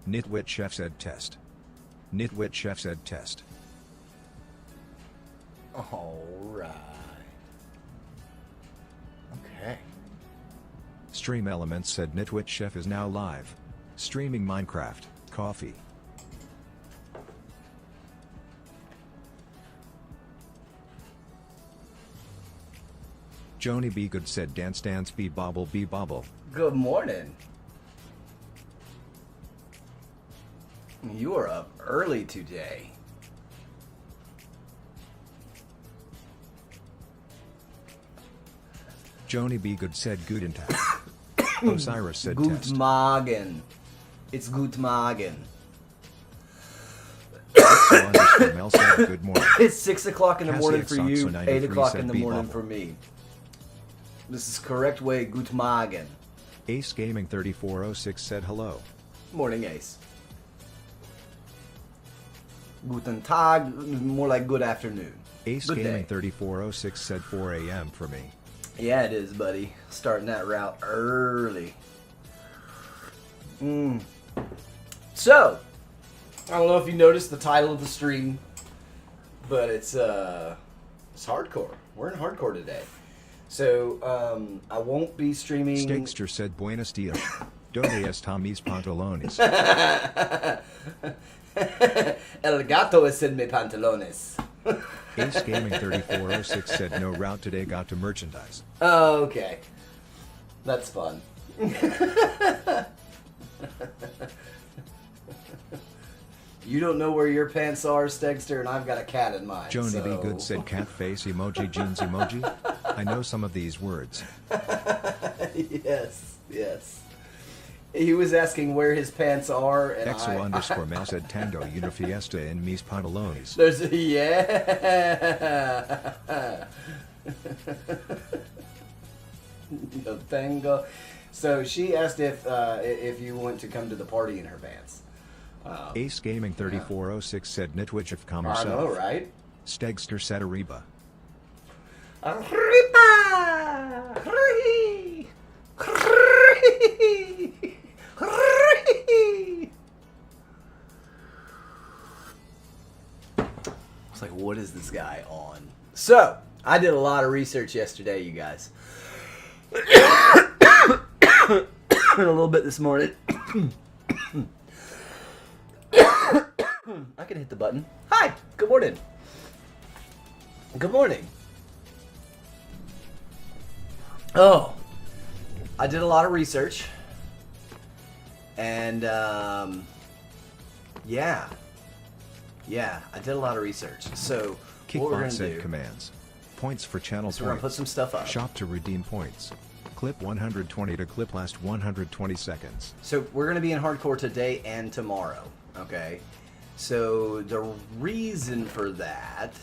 Nitwit Chef said test. Nitwit Chef said test. Alright. Okay. Stream Elements said Nitwit Chef is now live. Streaming Minecraft, coffee. Joni B. Good said dance dance be bobble be bobble. Good morning. You are up early today. Joni B. Good said Guten Tag. Osiris said Guten test. Morgen. It's Guten Morgen. Mel said good morning. It's 6 o'clock in the Cassie morning X for you, Oxo 93 8 o'clock said in the be morning bubble. for me. This is correct way, Guten Morgen. Ace Gaming 3406 said hello. Morning, Ace. Guten Tag, more like good afternoon. Ace Good Gaming day. 3406 said 4 a.m. for me. Yeah, it is, buddy. Starting that route early. So, I don't know if you noticed the title of the stream, but it's hardcore. We're in hardcore today. So, I won't be streaming... Stegster said buenos dias. Donde están mis pantalones? El gato es en mis pantalones. Ace Gaming 3406 said no route today got to merchandise. Oh, okay. That's fun. You don't know where your pants are, Stegster, and I've got a cat in mine. Joni so... B. Good said cat face emoji jeans emoji. I know some of these words. Yes, yes. He was asking where his pants are, and Exo underscore Mel said tango una fiesta en mis pantalones. There's a... Yeah! No tango. So she asked if you want to come to the party in her pants. Ace Gaming 3406 said nitwitch of I know, yourself. right? Stegster said Ariba. Arriba! Hurry! Hurry! Hurry! It's like, what is this guy on? So, I did a lot of research yesterday, you guys. A little bit this morning. I can hit the button. Hi, good morning. Good morning. Oh, I did a lot of research, and yeah, I did a lot of research. So what we're Kickbot gonna said do commands. Points for channel is we're gonna put points. some stuff up. Shop to redeem points. Clip 120 to clip last 120 seconds. So we're gonna be in hardcore today and tomorrow. Okay. So the reason for that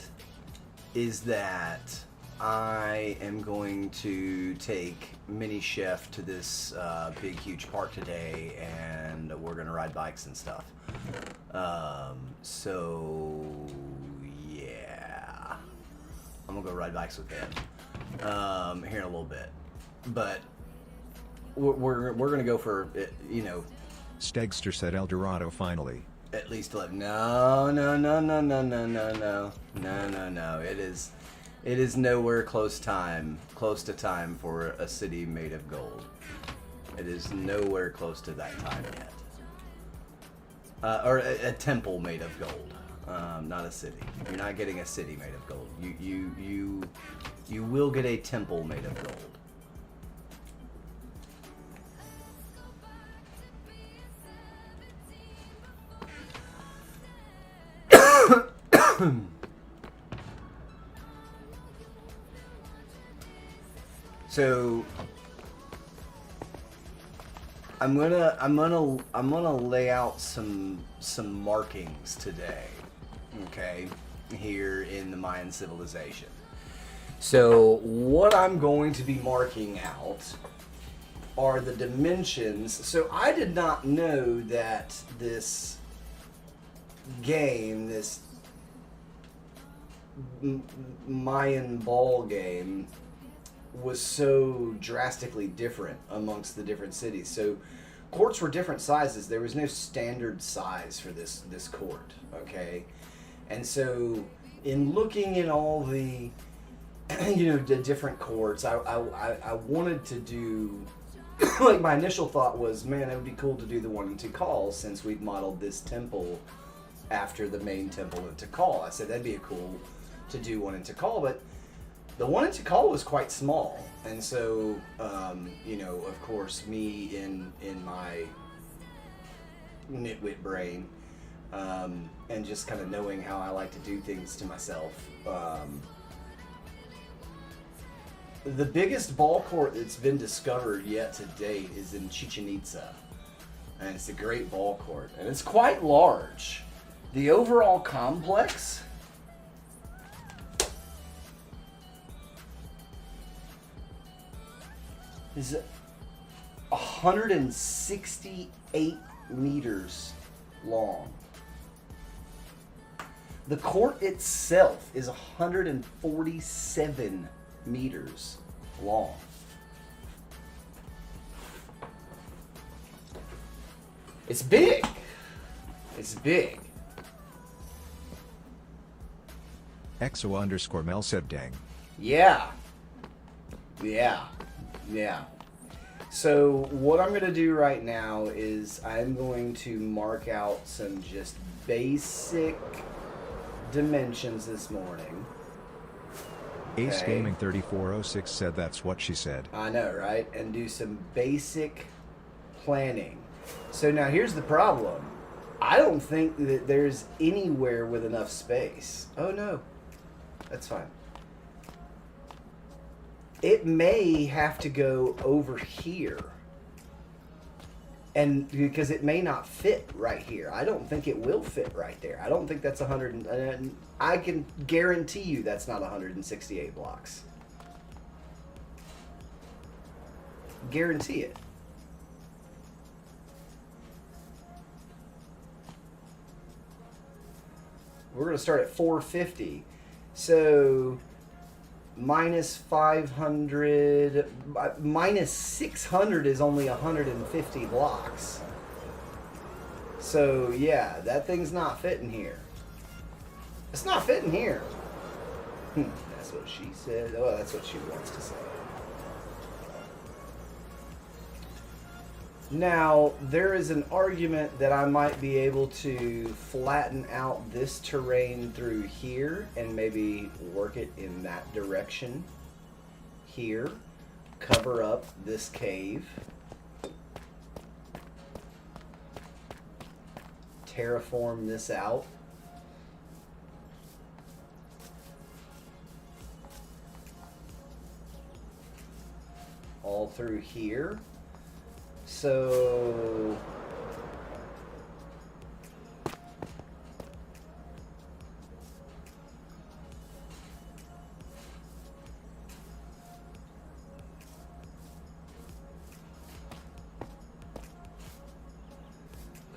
is that I am going to take Mini Chef to this big, huge park today, and we're gonna ride bikes and stuff. So yeah, I'm gonna go ride bikes with him here in a little bit. But we're gonna go for Stegster said El Dorado finally. at least 11. No. It is nowhere close to time for a city made of gold. It is nowhere close to that time yet. Or a temple made of gold, not a city. You're not getting a city made of gold. You will get a temple made of gold. So I'm gonna lay out some markings today, okay, here in the Mayan civilization. So what I'm going to be marking out are the dimensions. So I did not know that this game, this Mayan ball game, was so drastically different amongst the different cities. So courts were different sizes. There was no standard size for this court, okay? And so in looking at all the, the different courts, I wanted to do, like my initial thought was, man, it would be cool to do the one in Tikal since we've modeled this temple after the main temple in Tikal. I said that'd be cool to do one in Tikal, but the one in Tikal was quite small, and so of course, me in my nitwit brain, and just kind of knowing how I like to do things to myself. The biggest ball court that's been discovered yet to date is in Chichen Itza, and it's a great ball court, and it's quite large. The overall complex is 168 meters long. The court itself is 147 meters long. It's big. It's big. Exo_Mel said dang. Yeah. So what I'm going to do right now is I'm going to mark out some just basic dimensions this morning. Ace Gaming 3406 said that's what she said. I know, right? And do some basic planning. So now here's the problem. I don't think that there's anywhere with enough space. Oh no. That's fine. It may have to go over here. And because it may not fit right here. I don't think it will fit right there. I don't think that's 100. I can guarantee you that's not 168 blocks. Guarantee it. We're going to start at 450. So minus 500, minus 600 is only 150 blocks. So yeah, that thing's not fitting here. It's not fitting here. That's what she said. Oh, that's what she wants to say. Now, there is an argument that I might be able to flatten out this terrain through here and maybe work it in that direction here. Cover up this cave. Terraform this out. All through here. So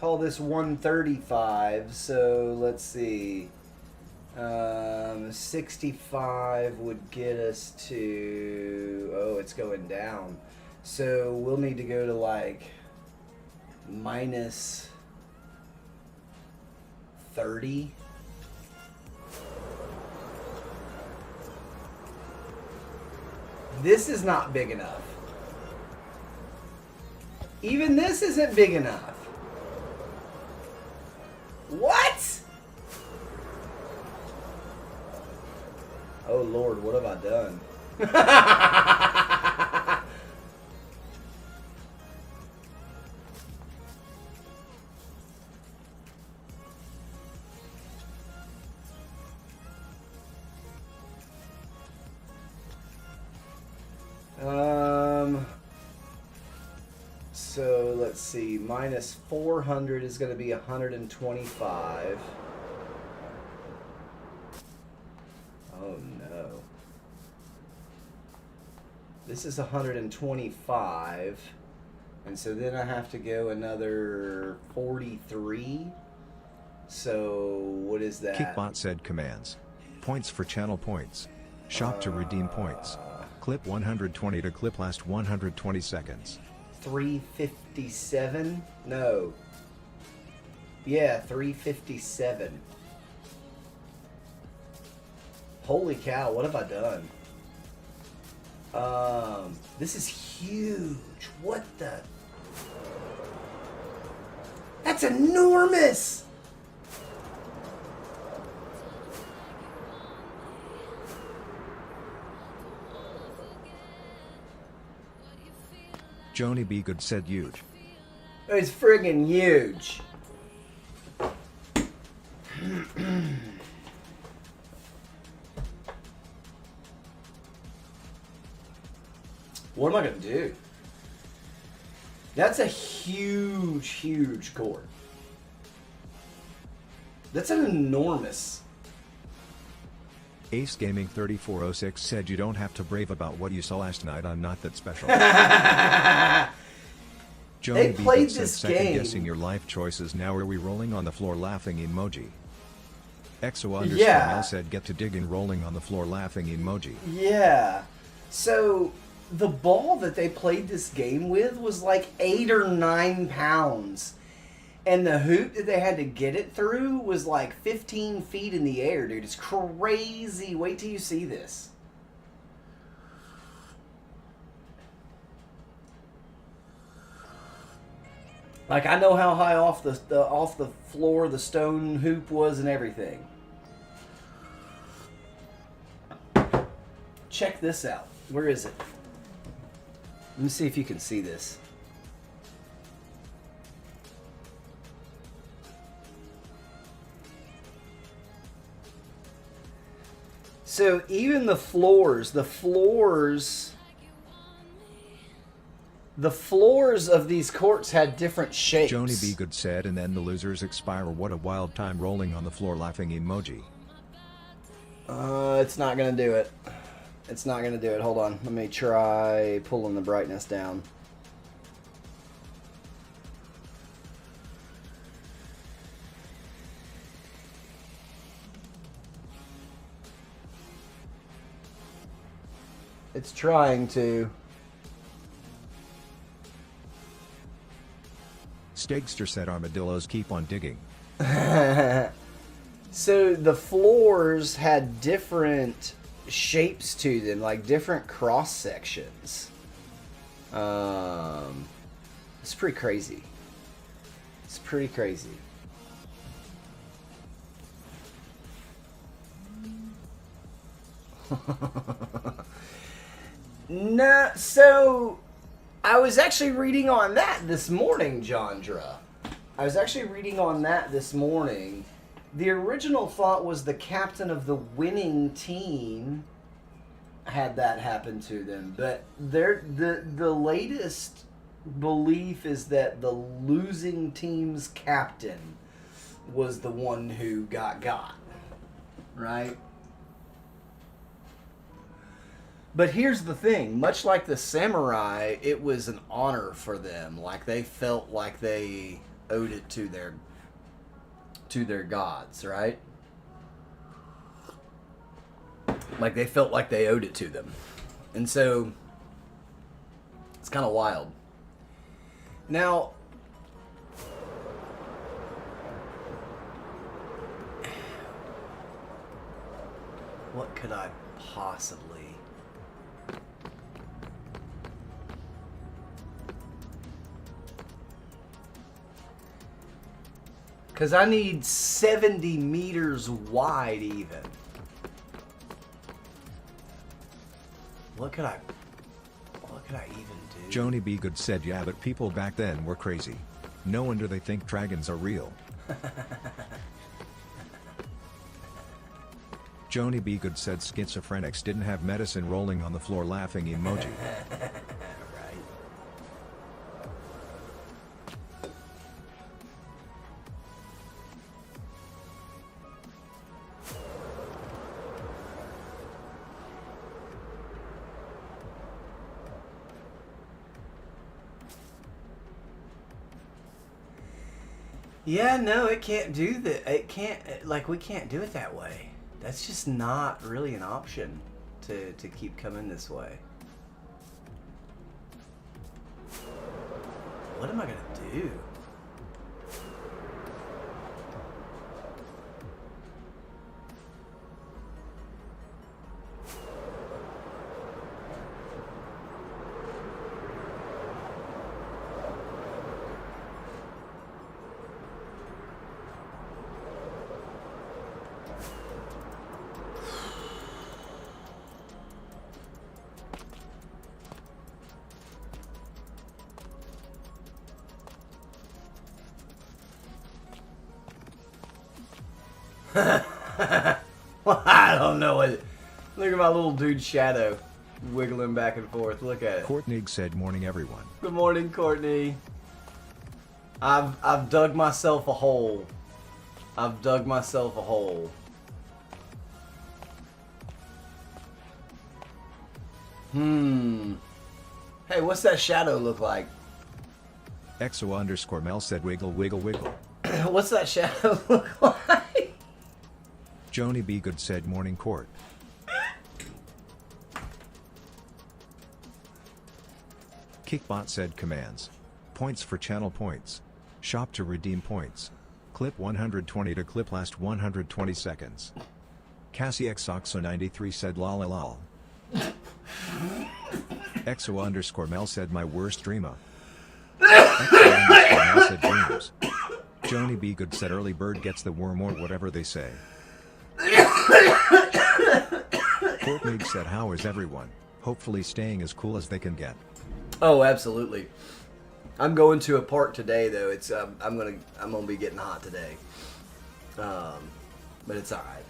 call this 135. So let's see. 65 would get us to, oh, it's going down. So we'll need to go to like minus 30. This is not big enough. Even this isn't big enough. What? Oh Lord, what have I done? So let's see, minus 400 is going to be 125. Oh no. This is 125. And so then I have to go another 43. So what is that? Kickbot said commands. Points for channel points. Shop to redeem points. Clip 120 to clip last 120 seconds. 357? No. Yeah, 357. Holy cow, what have I done? This is huge. What the? That's enormous! Joni B. Good said huge. It's friggin' huge. What am I gonna do? That's a huge, huge cord. That's an enormous. Ace Gaming 3406 said you don't have to brave about what you saw last night. I'm not that special. They Joni B. played Good said this second game. guessing your life choices. Now are we rolling on the floor laughing emoji? EXO _ Yeah. L said get to digging rolling on the floor laughing emoji. Yeah. So the ball that they played this game with was like 8 or 9 pounds. And the hoop that they had to get it through was like 15 feet in the air, dude. It's crazy. Wait till you see this. Like, I know how high off the floor the stone hoop was and everything. Check this out. Where is it? Let me see if you can see this. So even the floors of these courts had different shapes. Joni B. Good said, and then the losers expire. What a wild time rolling on the floor laughing emoji. It's not gonna do it. It's not gonna do it. Hold on. Let me try pulling the brightness down. It's trying to. Stegster said armadillos keep on digging. So the floors had different shapes to them, like different cross sections. It's pretty crazy. It's pretty crazy. No, so I was actually reading on that this morning, Jandra. I was actually reading on that this morning. The original thought was the captain of the winning team had that happen to them, but the latest belief is that the losing team's captain was the one who got, right? But here's the thing, much like the samurai, it was an honor for them. Like, they felt like they owed it to their gods, right? Like, they felt like they owed it to them. And so, it's kind of wild. Now, what could I possibly... Because I need 70 meters wide even. What could I even do? Joni B. Good said yeah, but people back then were crazy. No wonder they think dragons are real. Joni B. Good said schizophrenics didn't have medicine rolling on the floor laughing emoji. Yeah, no, it can't do that. It can't, like, we can't do it that way. That's just not really an option to keep coming this way. What am I gonna do? Well, I don't know what. Look at my little dude's shadow wiggling back and forth. Look at it. Courtney said, "Morning, everyone." Good morning, Courtney. I've dug myself a hole. I've dug myself a hole. Hey, what's that shadow look like? EXO_Mel said, "Wiggle, wiggle, wiggle." What's that shadow look like? Joni B. Good said, "Morning, Court." Kickbot said, "Commands. Points for channel points. Shop to redeem points. Clip 120 to clip last 120 seconds." Cassie XOXO93 said, "Lol lol." EXO_Mel said, "My worst dreama." EXO_Mel said, "Dreams." Joni B. Good said, "Early bird gets the worm," or whatever they say. Courtney said, "How is everyone? Hopefully staying as cool as they can get." Oh, absolutely. I'm going to a park today, though. It's I'm gonna be getting hot today. But it's all right.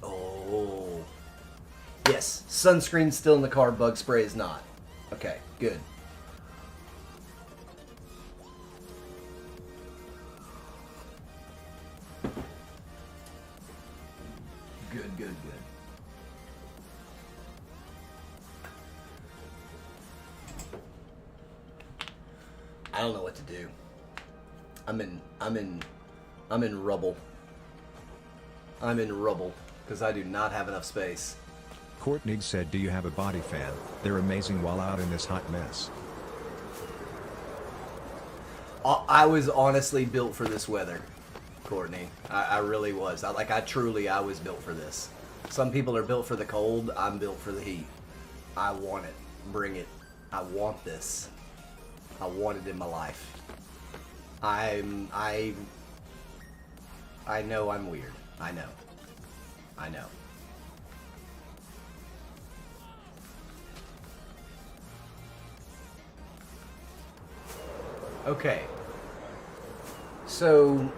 Oh, yes. Sunscreen's still in the car. Bug spray is not. Okay, good. Good, good, good. I don't know what to do. I'm in rubble. I'm in rubble because I do not have enough space. Courtney said, "Do you have a body fan? They're amazing while out in this hot mess." I was honestly built for this weather, Courtney. I really was. I was built for this. Some people are built for the cold. I'm built for the heat. I want it. Bring it. I want this. I want it in my life. I know I'm weird. I know. I know. Okay. So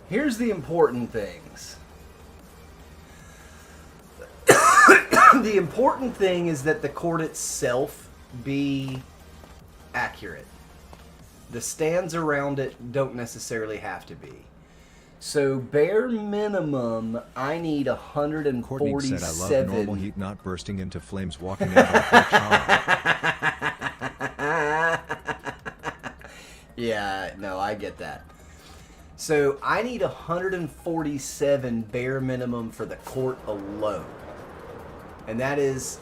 here's the important things. The important thing is that the court itself be accurate. The stands around it don't necessarily have to be. So bare minimum, I need 147. Courtney said, "I love normal heat, not bursting into flames, walking out of the charm." Yeah, no, I get that. So I need 147 bare minimum for the court alone. And that is,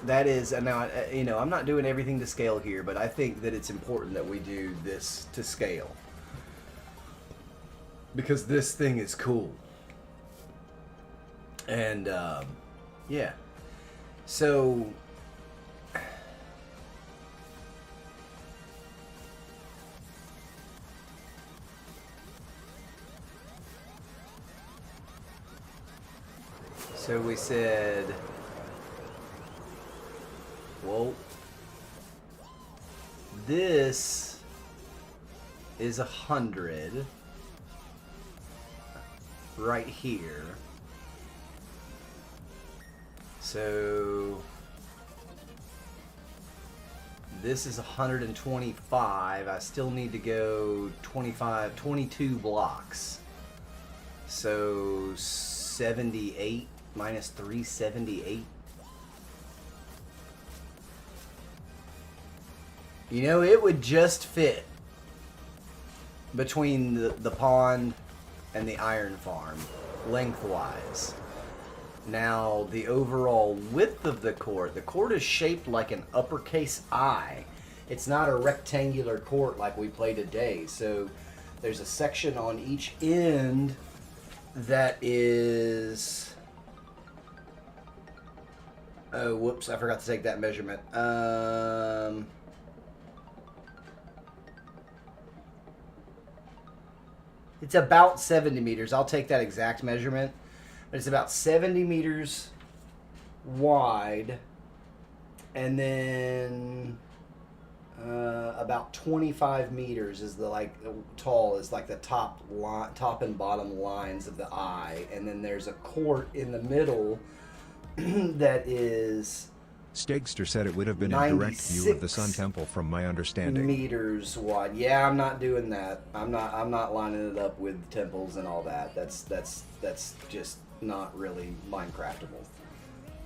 and now, you know, I'm not doing everything to scale here, but I think that it's important that we do this to scale. Because this thing is cool. And, yeah. So, we said, well, this is 100 right here. So this is 125. I still need to go 22 blocks. So 78 minus 378. You know, it would just fit between the pond and the iron farm, lengthwise. Now, the overall width of the court is shaped like an uppercase I. It's not a rectangular court like we play today. So there's a section on each end that is... Oh, whoops, I forgot to take that measurement. It's about 70 meters. I'll take that exact measurement. But it's about 70 meters wide. And then about 25 meters is the tall is like the top and bottom lines of the eye. And then there's a court in the middle that is... Stegster said it would have been a direct view of the Sun Temple from my understanding. Meters wide. Yeah, I'm not doing that. I'm not lining it up with temples and all that. That's just not really Minecraftable.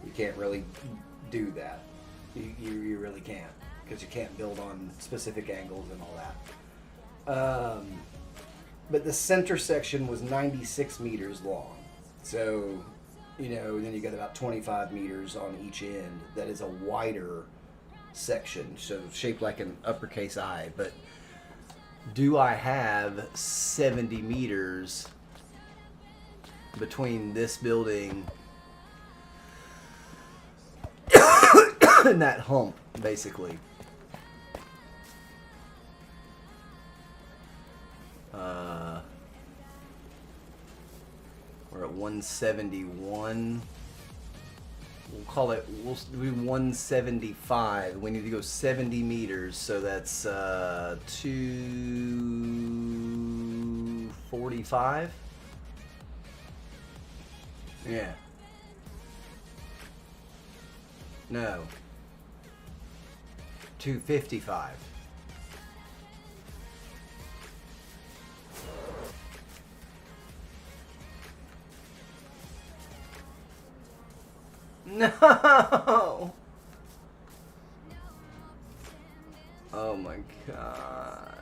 You can't really do that. You really can't, because you can't build on specific angles and all that. But the center section was 96 meters long. So, then you got about 25 meters on each end. That is a wider section, so shaped like an uppercase I. But do I have 70 meters between this building and that hump, basically? We're at 171. We'll call it, we'll do 175. We need to go 70 meters, so that's 245. Yeah. No. 255. No! Oh my god.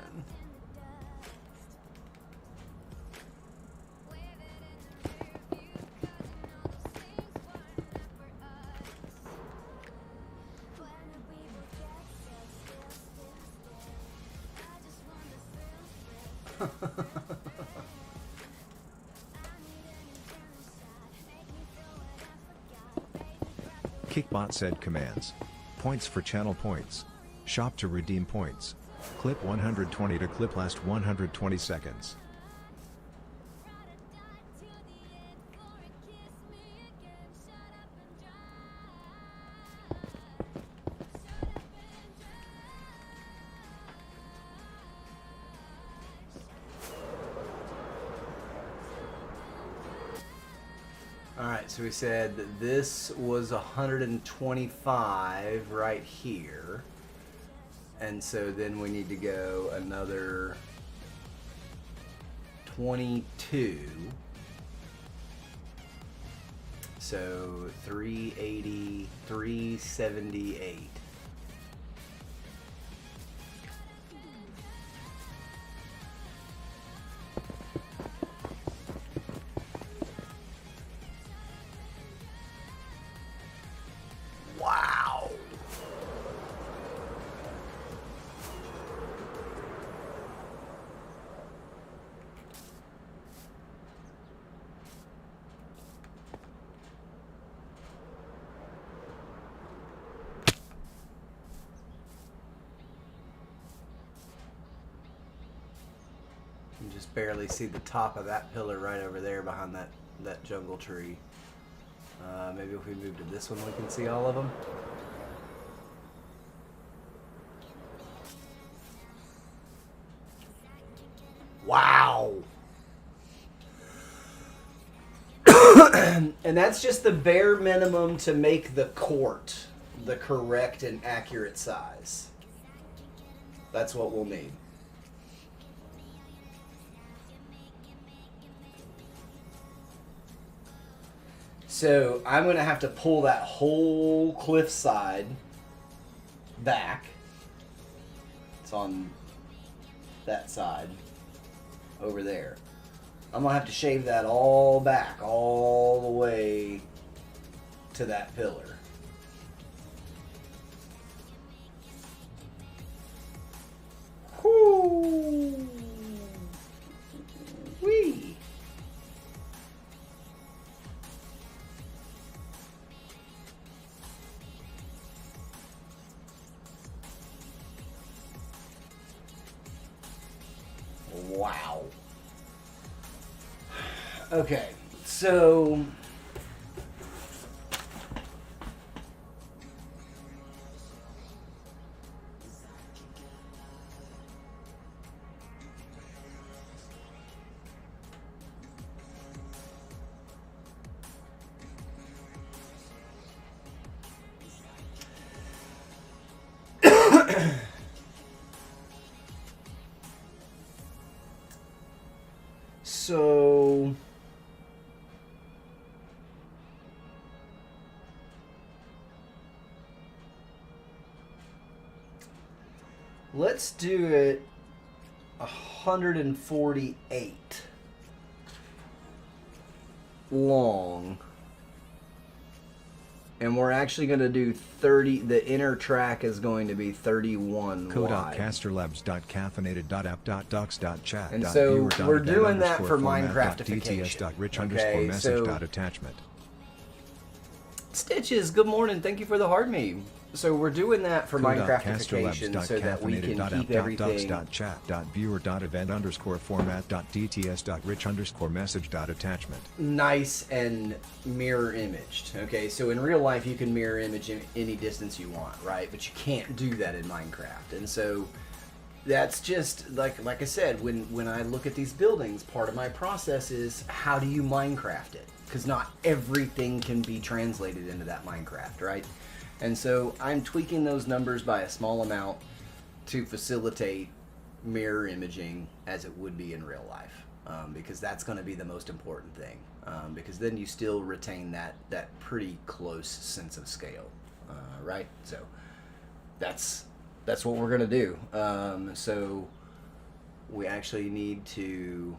Kickbot said commands. Points for channel points. Shop to redeem points. Clip 120 to clip last 120 seconds. Alright, so we said that this was 125 right here. And so then we need to go another 22. So 380, 378. Wow. You can just barely see the top of that pillar right over there behind that jungle tree. Maybe if we move to this one, we can see all of them. Wow! And that's just the bare minimum to make the court the correct and accurate size. That's what we'll need. So I'm going to have to pull that whole cliffside back. It's on that side over there. I'm going to have to shave that all back, all the way to that pillar. Wow. Okay, so so let's do it 148 long. And we're actually going to do 30. The inner track is going to be 31 wide. Co.casterlabs.caffeinated.app.docs.chat. And so we're doing that for Minecraftification. Okay, so attachment. Stitches, good morning. Thank you for the hard meme. So we're doing that for Minecraftification so that we can keep everything. Viewer.event_format.dts.rich_message.attachment. Nice and mirror imaged. Okay, so in real life you can mirror image in any distance you want, right? But you can't do that in Minecraft. And so that's just like I said, when I look at these buildings, part of my process is how do you Minecraft it? Because not everything can be translated into that Minecraft, right? And so I'm tweaking those numbers by a small amount to facilitate mirror imaging as it would be in real life, because that's going to be the most important thing, because then you still retain that pretty close sense of scale, right? So that's what we're going to do. So we actually need to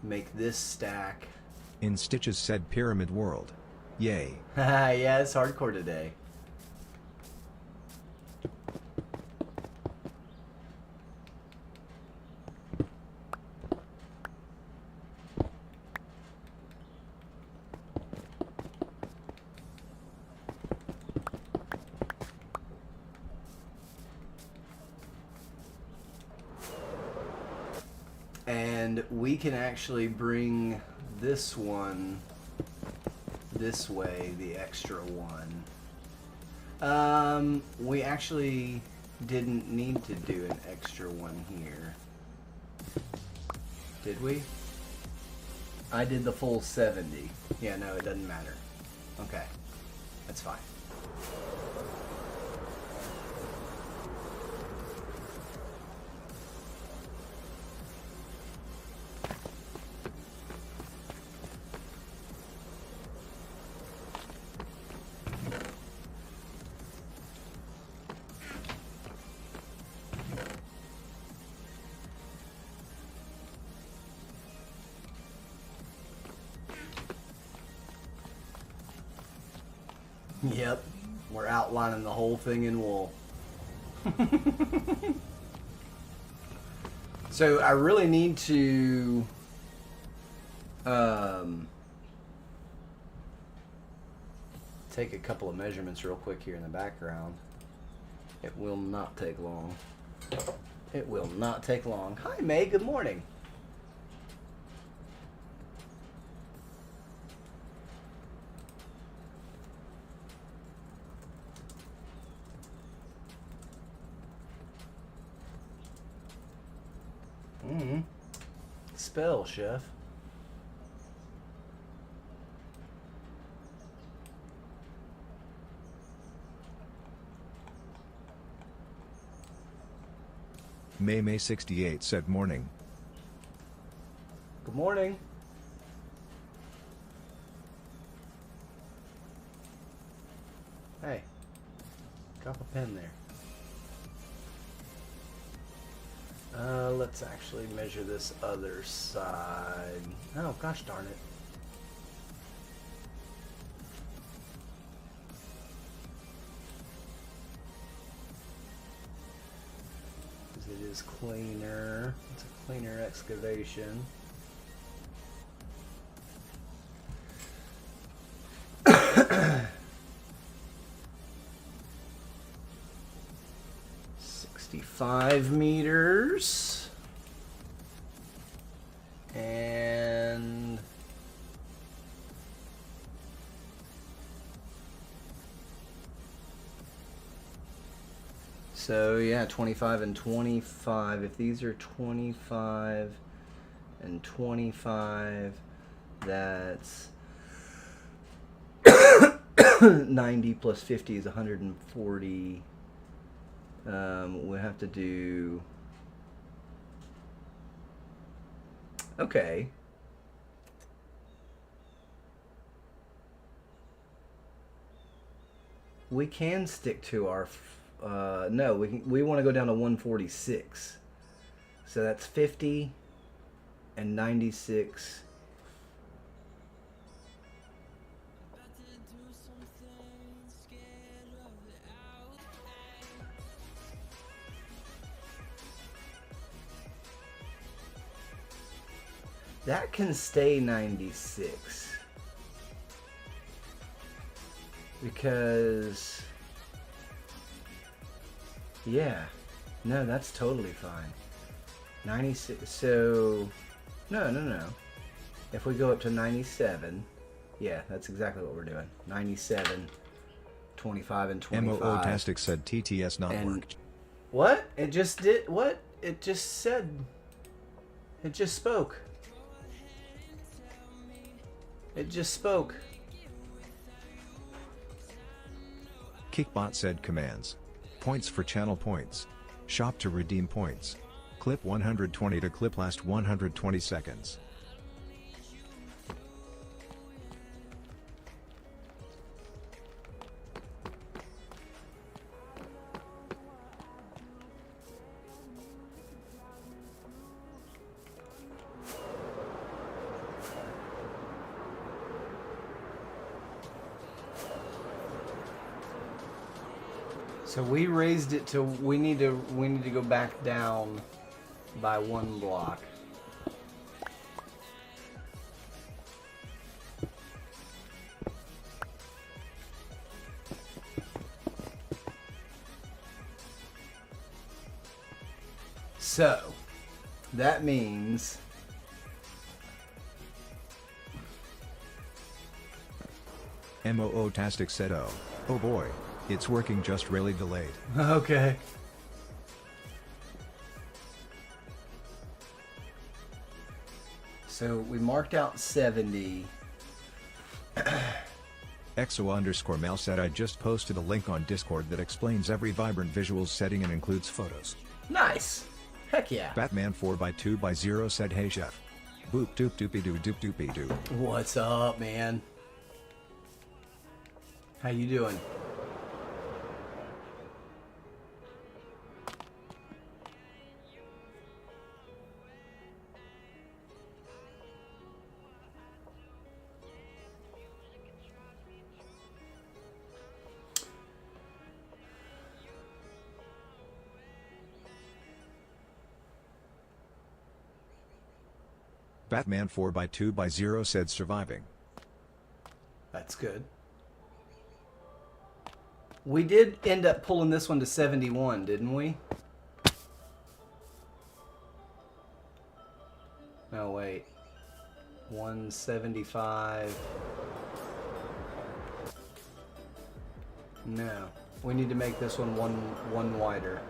make this stack. In Stitches said Pyramid World. Yay. Yeah, it's hardcore today. And we can actually bring this one this way, the extra one. We actually didn't need to do an extra one here. Did we? I did the full 70. Yeah, no, it doesn't matter. Okay, that's fine. Yep, we're outlining the whole thing in wool. So I really need to take a couple of measurements real quick here in the background. It will not take long. It will not take long. Hi May, good morning. Spell, chef. May 68 said morning. Good morning. Hey, drop a pen there. Let's actually measure this other side. Oh, gosh darn it. It is cleaner. It's a cleaner excavation. $65 meters. So yeah, 25 and 25. If these are 25 and 25, that's 90 plus 50 is 140. We have to do... Okay. We can stick to our... no, we want to go down to 146. So that's 50 and 96. That can stay 96. Because... yeah. No, that's totally fine. 96, so... No. If we go up to 97, yeah, that's exactly what we're doing. 97, 25, and 25. MOO-tastic said TTS not And- worked. What? It just did... What? It just said... It just spoke. It just spoke. Kickbot said commands. Points for channel points. Shop to redeem points. Clip 120 to clip last 120 seconds. So we raised it to... We need to go back down by 1 block. So that means MOO-tastic said oh boy, it's working, just really delayed. okay. So we marked out 70. EXO_Mal said I just posted a link on Discord that explains every vibrant visuals setting and includes photos. Nice. Heck yeah. Batman 4x2x0 said hey chef. Boop doop doopy doo doop doopy doo. What's up, man? How you doing? Batman 4x2x0 said surviving. That's good. We did end up pulling this one to 71, didn't we? No, wait. 175. No. We need to make this one wider.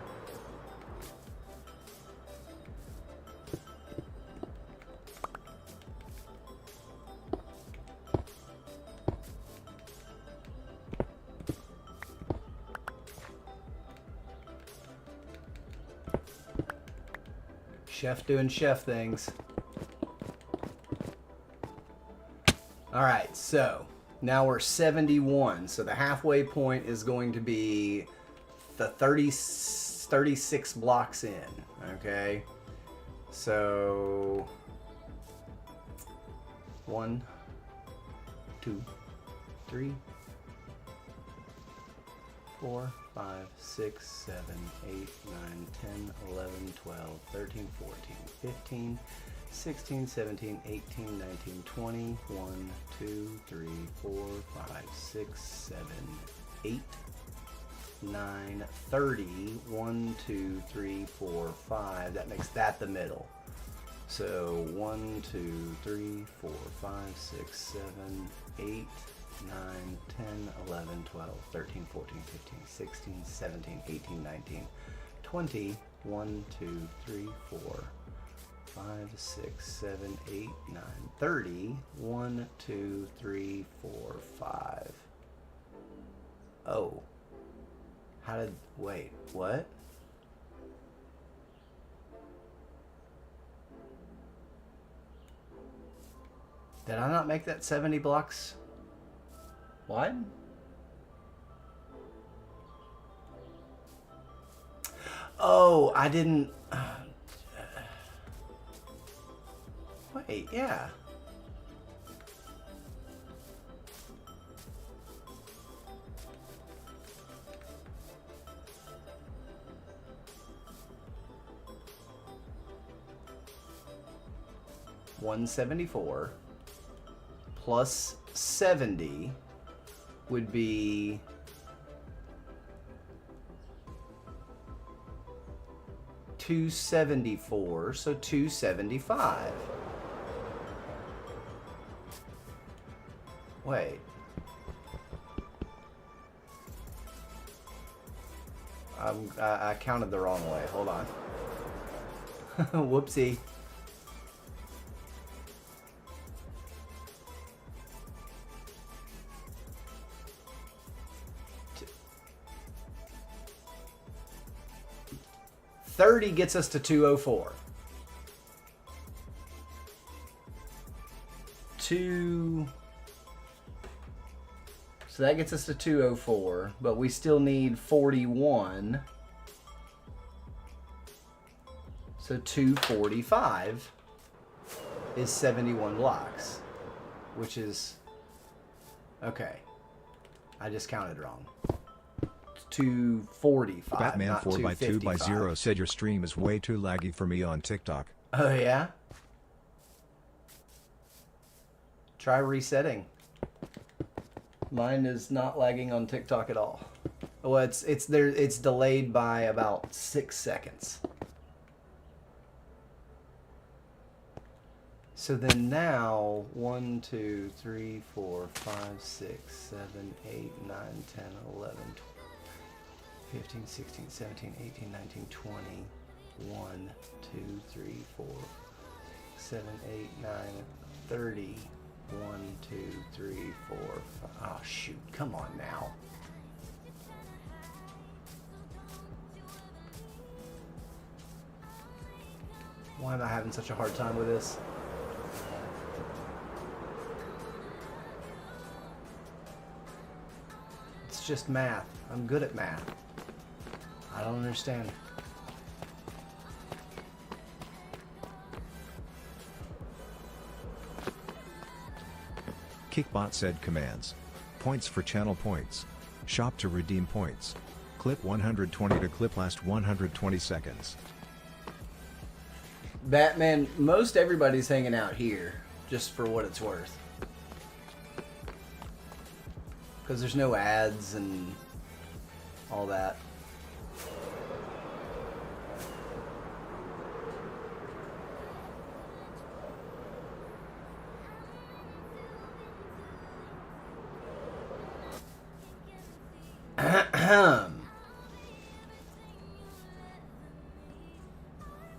Chef doing chef things. Alright, so now we're 71. So the halfway point is going to be the 36 blocks in. Okay. So 1, 2, 3, 4, 5, 6, 7, 8, 9, 10, 11, 12, 13, 14, 15, 16, 17, 18, 19, 20, 1, 2, 3, 4, 5, 6, 7, 8, 9, 30, 1, 2, 3, 4, 5. That makes that the middle. So 1, 2, 3, 4, 5, 6, 7, 8, 9, 10, 11, 12, 13, 14, 15, 16, 17, 18, 19, 20, 1, 2, 3, 4, 5, 6, 7, 8, 9, 30, 1, 2, 3, 4, 5. Oh. How did, wait, what? Did I not make that 70 blocks wide? Oh, I didn't. Wait, yeah. $174 plus 70 would be $274, so $275. Wait. I counted the wrong way. Hold on. Whoopsie. $30 gets us to 204. So that gets us to 204, but we still need 41. So 245 is 71 blocks, which is, okay. I just counted wrong. 245. Batman not 4x2x0 said your stream is way too laggy for me on TikTok. Oh yeah? Try resetting. Mine is not lagging on TikTok at all. Well, it's delayed by about 6 seconds. So then now 1, 2, 3, 4, 5, 6, 7, 8, 9, 10, 11, 12. 15, 16, 17, 18, 19, 20, 1, 2, 3, 4, 7, 8, 9, 30, 1, 2, 3, 4, 5. Oh, shoot. Come on now. Why am I having such a hard time with this? It's just math. I'm good at math. I don't understand. Kickbot said commands. Points for channel points. Shop to redeem points. Clip 120 to clip last 120 seconds. Batman, most everybody's hanging out here, just for what it's worth. Because there's no ads and all that.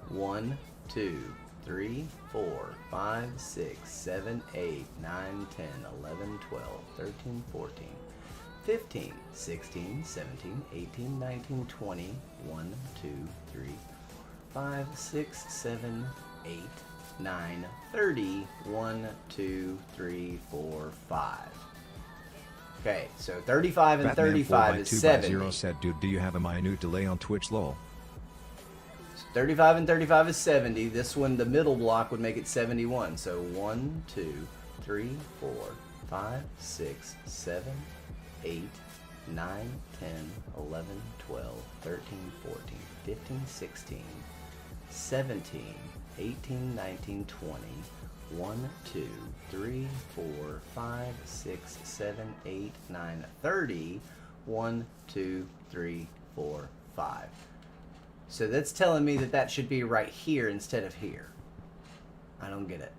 One, 2, 3, 4, 5, 6, 7, 8, 9, 10, 11, 12, 13, 14, 15, 16, 17, 18, 19, 20, 1, 2, 3, 5, 6, 7, 8, 9, 30, 1, 2, 3, 4, 5. Okay, so 35 and Batman 35 is 70. 4x2x0 said, dude, do you have a minute delay on Twitch, lol? 35 and 35 is 70. This one, the middle block, would make it 71. So 1, 2, 3, 4, 5, 6, 7, 8, 9, 10, 11, 12, 13, 14, 15, 16, 17, 18, 19, 20. 1, 2, 3, 4, 5, 6, 7, 8, 9, 30. 1, 2, 3, 4, 5. So that's telling me that that should be right here instead of here. I don't get it.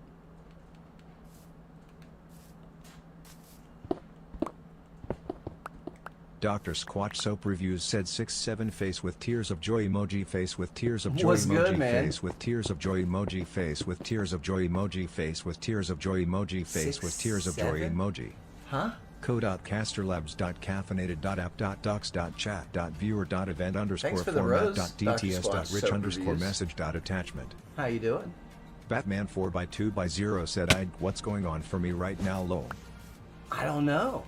Dr. Squatch Soap Reviews said 6-7 face with tears of joy emoji face with tears of joy What's emoji good, man? face with tears of joy emoji face with tears of joy emoji face with tears of joy emoji face with tears of joy 6-7? emoji. Huh? co.casterlabs.caffeinated.app.docs.viewer.event_format.dts.rich Thanks for the rose, Dr. Squatch Soap Reviews. message.attachment. How you doing? Batman 4x2x0 said what's going on for me right now lol. I don't know.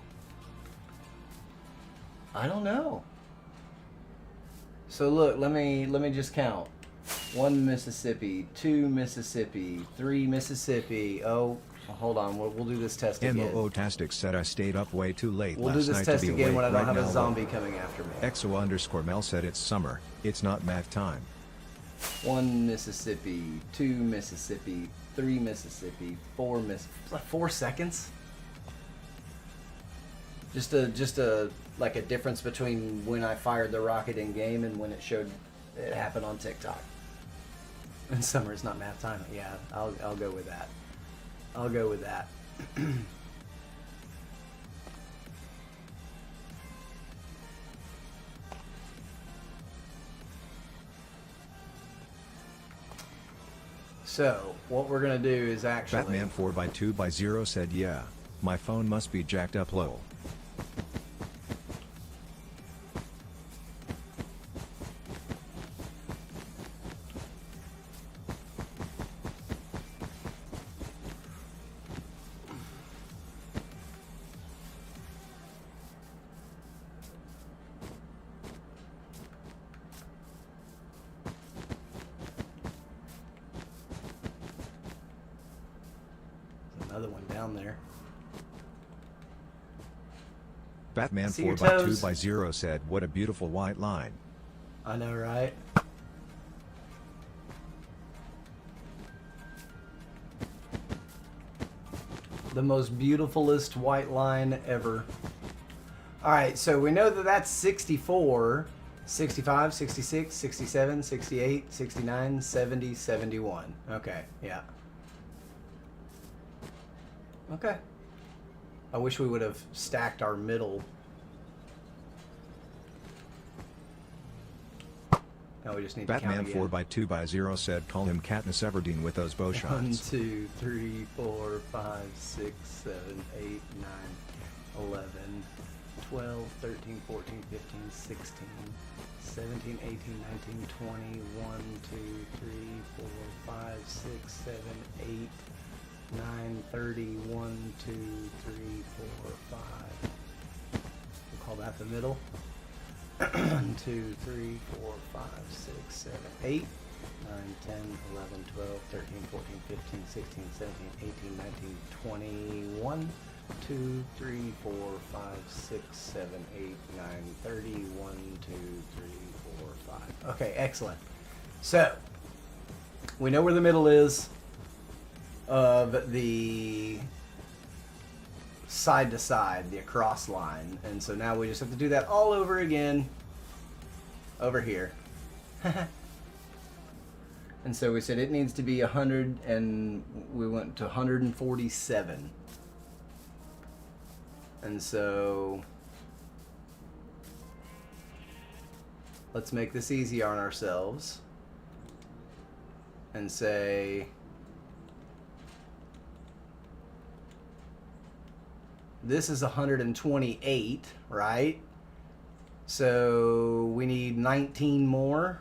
I don't know. So look, let me just count. 1 Mississippi, 2 Mississippi, 3 Mississippi. Oh, hold on. We'll do this test again. MOO-tastic said I stayed up way too late We'll do last this night test to be again awake when I don't right have now a lol. zombie coming after me. XO_Mel said it's summer, it's not math time. 1 Mississippi, 2 Mississippi, 3 Mississippi, 4 Mississippi. 4 seconds? Just a like a difference between when I fired the rocket in game and when it showed it happened on TikTok. And summer is not math time. Yeah, I'll go with that. I'll go with that. So, what we're gonna do is actually... Batman 4x2x0 said yeah, my phone must be jacked up lol. Another one down there. Batman See your toes? 4x2x0 said what a beautiful white line. I know, right? The most beautifulest white line ever. Alright, so we know that that's 64, 65, 66, 67, 68, 69, 70, 71. Okay, yeah. Okay. I wish we would have stacked our middle. Now we just need Batman to count again. 4x2x0 said call him Katniss Everdeen with those bow 1, shots. 2, 3, 4, 5, 6, 7, 8, 9, 11, 12, 13, 14, 15, 16, 17, 18, 19, 20, 1, 2, 3, 4, 5, 6, 7, 8, 9, 30, 1, 2, 3, 4, 5. We'll call that the middle. 1, 2, 3, 4, 5, 6, 7, 8, 9, 10, 11, 12, 13, 14, 15, 16, 17, 18, 19, 20, 1, 2, 3, 4, 5, 6, 7, 8, 9, 30, 1, 2, 3, 4, 5. Okay, excellent. So, we know where the middle is of the side to side, the across line. And so now we just have to do that all over again over here. And so we said it needs to be 100, and we went to 147. And so let's make this easy on ourselves and say this is 128, right? So we need 19 more.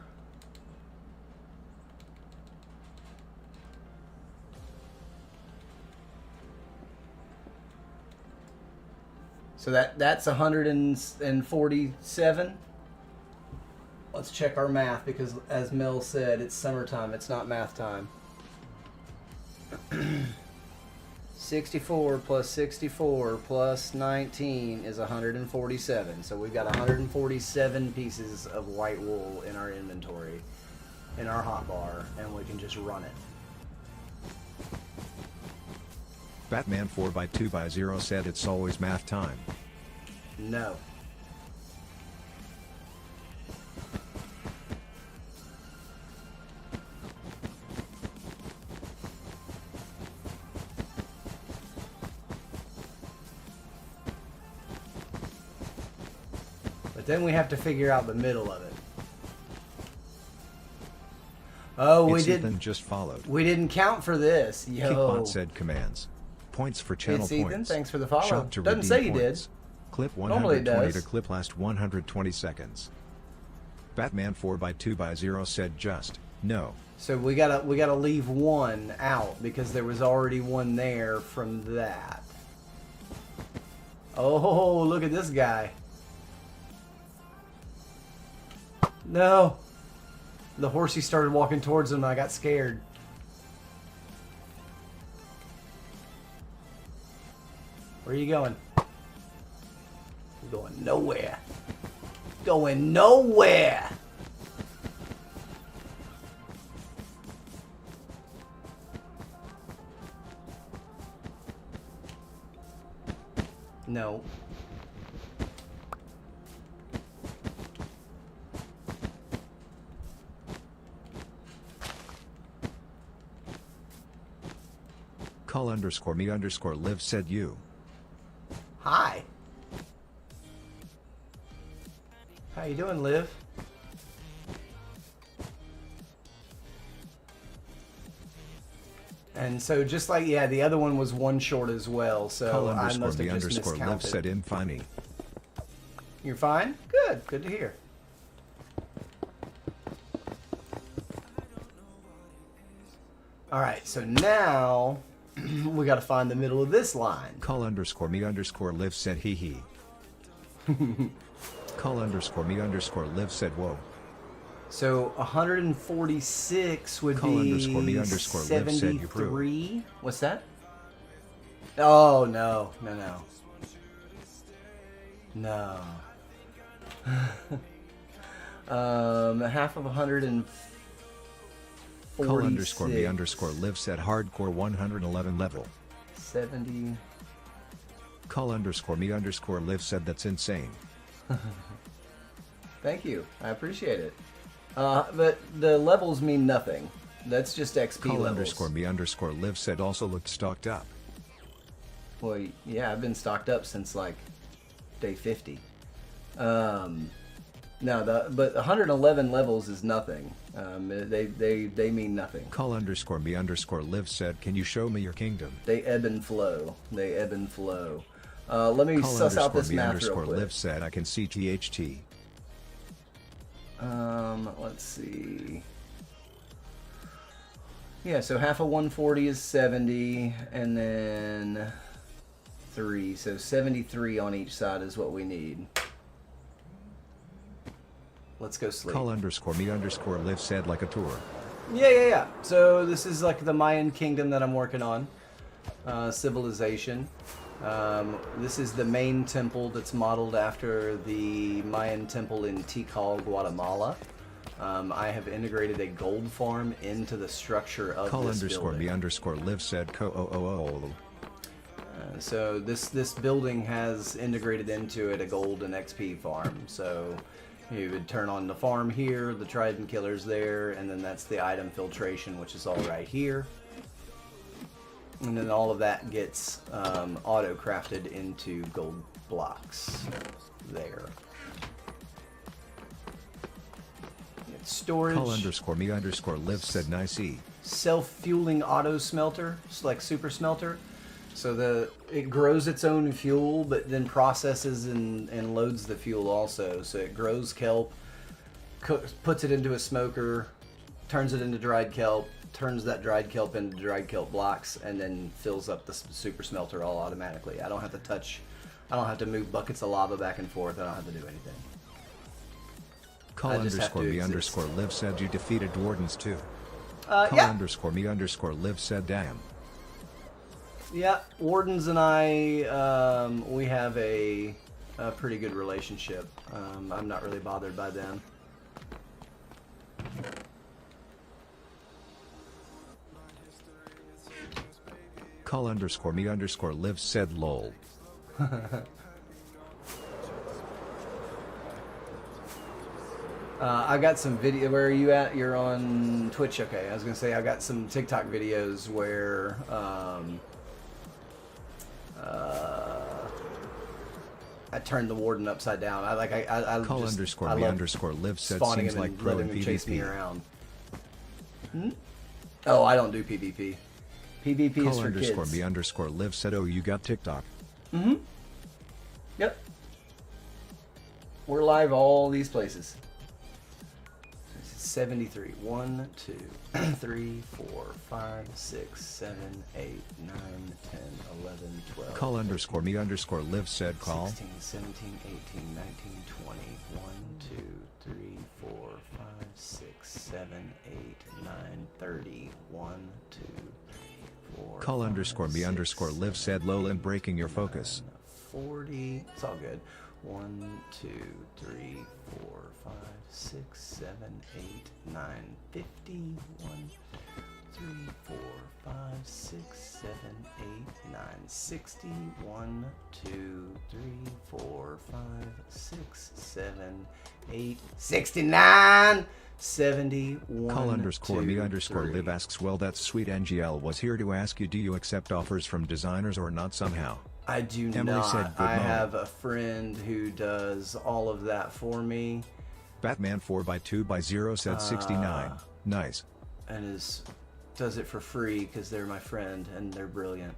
So that's 147. Let's check our math because, as Mel said, it's summertime. It's not math time. 64 plus 64 plus 19 is 147. So we've got 147 pieces of white wool in our inventory, in our hotbar, and we can just run it. Batman 4x2x0 said it's always math time. No. then we have to figure out the middle of it. Oh, It's Ethan just followed. We didn't count for this. Yo. Kickbot said commands. Points for channel It's points. Ethan. Thanks for the follow. Shop to Doesn't redeem say you points. did. Clip Normally it 120 does. to clip last 120 seconds. Batman 4x2x0 said just no. So we gotta leave one out because there was already one there from that. Oh, look at this guy. No. The horsey started walking towards him and I got scared. Where are you going? You're going nowhere. Going nowhere. No. Call underscore me underscore live said you. Hi. How you doing, Liv? And so just like, yeah, the other one was one short as well, so Call I underscore must me have just underscore live miscounted. said I'm funny. You're fine? Good. Good to hear. Alright, so now we gotta find the middle of this line. Call underscore me underscore live said hee hee. Call underscore me underscore live said whoa. So 146 would Call be underscore me underscore live said you prove. 73. What's that? Oh, no. No, no. No. Half of 146. Call underscore me underscore live said hardcore 111 level. 70. Call underscore me underscore live said that's insane. Thank you. I appreciate it. But the levels mean nothing. That's just XP Call levels. underscore me underscore live said also looked stocked up. Well, yeah, I've been stocked up since like day 50. No, but 111 levels is nothing. They mean nothing. Call underscore me underscore live said, can you show me your kingdom? They ebb and flow. They ebb and flow. Let me Call suss out this me math underscore real quick. live said, I can see THT. Let's see. Yeah, so half of 140 is 70, and then 3. So 73 on each side is what we need. Let's go sleep. Call underscore me underscore live said like a tour. Yeah. So this is like the Mayan kingdom that I'm working on. Civilization. This is the main temple that's modeled after the Mayan temple in Tikal, Guatemala. I have integrated a gold farm into the structure of Call this underscore building. me underscore live said co-o-o-o. So this building has integrated into it a gold and XP farm. So you would turn on the farm here, the trident killer's there, and then that's the item filtration, which is all right here. And then all of that gets auto-crafted into gold blocks there. It's storage. Call underscore me underscore live said nice E. Self-fueling auto smelter. It's like super smelter. So it grows its own fuel, but then processes and loads the fuel also. So it grows kelp, puts it into a smoker, turns it into dried kelp, turns that dried kelp into dried kelp blocks, and then fills up the super smelter all automatically. I don't have to touch, I don't have to move buckets of lava back and forth. I don't have to do anything. Call I just have underscore to me exist. underscore live said you defeated Wardens too. Call Yeah. underscore me underscore live said damn. Yeah, Wardens and I, we have a pretty good relationship. I'm not really bothered by them. Call underscore me underscore live said lol. I got some video. Where are you at? You're on Twitch. Okay, I was gonna say I got some TikTok videos where I turned the warden upside down. I Call just, underscore I me love underscore live said spawning seems him like and pro letting in him chase me PvP. around. Oh, I don't do PvP. PvP is Call for underscore kids. me underscore live said, oh, you got TikTok. Yep. We're live all these places. 73. 1, 2, 3, 4, 5, 6, 7, 8, 9, 10, 11, 12. Call underscore me underscore live said call. 16, 17, 18, 19, 20. 1, 2, 3, 4, 5, 6, 7, 8, 9, 30. 1, 2, 3, 4. Call 5, underscore me 6, underscore live 7, said Lowland 8, breaking your focus. 40. It's all good. 1, 2, 3, 4, 5, 6, 7, 8, 9, 50. 1, 3, 4, 5, 6, 7, 8, 9, 60. 1, 2, 3, 4, 5, 6, 7, 8, 69. 71. Call underscore me 2, underscore 3. live asks, well, that's sweet. NGL was here to ask you, do you accept offers from designers or not somehow? I do Emily not. said, good I moment. have a friend who does all of that for me. Batman 4x2x0 said 69. Nice. And does it for free because they're my friend and they're brilliant.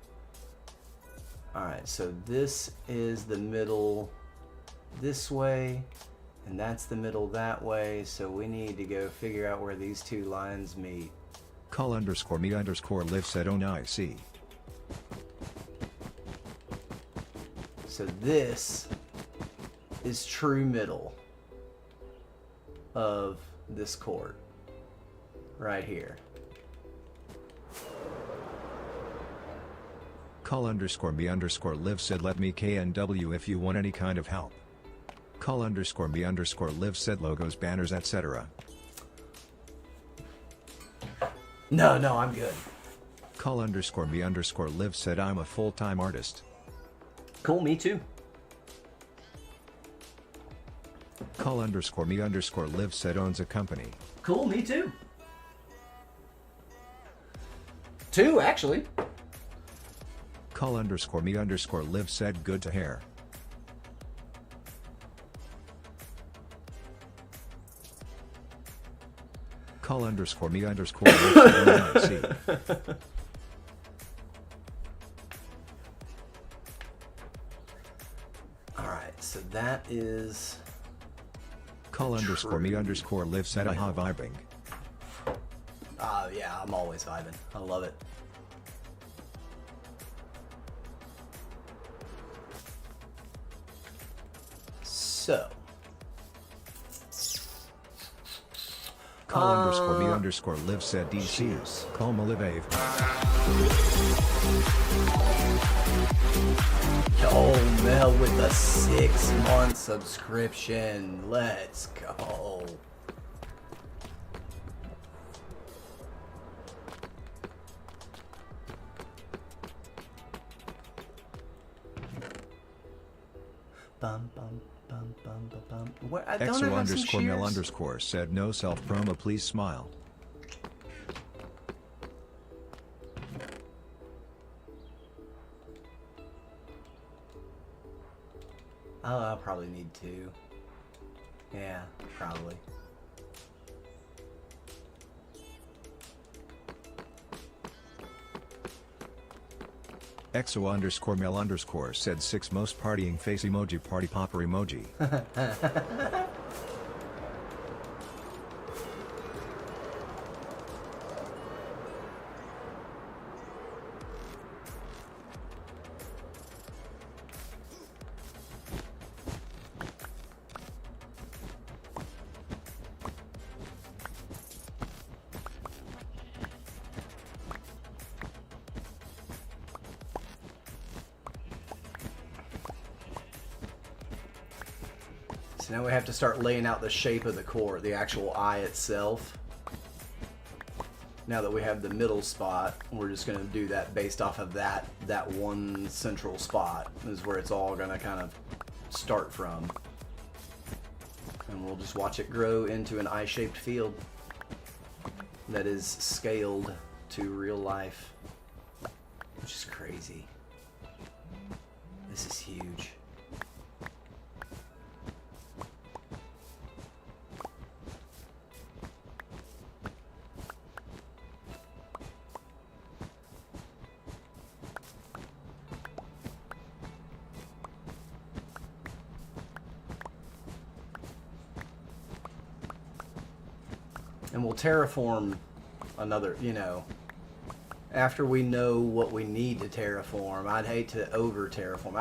Alright, so this is the middle this way, and that's the middle that way, so we need to go figure out where these two lines meet. Call underscore me underscore live said, oh, nice. See. So this is true middle of this court right here. Call underscore me underscore live said, let me KNW if you want any kind of help. Call underscore me underscore live said, logos, banners, etc. No, I'm good. Call underscore me underscore live said, I'm a full-time artist. Cool, me too. Call underscore me underscore live said, owns a company. Cool, me too. Two, actually. Call underscore me underscore live said, good to hair. Call underscore me underscore live said, oh, nice. See. Alright, so that is... Call underscore me underscore live said, aha, vibing. yeah, I'm always vibing. I love it. So... Call underscore me underscore live said, DC's. Call Malivave. Yo, Mel with a 6-month subscription. Let's go. Bum, bum, bum, bum, bum, bum. What, I don't Exo have some underscore Mel shears? underscore said, no self promo, please smile. Oh, I'll probably need two. Yeah, probably. Exo underscore Mel underscore said, 6 most partying face emoji, party popper emoji. So now we have to start laying out the shape of the core, the actual eye itself. Now that we have the middle spot, we're just going to do that based off of that one central spot is where it's all going to kind of start from. And we'll just watch it grow into an eye-shaped field that is scaled to real life, which is crazy. This is huge. And we'll terraform another, you know, after we know what we need to terraform. I'd hate to over terraform.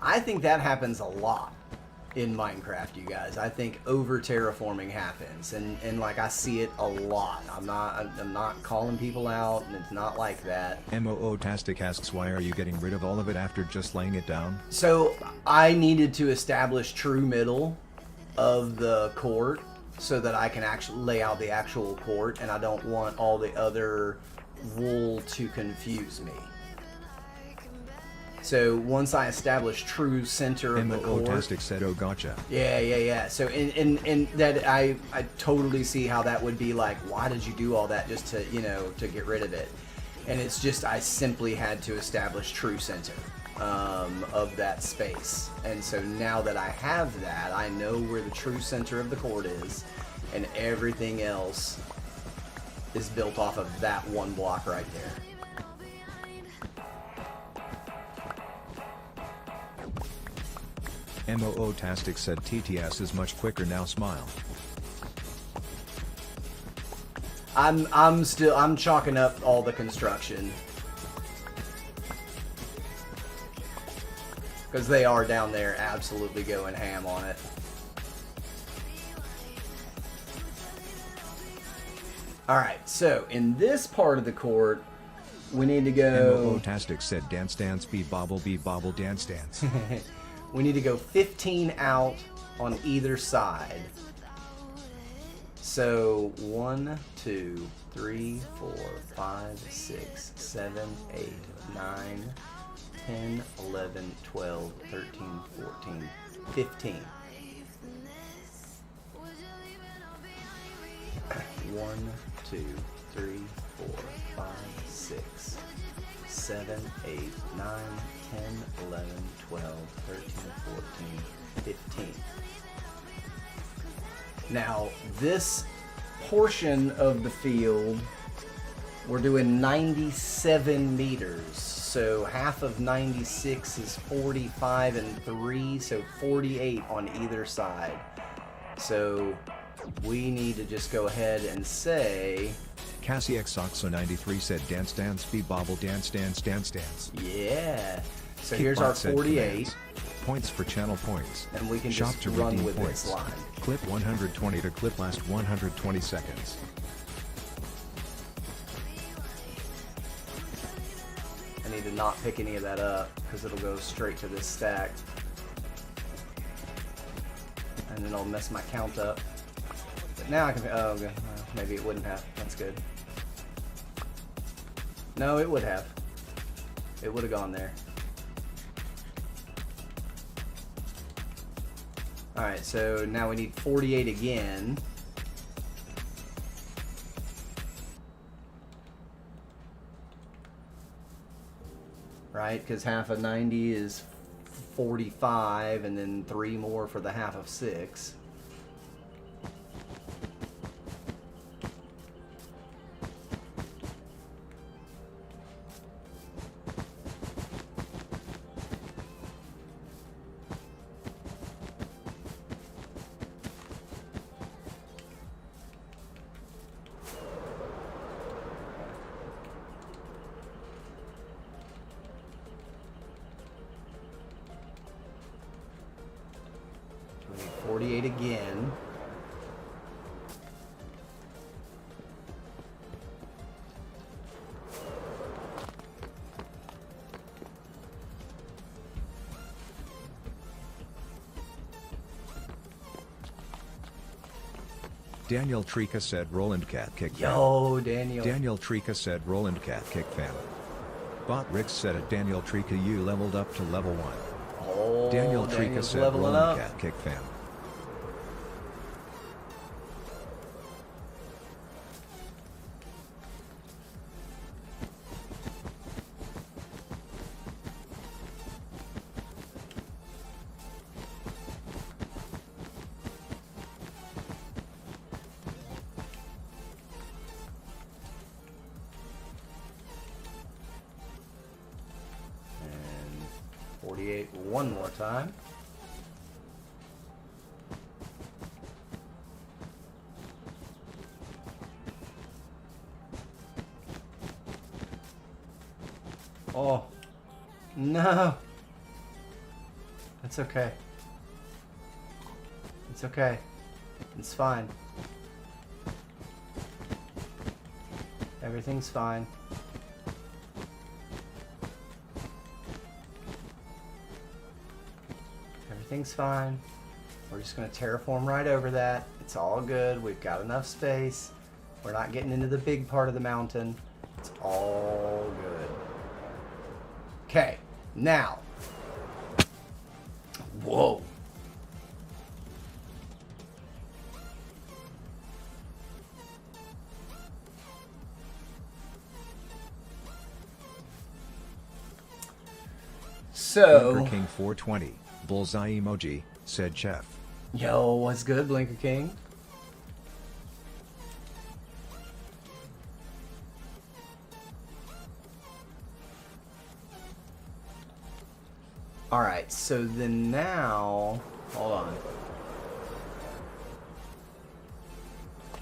I think that happens a lot in Minecraft, you guys. I think over terraforming happens, and like I see it a lot. I'm not calling people out, and it's not like that. MOO-tastic asks, why are you getting rid of all of it after just laying it down? So I needed to establish true middle of the court so that I can actually lay out the actual court, and I don't want all the other wool to confuse me. So once I establish true center of the court, MOO-tastic said, oh gotcha. yeah. So and that I totally see how that would be like, why did you do all that just to, you know, to get rid of it? And it's just, I simply had to establish true center of that space. And so now that I have that, I know where the true center of the court is, and everything else is built off of that one block right there. MOO-tastic said, TTS is much quicker now, smile. I'm chalking up all the construction, because they are down there absolutely going ham on it. Alright, so in this part of the court, we need to go... MOO-tastic said, dance dance be bobble dance dance. We need to go 15 out on either side. So 1, 2, 3, 4, 5, 6, 7, 8, 9, 10, 11, 12, 13, 14, 15. 1, 2, 3, 4, 5, 6, 7, 8, 9, 10, 11, 12, 13, 14, 15. Now, this portion of the field, we're doing 97 meters. So half of 96 is 45 and 3, so 48 on either side. So we need to just go ahead and say... Cassie XOXO93 said, dance dance be bobble dance dance dance dance. Yeah. So Kickbot here's our said, 48. commands. Points for channel points. And we can Shop just to run redeem with points. this line. Clip 120 to clip last 120 seconds. I need to not pick any of that up because it'll go straight to this stack. And then I'll mess my count up. But now I can, oh, okay. Maybe it wouldn't have. That's good. No, it would have. It would have gone there. Alright, so now we need 48 again. Right, because half of 90 is 45, and then 3 more for the half of 6. We need 48 again. Daniel Trika said, Roland Cat kick fan. Yo, Daniel. Daniel Trika said, Roland Cat kick fan. Bot Rix said it, Daniel Trika, you leveled up to level 1. Oh, Daniel Trika Daniel's said, leveling Roland up. Cat kick fan. And 48 one more time. Oh. No. It's okay. It's okay. It's fine. Everything's fine. Everything's fine. We're just going to terraform right over that. It's all good. We've got enough space. We're not getting into the big part of the mountain. It's all good. Okay, now. Whoa. So, Blinker King 420, bullseye emoji, said Chef. Yo, what's good, Blinker King? Alright, so then now... Hold on.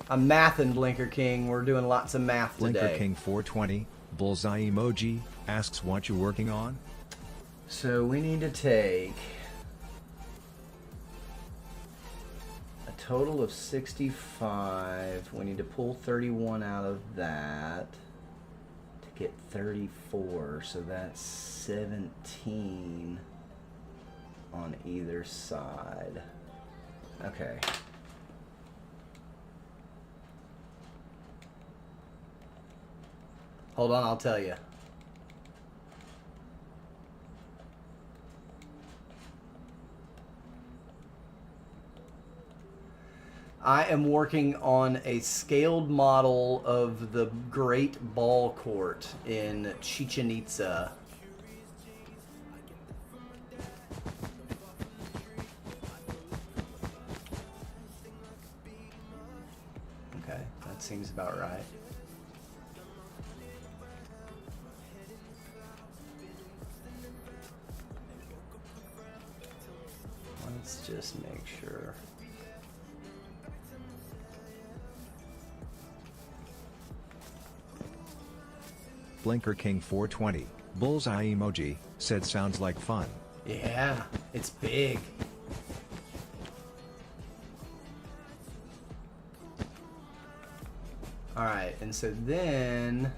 I'm mathing, Blinker King. We're doing lots of math today. Blinker King 420, bullseye emoji, asks what you working on? So we need to take a total of 65. We need to pull 31 out of that to get 34. So that's 17 on either side. Okay. Hold on, I'll tell you. I am working on a scaled model of the Great Ball Court in Chichen Itza. Okay, that seems about right. Let's just make sure. Blinker King 420, bullseye emoji, said sounds like fun. Yeah, it's big. Alright, and so then...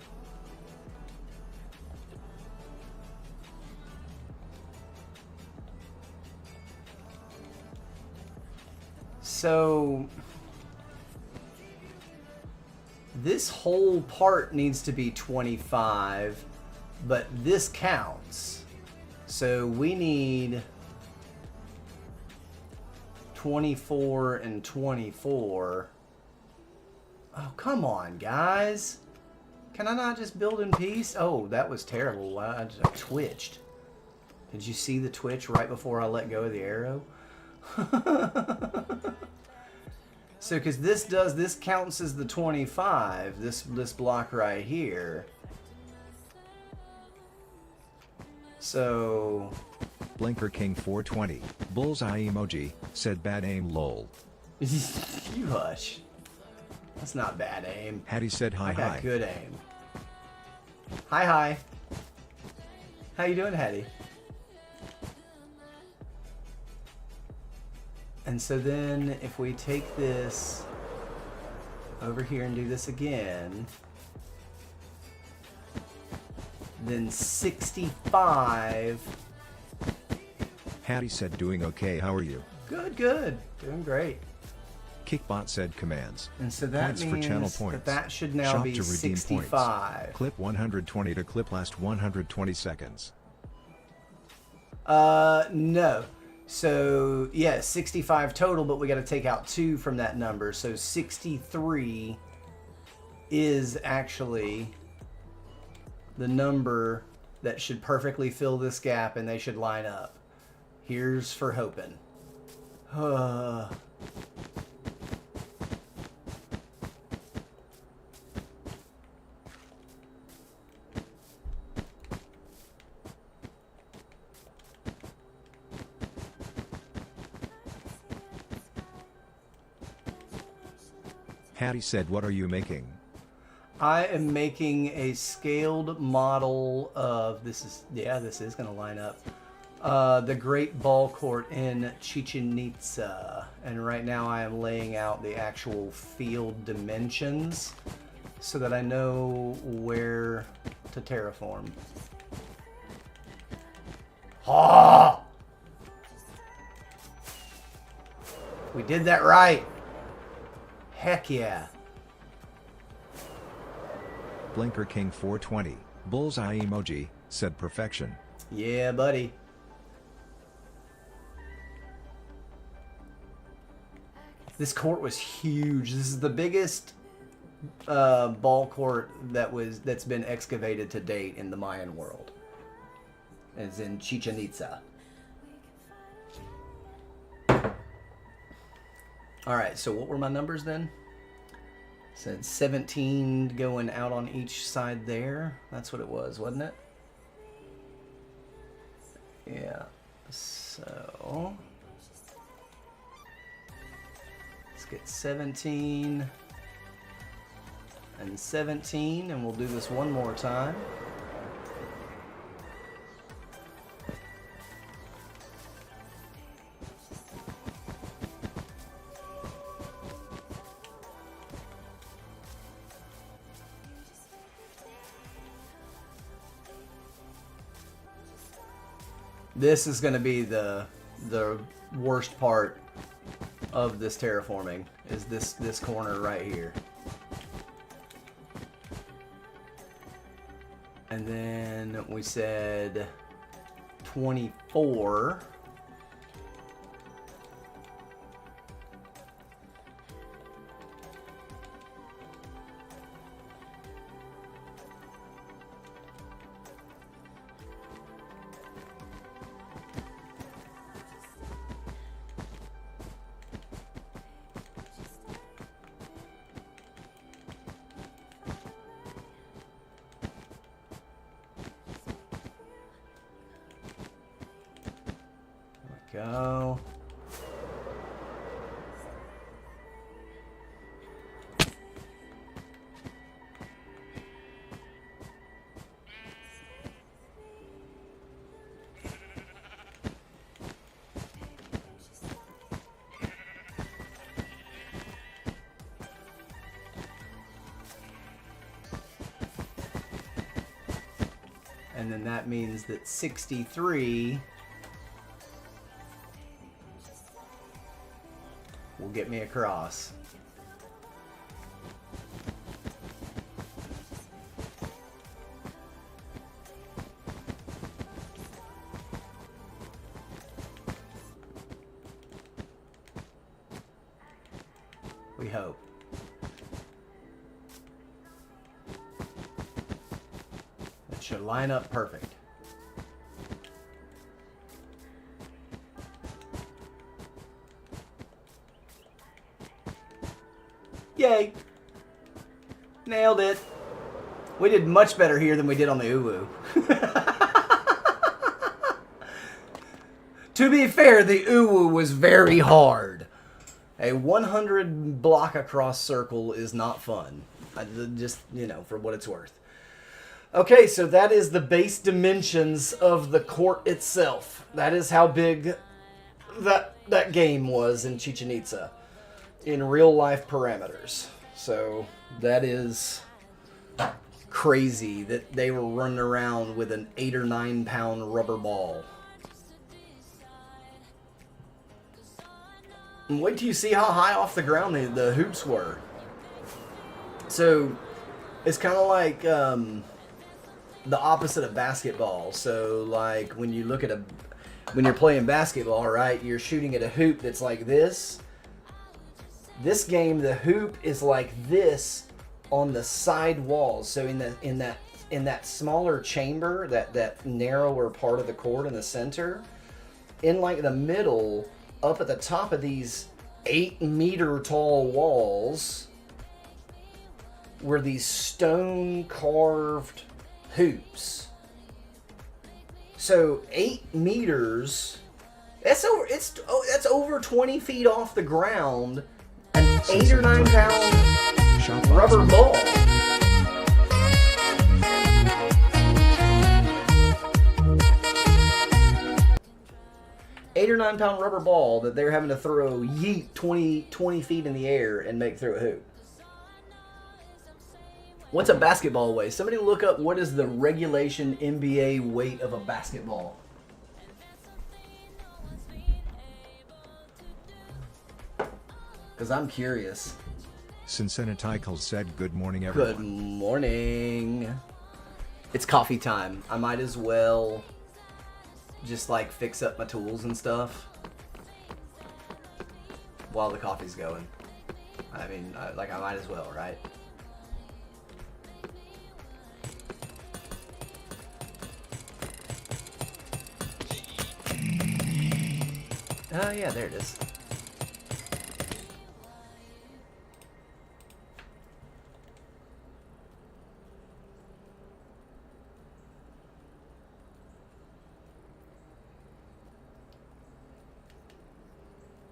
So... This whole part needs to be 25, but this counts. So we need 24 and 24. Oh, come on, guys. Can I not just build in peace? Oh, that was terrible. I twitched. Did you see the twitch right before I let go of the arrow? So, because this counts as the 25, this block right here. So... Blinker King 420, bullseye emoji, said bad aim lol. You hush. That's not bad aim. Hattie said hi I got hi. good aim. Hi hi. How you doing, Hattie? And so then if we take this over here and do this again, then 65. Hattie said doing okay, how are you? Good, good. Doing great. Kickbot said commands. And so that points means for channel points. that should now Shop be to redeem 65. Points. Clip 120 to clip last 120 seconds. No. So, yeah, 65 total, but we got to take out 2 from that number. So 63 is actually the number that should perfectly fill this gap, and they should line up. Here's for hoping. Hattie said what are you making? I am making a scaled model of this is going to line up. The Great Ball Court in Chichen Itza, and right now I am laying out the actual field dimensions so that I know where to terraform. Ah! We did that right. Heck yeah. Blinker King 420, bullseye emoji, said perfection. Yeah, buddy. This court was huge. This is the biggest ball court that's been excavated to date in the Mayan world. It's in Chichen Itza. All right, so what were my numbers then? Said 17 going out on each side there. That's what it was, wasn't it? Yeah. So let's get 17 and 17, and we'll do this one more time. This is going to be the worst part of this terraforming, is this corner right here. And then we said 24. Go. And then that means that 63 will get me across. We hope. It should line up perfect. Yay! Nailed it. We did much better here than we did on the Uwu. To be fair, the Uwu was very hard. A 100 block across circle is not fun. Just, you know, for what it's worth. Okay, so that is the base dimensions of the court itself. That is how big that game was in Chichen Itza in real life parameters. So that is crazy that they were running around with an 8 or 9 pound rubber ball. And wait till you see how high off the ground the hoops were. So it's kind of like the opposite of basketball. So like when you look at when you're playing basketball, right, you're shooting at a hoop that's like this. This game, the hoop is like this on the side walls. So in that smaller chamber, that narrower part of the court in the center, in like the middle, up at the top of these 8-meter tall walls, were these stone carved hoops. So 8 meters. That's over 20 feet off the ground. An 8 or 9 pound rubber ball. 8 or 9 pound rubber ball that they're having to throw yeet 20 feet in the air and make through a hoop. What's a basketball weigh? Somebody look up what is the regulation NBA weight of a basketball. Because I'm curious. Cincinnaticals said good morning everyone. Good morning. It's coffee time. I might as well just like fix up my tools and stuff while the coffee's going. I mean, I might as well, right? Oh yeah, there it is.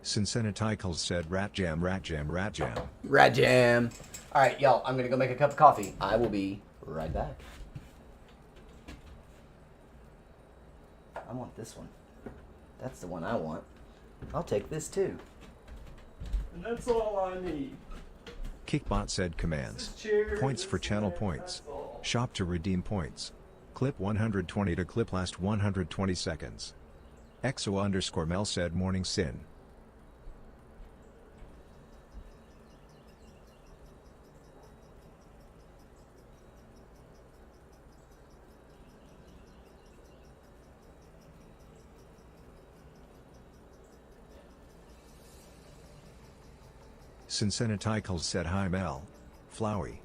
Cincinnaticals said rat jam, rat jam, rat jam. Rat jam. All right, y'all, I'm going to go make a cup of coffee. I will be right back. I want this one. That's the one I want. I'll take this too. And that's all I need. Kickbot said commands. Points for channel points. Shop to redeem points. Clip 120 to clip last 120 seconds. XO_Mel said morning sin. Cincinnaticals said hi Mel. Flowey.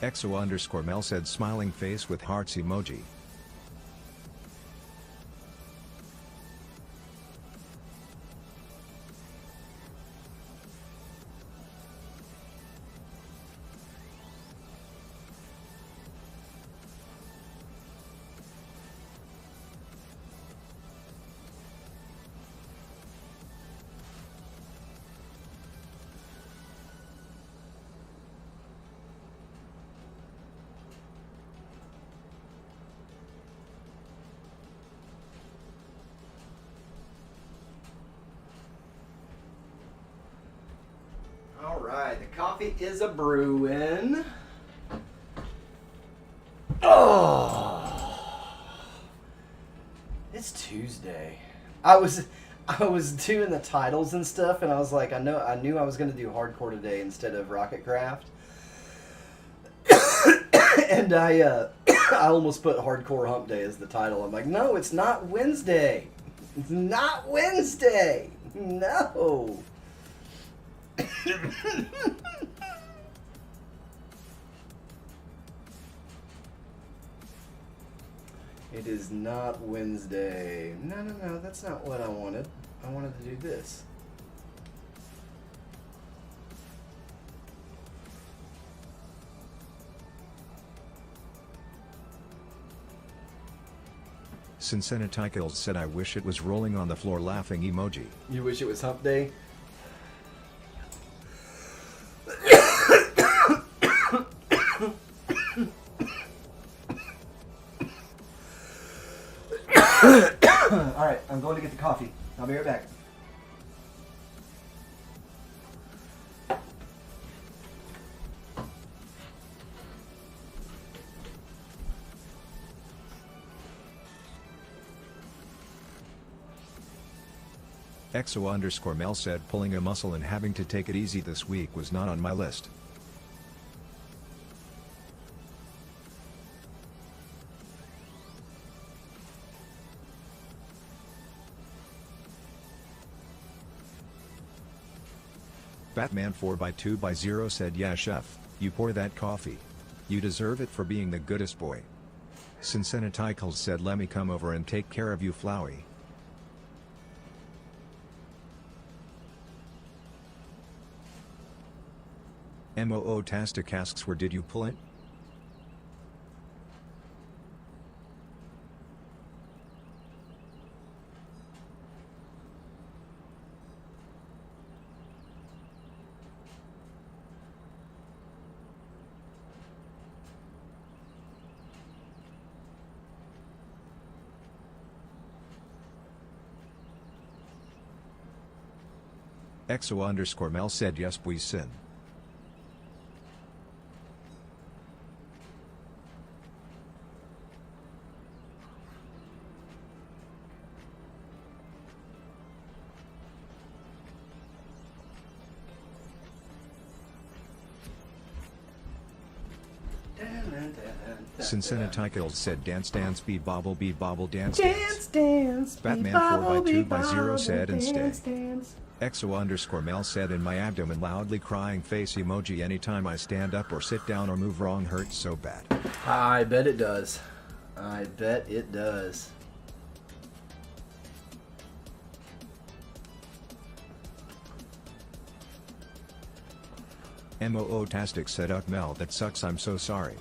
XO_Mel said smiling face with hearts emoji. All right, the coffee is a brewing. Oh, it's Tuesday. I was doing the titles and stuff, and I was like, I knew I was gonna do hardcore today instead of Rocketcraft, and I almost put hardcore hump day as the title. I'm like, no, it's not Wednesday. It's not Wednesday. No. It is not Wednesday. No, that's not what I wanted. I wanted to do this. Cincinnaticals said I wish it was rolling on the floor laughing emoji. You wish it was hump day? Alright, I'm going to get the coffee. I'll be right back. XO_Mel said pulling a muscle and having to take it easy this week was not on my list. Batman 4x2x0 said yeah chef, you pour that coffee. You deserve it for being the goodest boy. Sincenatical said let me come over and take care of you Flowey. Moo Tastic asks where did you pull it? Exo_Mel said yes please sin. Sincenatical said dance beat bobble dance. Batman 4x2x0 said and stay. Exo_Mel said in my abdomen loudly crying face emoji anytime I stand up or sit down or move wrong hurts so bad. I bet it does. I bet it does. Moo Tastic said Mel that sucks I'm so sorry.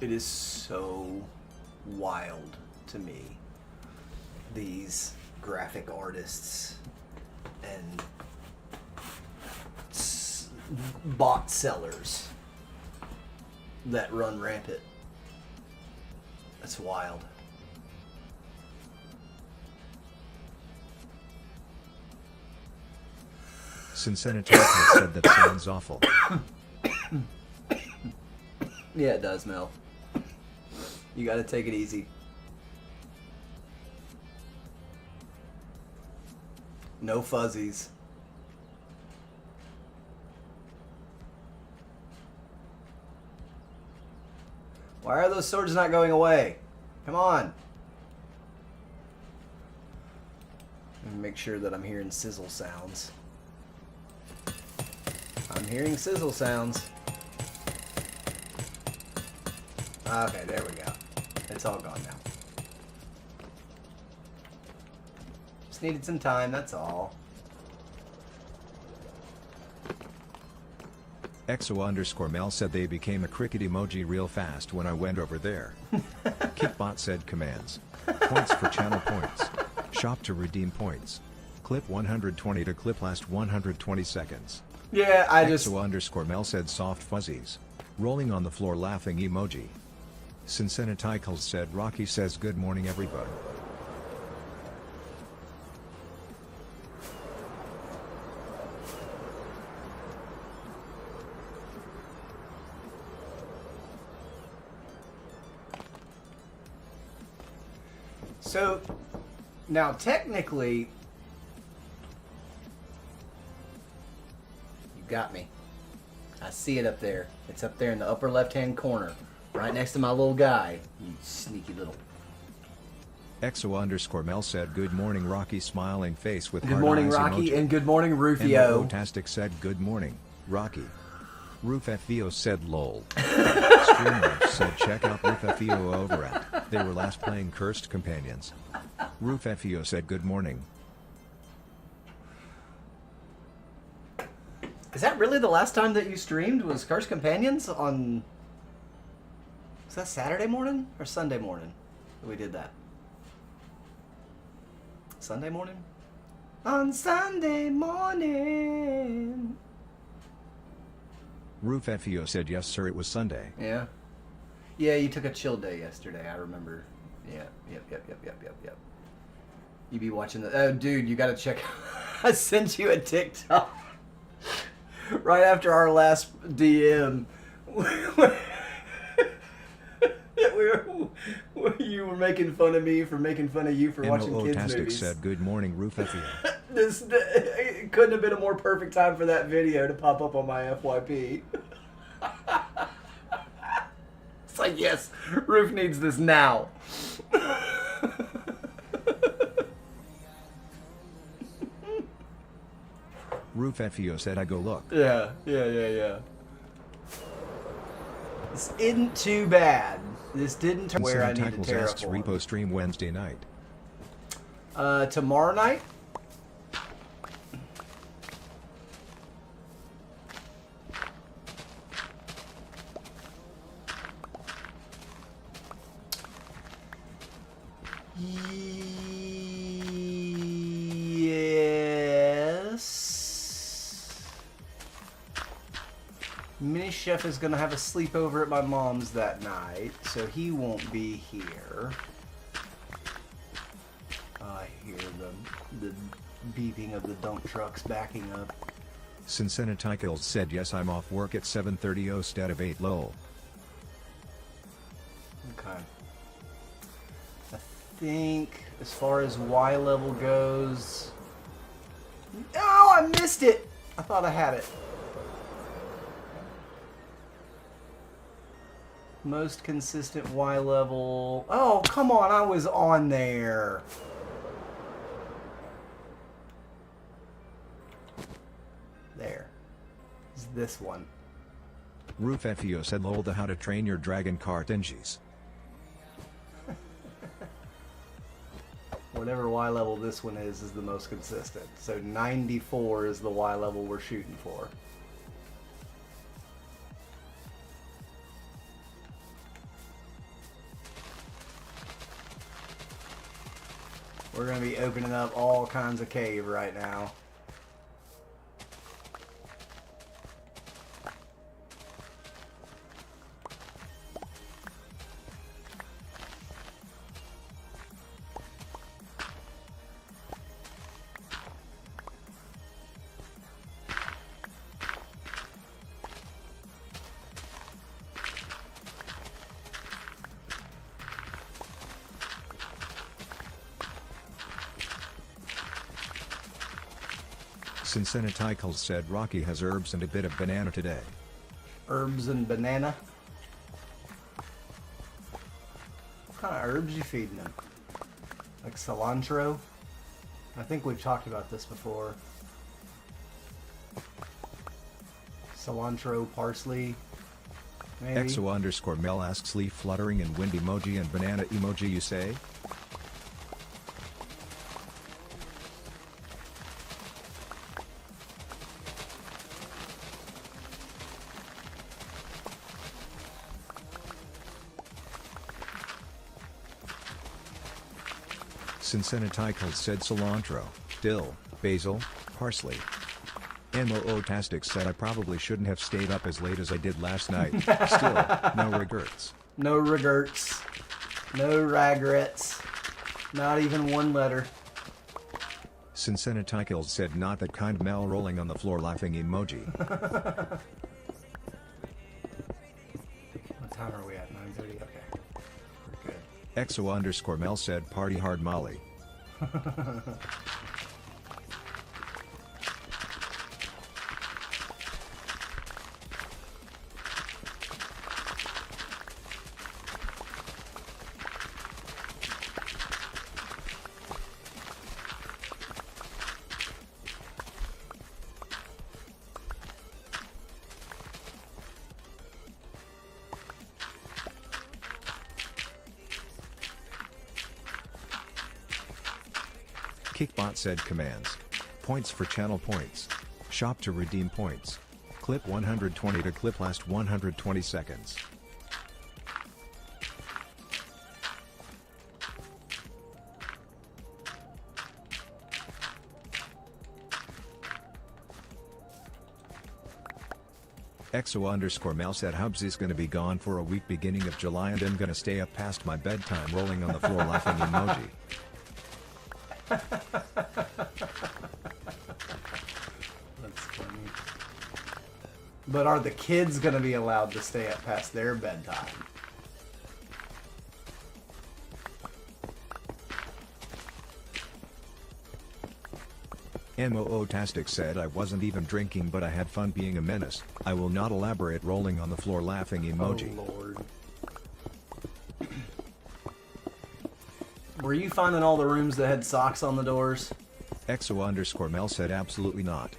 It is so wild to me, these graphic artists and bot sellers that run rampant. That's wild. Sincenatical said that sounds awful. Yeah, it does, Mel. You gotta take it easy. No fuzzies. Why are those swords not going away? Come on. Let me make sure that I'm hearing sizzle sounds. I'm hearing sizzle sounds. Okay, there we go. It's all gone now. Just needed some time, that's all. Exo_Mel said they became a cricket emoji real fast when I went over there. Kickbot said commands. Points for channel points. Shop to redeem points. Clip 120 to clip last 120 seconds. Yeah, I just... Exo_Mel said soft fuzzies. Rolling on the floor laughing emoji. Sincenatical said Rocky says good morning everybody. So, now technically, you got me. I see it up there. It's up there in the upper left-hand corner, right next to my little guy. You sneaky little. Exo_Mel said good morning Rocky smiling face with Good hard morning eyes Rocky emoji. and good morning Rufio. Tastic said good morning, Rocky. Rufio said lol. Streamlabs said check out Rufio over at, they were last playing Cursed Companions. Rufio said good morning. Is that really the last time that you streamed was Cursed Companions on... Was that Saturday morning or Sunday morning that we did that? Sunday morning? On Sunday morning. Rufio said yes sir it was Sunday. Yeah. Yeah, you took a chill day yesterday, I remember. Yeah, yep. You be watching the... Oh, dude, you gotta check... I sent you a TikTok right after our last DM. You were making fun of me for making fun of you for watching kids movies. Said, "Good morning, Roof FEO." It couldn't have been a more perfect time for that video to pop up on my FYP. It's like, yes, Roof needs this now. Roof FEO said, "I go look." Yeah. This isn't too bad. This didn't turn where I need to terraform. Asks repo stream Wednesday night. Tomorrow night? Yes. Mini Chef is going to have a sleepover at my mom's that night, so he won't be here. I hear the beeping of the dump trucks backing up. Cincinnati said, "Yes, I'm off work at 7:30 instead of 8 lol." Okay. I think as far as Y level goes... Oh, I missed it! I thought I had it. Most consistent Y level... Oh, come on, I was on there. There. It's this one. Roof FEO said, "Lol, the how to train your dragon cart NGs." Whatever Y level this one is the most consistent. So 94 is the Y level we're shooting for. We're going to be opening up all kinds of cave right now. Cincinnati said, "Rocky has herbs and a bit of banana today." Herbs and banana? What kind of herbs you feeding them? Like cilantro? I think we've talked about this before. Cilantro, parsley, maybe? EXO_Mel asks, "Leaf fluttering and wind emoji and banana emoji you say?" Cincinnati said, "Cilantro, dill, basil, parsley." MOO-tastic said, "I probably shouldn't have stayed up as late as I did last night. Still, no regrets." No regrets. No regrets. Not even one letter. Cincinnati said, "Not that kind." Mel rolling on the floor laughing emoji. What time are we at? 9:30? Okay. We're good. EXO_Mel said, "Party hard Molly." Kickbot said, "Commands. Points for channel points. Shop to redeem points. Clip 120 to clip last 120 seconds. EXO_Mel said, "Hubs is gonna be gone for a week beginning of July and I'm gonna stay up past my bedtime rolling on the floor laughing emoji." funny. But are the kids going to be allowed to stay up past their bedtime? MOO-tastic said I wasn't even drinking but I had fun being a menace. I will not elaborate, rolling on the floor laughing emoji. Oh Lord. Were you finding all the rooms that had socks on the doors? EXO_Mel said absolutely not.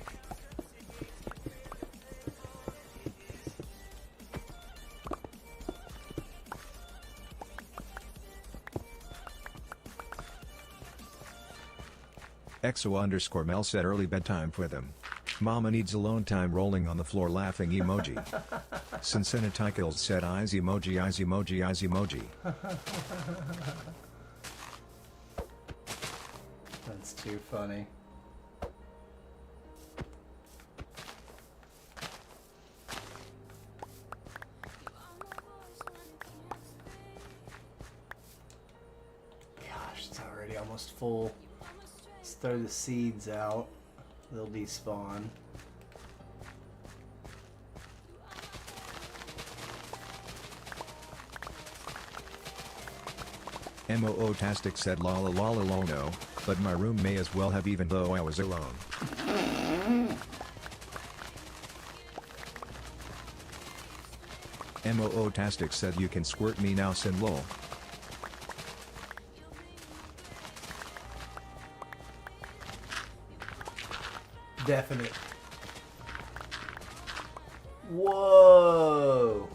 EXO_Mel said early bedtime for them. Mama needs alone time, rolling on the floor laughing emoji. Sincenatical said eyes emoji, eyes emoji, eyes emoji. That's too funny. Gosh, it's already almost full. Let's throw the seeds out. They'll despawn. MOO-tastic said lala lala no, but my room may as well have even though I was alone. MOO-tastic said you can squirt me now sin lol. Definite. Whoa!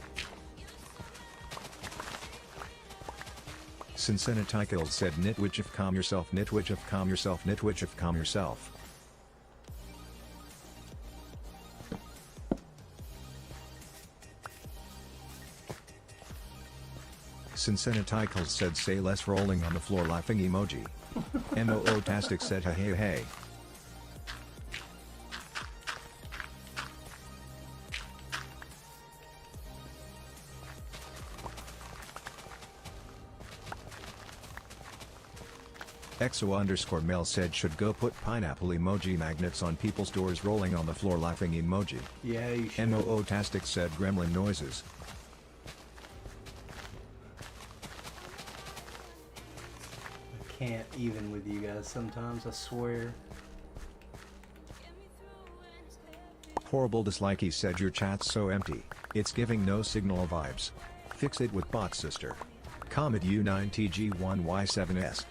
Sincenatical said nitwitch if calm yourself, nitwitch if calm yourself, nitwitch if calm yourself. Sincenatical said say less, rolling on the floor laughing emoji. MOO-tastic said hey hey. EXO_Mel said should go put pineapple emoji magnets on people's doors, rolling on the floor laughing emoji. Yeah, you should. MOO-tastic said gremlin noises. I can't even with you guys sometimes, I swear. Horrible dislikey said your chat's so empty, it's giving no signal vibes. Fix it with bot sister. Comet U9TG1Y7S.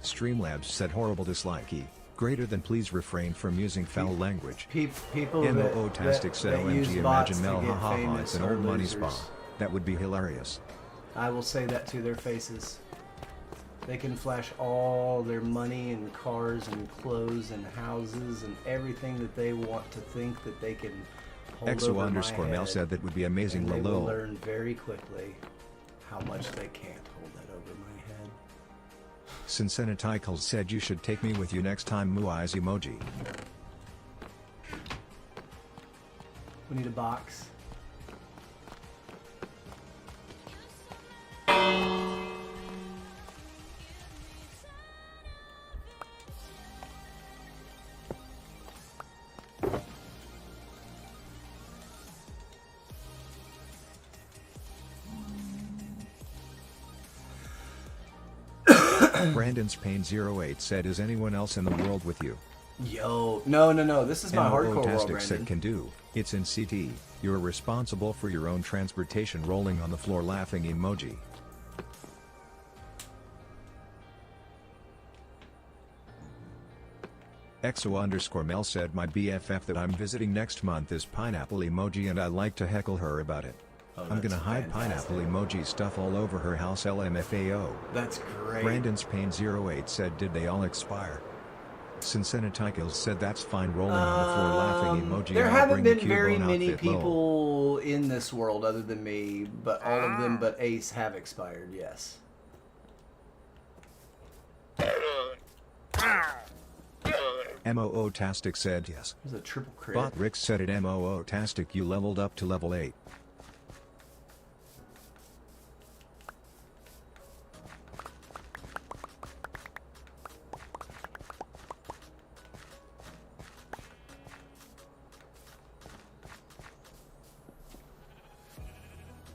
Streamlabs said horrible dislikey, greater than please refrain from using foul language. People MOO-tastic said that use OMG bots imagine to Mel get haha famous it's an are old money losers. spa. That would be hilarious. I will say that to their faces. They can flash all their money and cars and clothes and houses and everything that they want to think that they can hold over my EXO_Mel head, said that would be amazing and they will lol. learn very quickly how much they can't hold that over my head. Sincenatical said you should take me with you next time, moo eyes emoji. We need a box. Brandon's Pain 08 said is anyone else in the world with you? Yo, no, this is my hardcore world, MOO-tastic Brandon. said can do, it's in CT, you're responsible for your own transportation, rolling on the floor laughing emoji. EXO_Mel said my BFF that I'm visiting next month is pineapple emoji and I like to heckle her about it. Oh, I'm that's gonna hide fantastic. pineapple emoji stuff all over her house LMFAO. That's great. Brandon's Pain 08 said did they all expire? Sincenatical said that's fine, rolling on the floor laughing emoji. There I'll haven't bring the been very Cubone many outfit, lol. people in this world other than me, but all of them but Ace have expired, yes. MOO-tastic said yes. It was a triple crit. Bot Rick said it MOO-tastic you leveled up to level 8.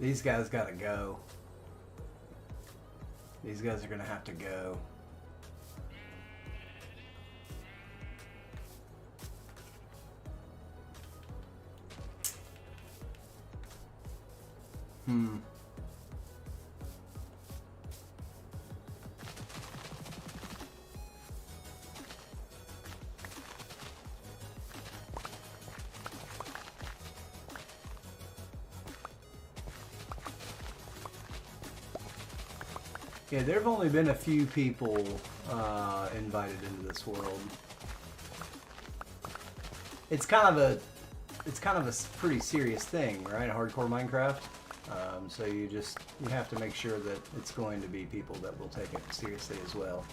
These guys gotta go. These guys are gonna have to go. Yeah, there have only been a few people invited into this world. It's kind of a pretty serious thing, right? Hardcore Minecraft. So you have to make sure that it's going to be people that will take it seriously as well.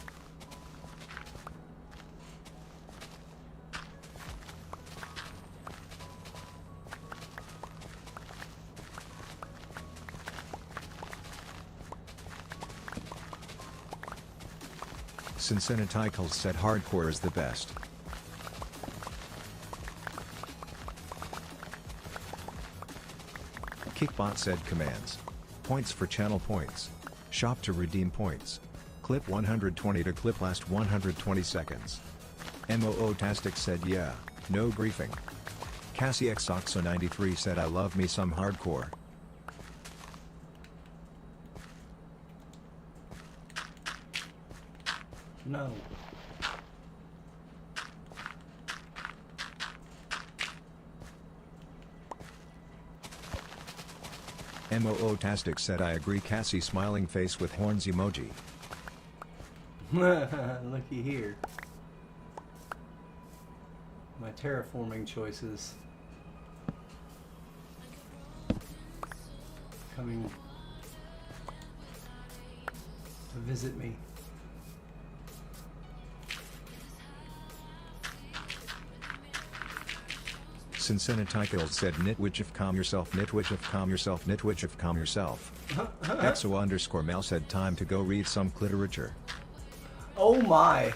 Cincinnaticals said hardcore is the best. Kickbot said commands. Points for channel points. Shop to redeem points. Clip 120 to clip last 120 seconds. MOO-tastic said yeah, no griefing. Cassie X Oxo 93 said I love me some hardcore. No. MOO-tastic said I agree. Cassie smiling face with horns emoji. Looky here. My terraforming choices. Coming to visit me. Cincinnaticals said nitwitch if calm yourself, nitwitch if calm yourself, nitwitch if calm yourself. Exo_Mel said time to go read some literature. Oh my,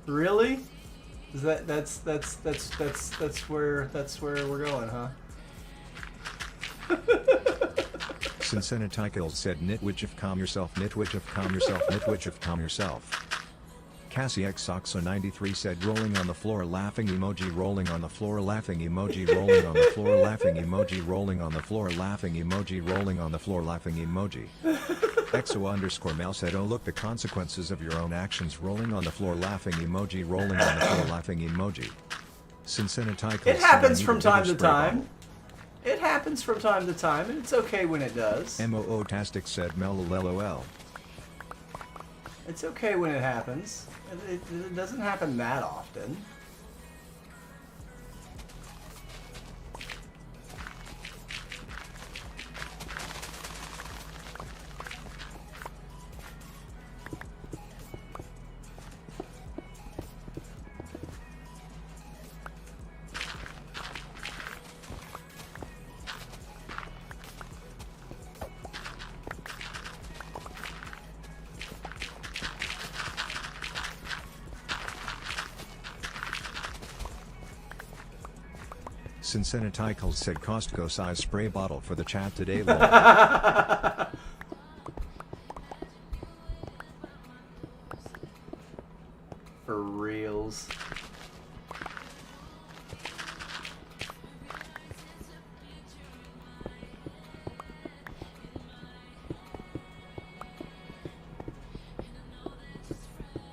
really? Is that's where we're going, huh? Cincinnaticals said nitwitch if calm yourself, nitwitch if calm yourself, nitwitch if calm yourself. Cassie X Oxo 93 said rolling on the floor laughing emoji, rolling on the floor laughing emoji, rolling on the floor laughing emoji, rolling on the floor laughing emoji, rolling on the floor laughing emoji. Exo_Mel said oh look the consequences of your own actions, rolling on the floor laughing emoji, rolling on the floor laughing emoji. Cincinnaticals It happens from time to time. It happens from time to time, and it's okay when it does. MOO-tastic said LOL. It's okay when it happens. It doesn't happen that often. Cincinnaticals said Costco size spray bottle for the chat today. Lol. For reals.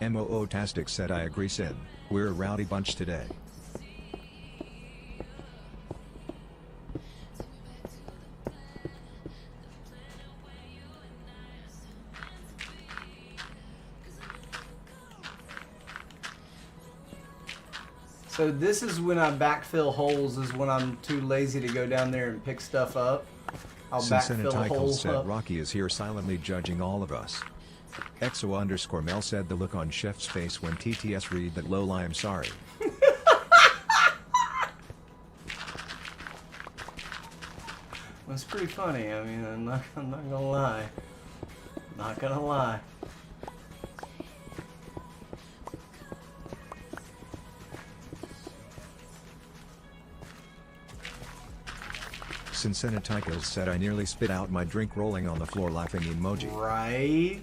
MOO-tastic said I agree Sin, we're a rowdy bunch today. So this is when I backfill holes, is when I'm too lazy to go down there and pick stuff up. I'll backfill a hole said up. Rocky is here silently judging all of us. Exo_Mel said the look on Chef's face when TTS read that lol I am sorry. It's pretty funny. I mean, I'm not gonna lie. Not gonna lie. Sincenatico said I nearly spit out my drink rolling on the floor laughing emoji. Right?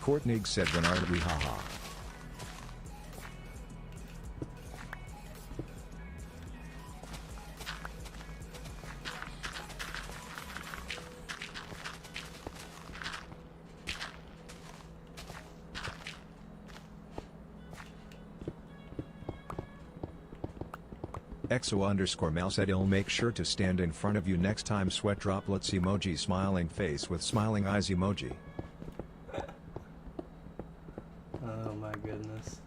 Courtney said when are we haha. XO_Mel said he'll make sure to stand in front of you next time sweat droplets emoji smiling face with smiling eyes emoji. Oh my goodness.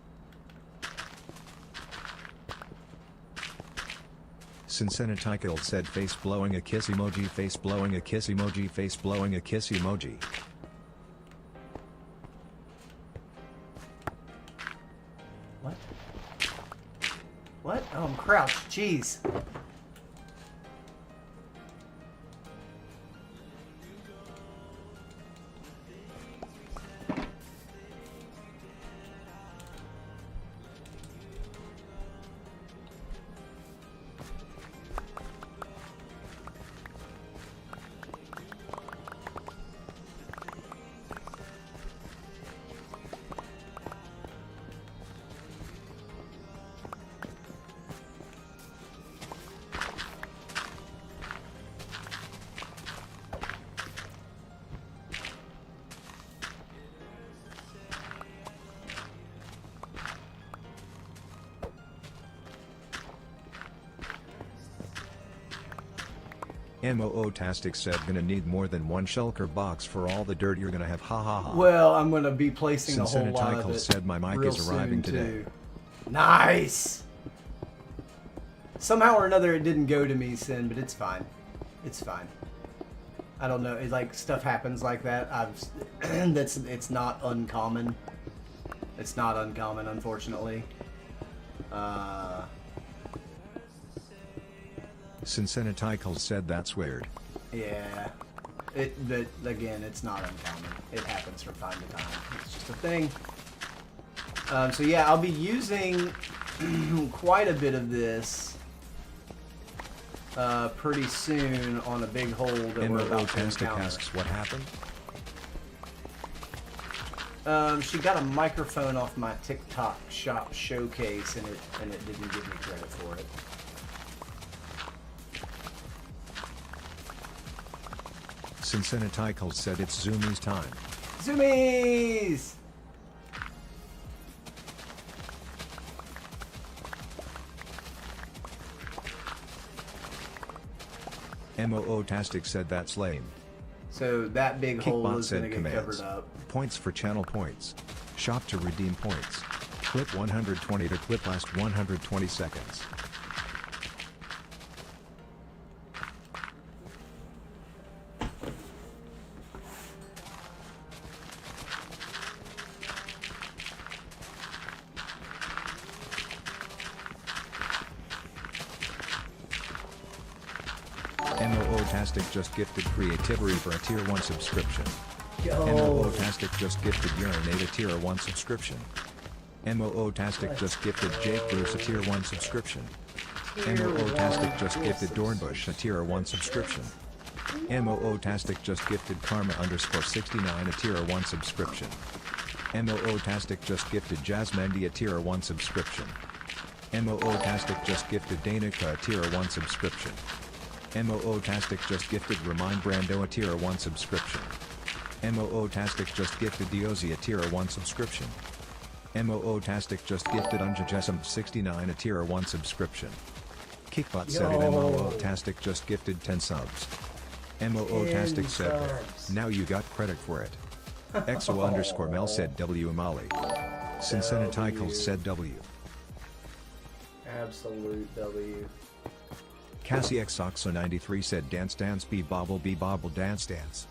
Sincenatico said face blowing a kiss emoji face blowing a kiss emoji face blowing a kiss emoji. What? What? Oh, I'm crouched. Jeez. MOO-tastic said gonna need more than one shulker box for all the dirt you're gonna have ha ha ha. Well, I'm gonna be placing a whole lot of Sincenatico it said my mic real is arriving soon, today. too. Nice! Somehow or another it didn't go to me, Sin, but it's fine. It's fine. I don't know, it's like stuff happens like that. It's not uncommon. It's not uncommon, unfortunately. Sincenatico said that's weird. Yeah. But again, it's not uncommon. It happens from time to time. It's just a thing. So yeah, I'll be using quite a bit of this pretty soon on a big hole that we're about to encounter. Asks what happened? She got a microphone off my TikTok shop showcase, and it didn't give me credit for it. Sincenatico said it's Zoomies time. Zoomies! MOO-tastic said that's lame. So that big hole Kickbot is going to said get commands. covered up. Points for channel points. Shop to redeem points. Clip 120 to clip last 120 seconds. MOO-tastic just gifted creativity for a tier 1 subscription. MOO-tastic just gifted urinate a tier 1 subscription. MOO-tastic just gifted Jake Bruce a tier 1 subscription. MOO-tastic just gifted Dornbush a tier 1 subscription. MOO-tastic just gifted Karma_69 a tier 1 subscription. MOO-tastic just gifted Jasmendi a tier 1 subscription. MOO-tastic just gifted Danica a tier 1 subscription. MOO-tastic just gifted Remind Brando a tier 1 subscription. MOO-tastic just gifted Diozi a tier 1 subscription. MOO-tastic just gifted Unjajesum69 a tier 1 subscription. Kickbot said it. MOO-tastic just gifted 10 subs. MOO-tastic said there. Now you got credit for it. XO_Mel said W Molly. Sincenatico said W. Absolute W. Cassie XOXO93 said dance dance be bobble dance dance.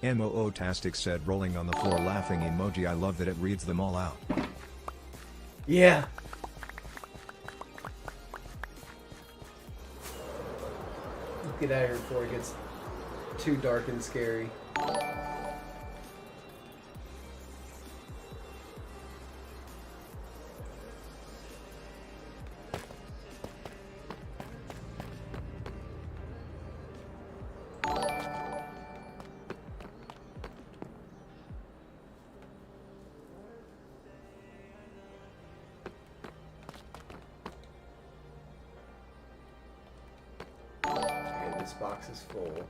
MOO-tastic said rolling on the floor laughing emoji. I love that it reads them all out. Yeah. Get out of here before it gets too dark and scary. This box is full.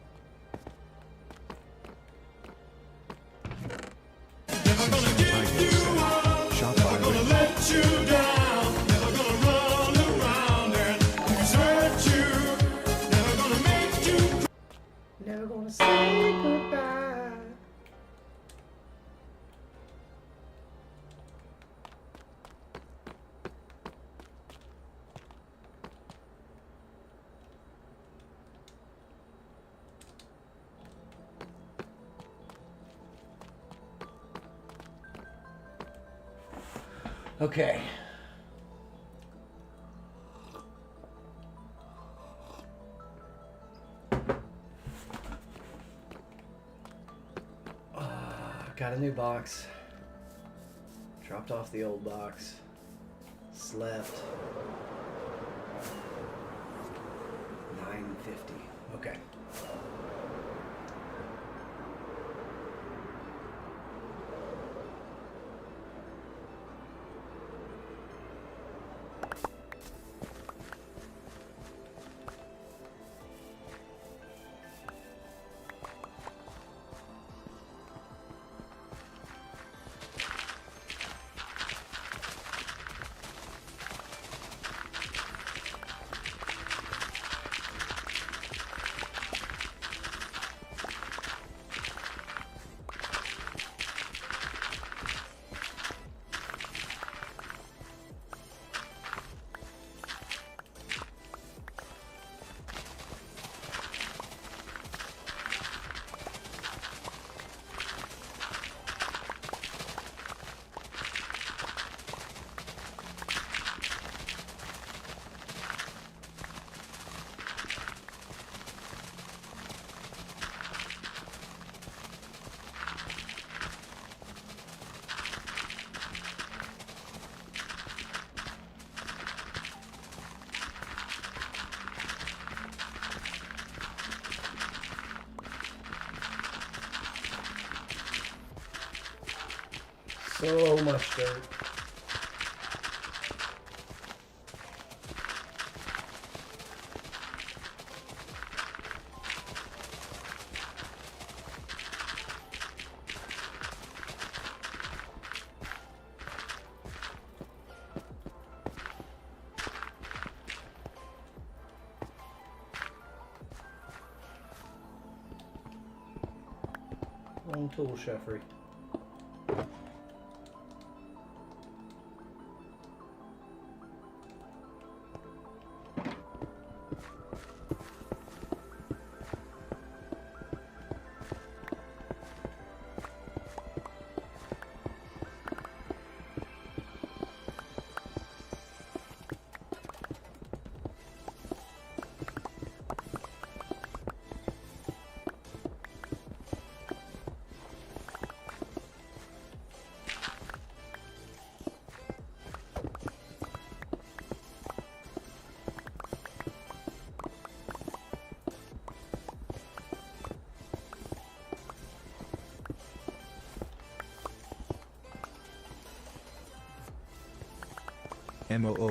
Never gonna give you up. Shop by Never gonna let you down. Never gonna run around and desert you. Never gonna make you. Never gonna say goodbye. Okay. Got a new box. Dropped off the old box. Slept. 9:50. Okay. So much dirt. Wrong tool, Sheffrey.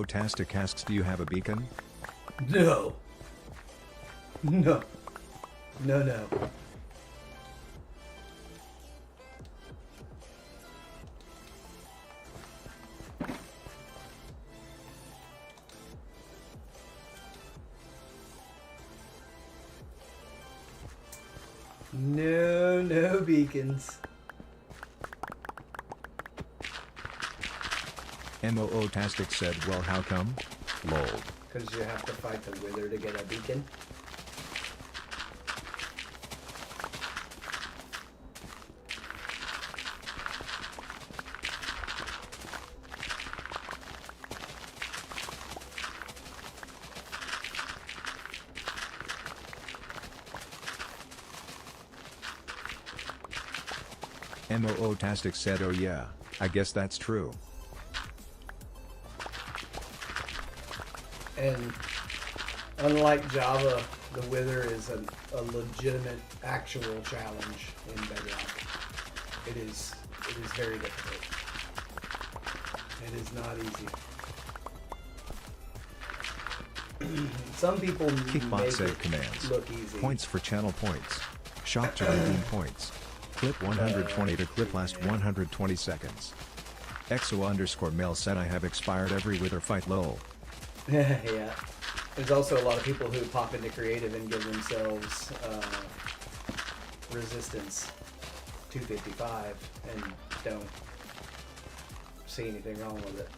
Tastic asks, do you have a beacon? No. No. No, no. No, no beacons. Tastic said, well, how come? Lol. Because you have to fight the Wither to get a beacon. MOO Tastic said, oh yeah, I guess that's true. And unlike Java, the Wither is a legitimate, actual challenge in Bedrock. It is very difficult. It is not easy. Some people Kickbot make said it commands. look easy. Points for channel points. Shop to redeem points. Clip 120 to clip last 120 seconds. EXO_Mel said I have expired every Wither fight lol. Yeah. There's also a lot of people who pop into creative and give themselves resistance 255 and don't see anything wrong with it.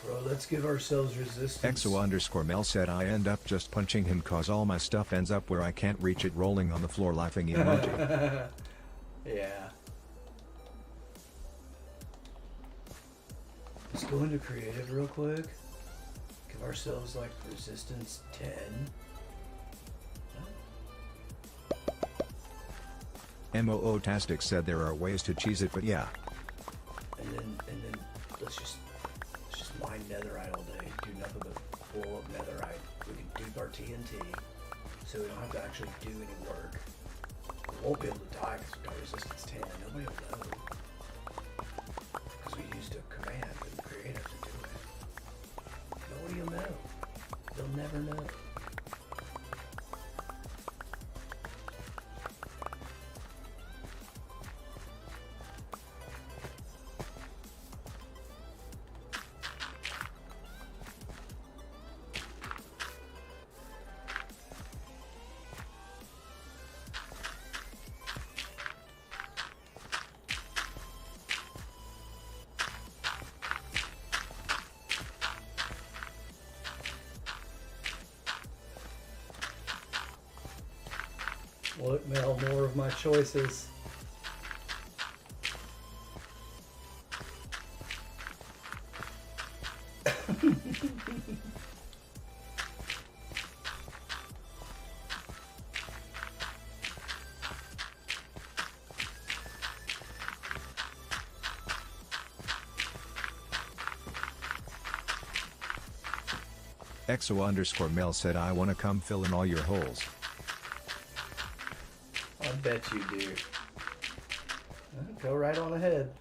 Bro, let's give ourselves resistance. EXO_Mel said I end up just punching him cause all my stuff ends up where I can't reach it rolling on the floor laughing emoji. Yeah. Let's go into creative real quick. Give ourselves like resistance 10. MOO Tastic said there are ways to cheese it but yeah. And then let's just mine netherite all day. Do nothing but full of netherite. We can dupe our TNT, so we don't have to actually do any work. We won't be able to die because we got resistance 10. Nobody will know. Because we used a command in creative to do it. Nobody will know. They'll never know. Look, Mel, more of my choices. EXO_Mel said I wanna come fill in all your holes. I bet you do. Go right on ahead.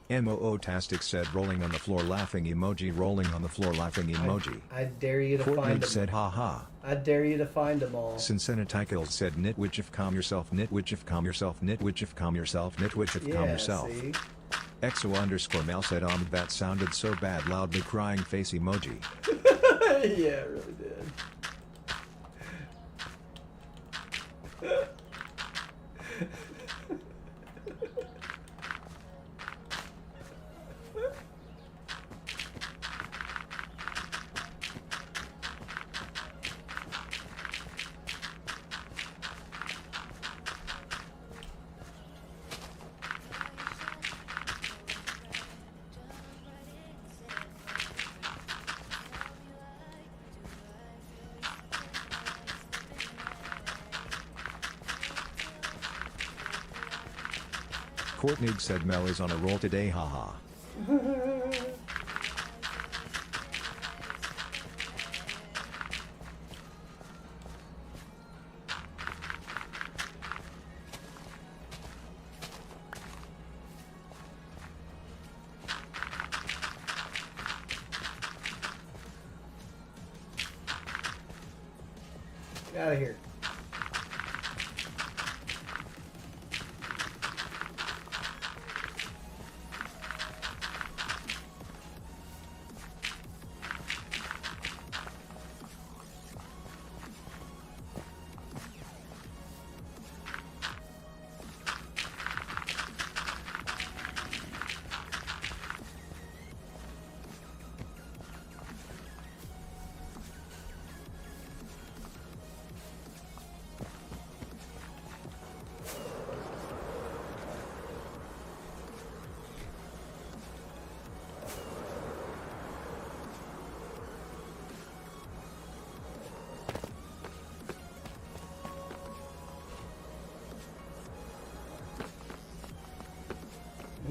MOO Tastic said rolling on the floor laughing emoji rolling on the floor laughing emoji. I dare you to find Fortnite them. said haha. I dare you to find them all. Sincenatical said nitwitch calm yourself nitwitch calm yourself nitwitch calm yourself nitwitch calm yourself. See? EXO_Mel said that sounded so bad loudly crying face emoji. Yeah, it really did. Courtney said Mel is on a roll today haha. Get out of here.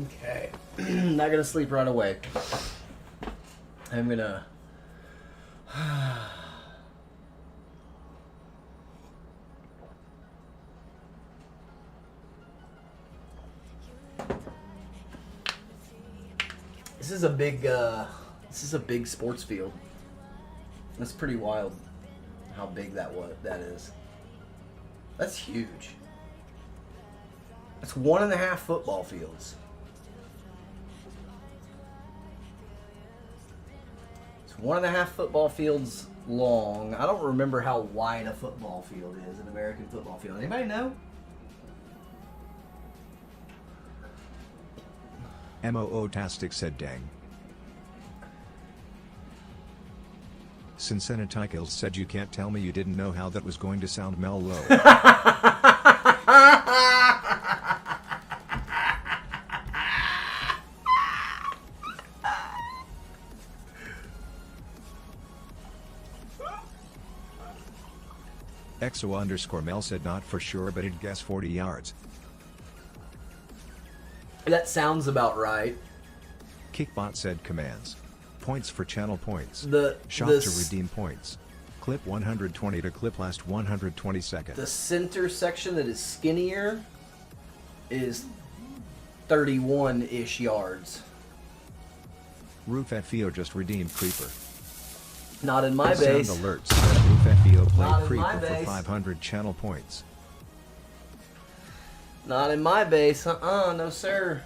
Okay. Not gonna sleep right away. I'm gonna. This is a big. This is a big sports field. That's pretty wild. How big that is. That's huge. That's 1.5 football fields. It's 1.5 football fields long. I don't remember how wide a football field is, an American football field. Anybody know? Moo-tastic said dang. Cincinnaticals said you can't tell me you didn't know how that was going to sound Mel Low. XO_Mel said not for sure but he'd guess 40 yards. That sounds about right. Kickbot said commands. Points for channel points. Shop the to redeem points. Clip 120 to clip last 120 seconds. The center section that is skinnier is 31-ish yards. Roof FEO just redeemed Creeper. Not in my base. Sound alerts said Roof FEO Not played in my Creeper for base. 500 channel points. Not in my base. No sir.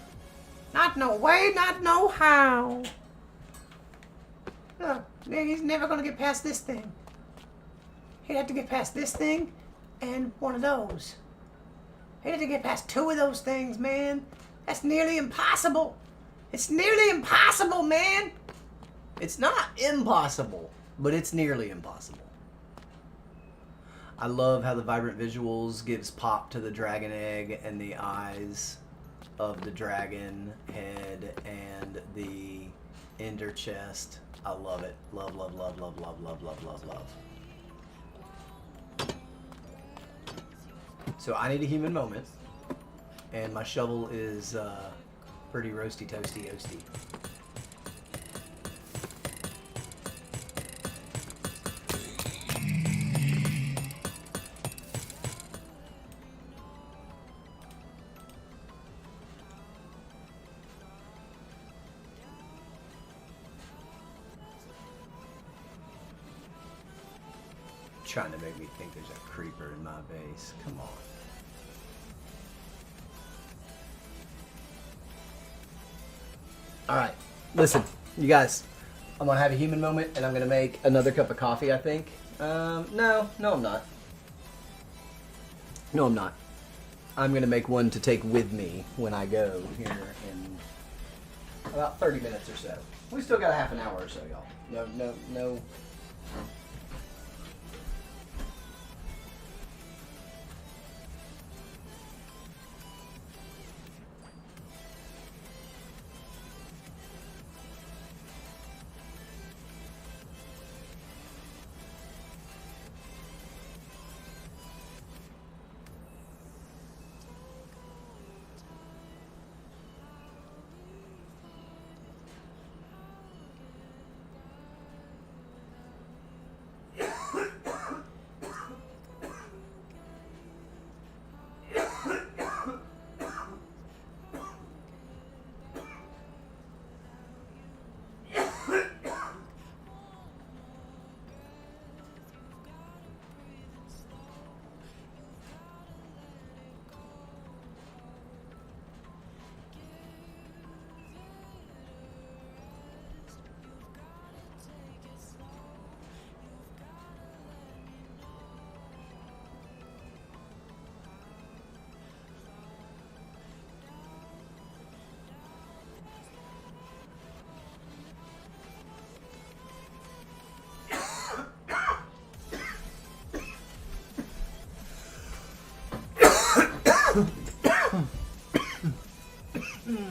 Not no way, not no how. Look, he's never gonna get past this thing. He'd have to get past this thing and one of those. He'd have to get past 2 of those things, man. That's nearly impossible. It's nearly impossible, man. It's not impossible, but it's nearly impossible. I love how the vibrant visuals gives pop to the dragon egg and the eyes of the dragon head and the ender chest. I love it. Love, love, love, love, love, love, love, love, love. So I need a human moment, and my shovel is pretty roasty, toasty, oasty. Trying to make me think there's a creeper in my base. Come on. Alright, listen, you guys. I'm gonna have a human moment and I'm gonna make another cup of coffee, I think. No, I'm not. No, I'm not. I'm gonna make one to take with me when I go here in about 30 minutes or so. We still got a half an hour or so, y'all. No.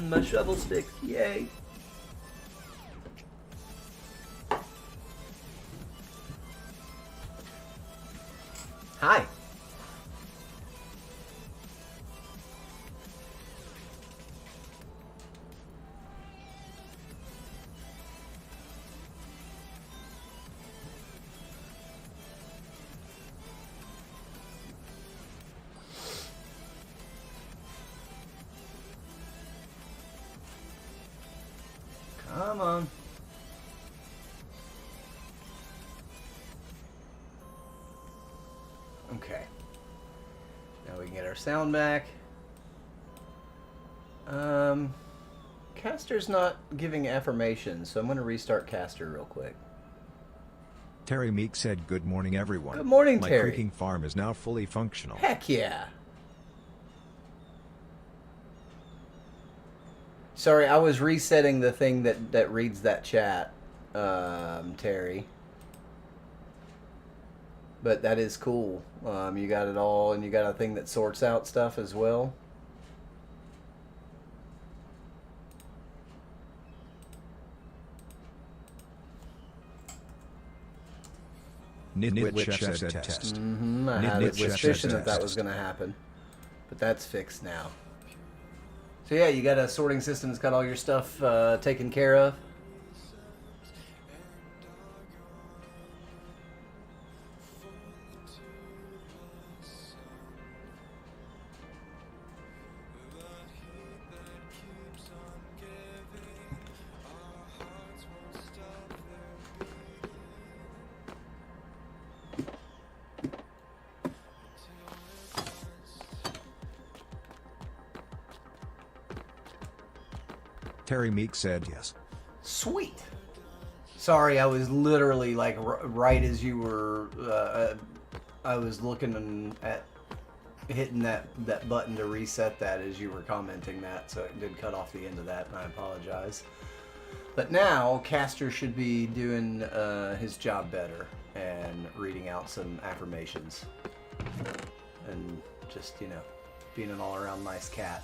My shovel stick. Yay. Hi. Come on. Okay. Now we can get our sound back. Caster's not giving affirmations, so I'm going to restart Caster real quick. Terry Meek said, "Good morning, everyone. Good morning, My Terry. creaking farm is now fully functional." Heck yeah. Sorry, I was resetting the thing that reads that chat, Terry. But that is cool. You got it all, and you got a thing that sorts out stuff as well. Nitwit Chef said test. I had a Chef suspicion said that was going to happen. But that's fixed now. So yeah, you got a sorting system that's got all your stuff taken care of. Terry Meek said yes. Sweet. Sorry, I was literally like right as you were. I was looking at hitting that button to reset that as you were commenting that, so it did cut off the end of that, and I apologize. But now Caster should be doing his job better and reading out some affirmations and just, you know, being an all-around nice cat.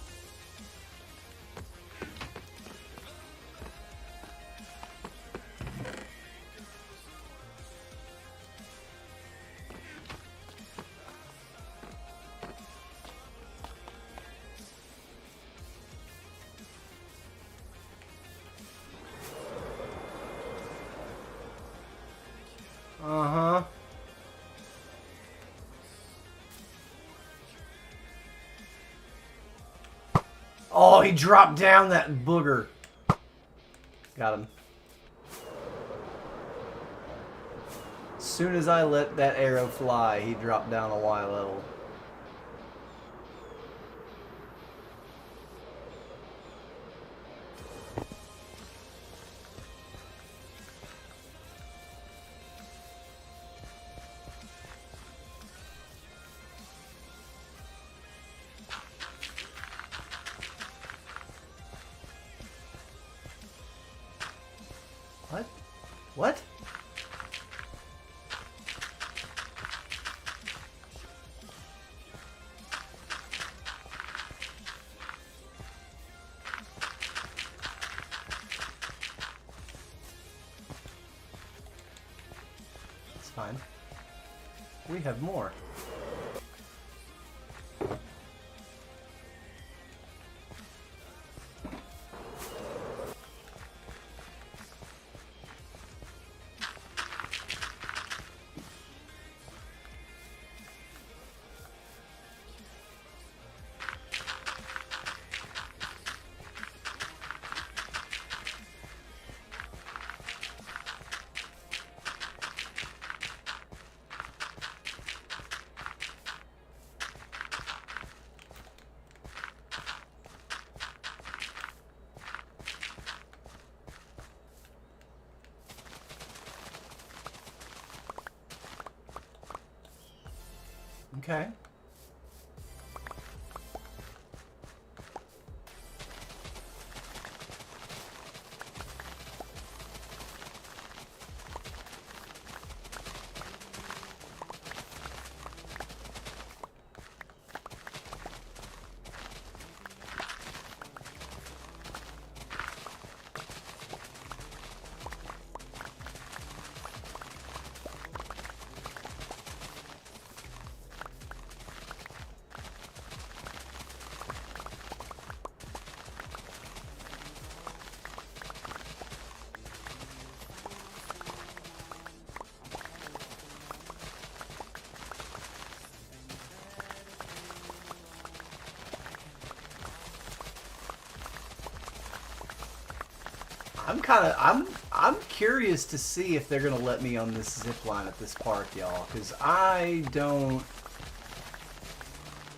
Uh-huh. Oh, he dropped down, that booger. Got him. As soon as I let that arrow fly, he dropped down a Y level. What? What? It's fine. We have more. Okay. I'm curious to see if they're gonna let me on this zip line at this park, y'all, because I don't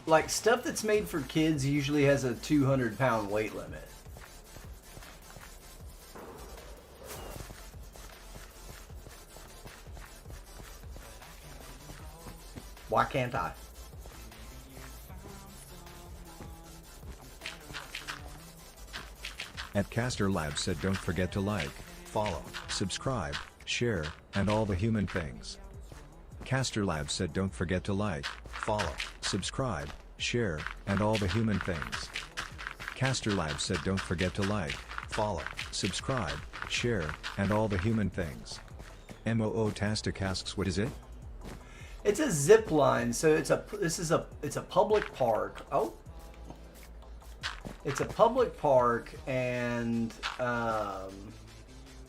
like stuff that's made for kids. Usually has a 200-pound weight limit. Why can't I? At Caster Labs said don't forget to like, follow, subscribe, share, and all the human things. Caster Labs said don't forget to like, follow, subscribe, share, and all the human things. Caster Labs said don't forget to like, follow, subscribe, share, and all the human things. Moo-tastic asks what is it? It's a zip line, so it's a public park. Oh. It's a public park, and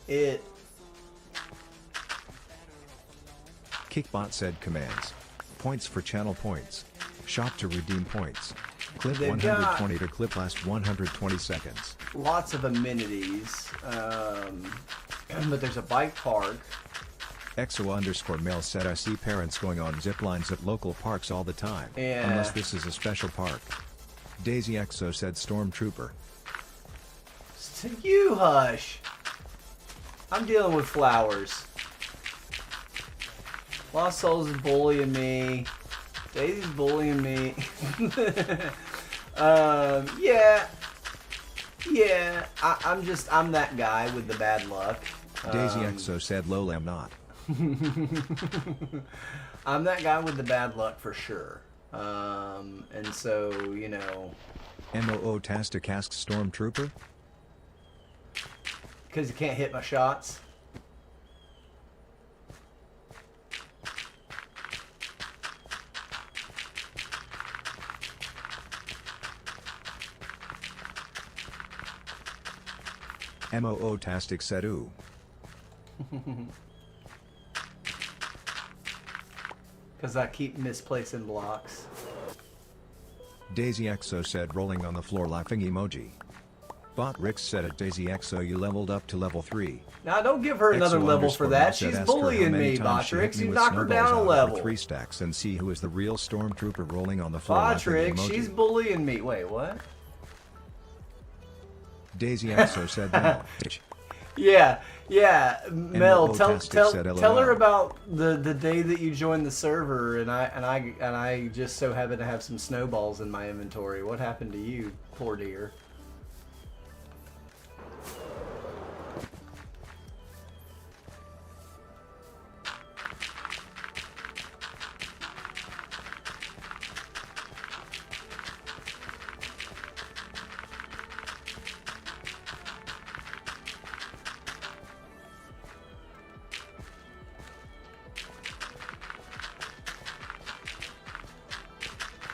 it. Kickbot said commands. Points for channel points. Shop to redeem points. Clip They've 120 to clip last 120 seconds. Lots of amenities, but there's a bike park. EXO_male said I see parents going on zip lines at local parks all the time. Yeah. Unless this is a special park. Daisy EXO said Stormtrooper. To you, hush. I'm dealing with flowers. Lost Souls is bullying me. Daisy's bullying me. Yeah. I'm that guy with the bad luck. Daisy EXO said Lola I'm not. I'm that guy with the bad luck for sure. And so, you know. Moo-tastic asks Stormtrooper? Because you can't hit my shots. Moo-tastic said ooh. Because I keep misplacing blocks. Daisy EXO said rolling on the floor laughing emoji. Bot Rick said at Daisy EXO you leveled up to level 3. Now don't give her another level for that. She's bullying me, Botrix. You knock her down a level. 3 stacks and see who is the real Stormtrooper rolling on the floor Botrix, laughing emoji. she's bullying me. Wait, what? Daisy EXO said no. Yeah. Mel, Moo-tastic said tell her LOL. about the day that you joined the server and I just so happen to have some snowballs in my inventory. What happened to you, poor dear?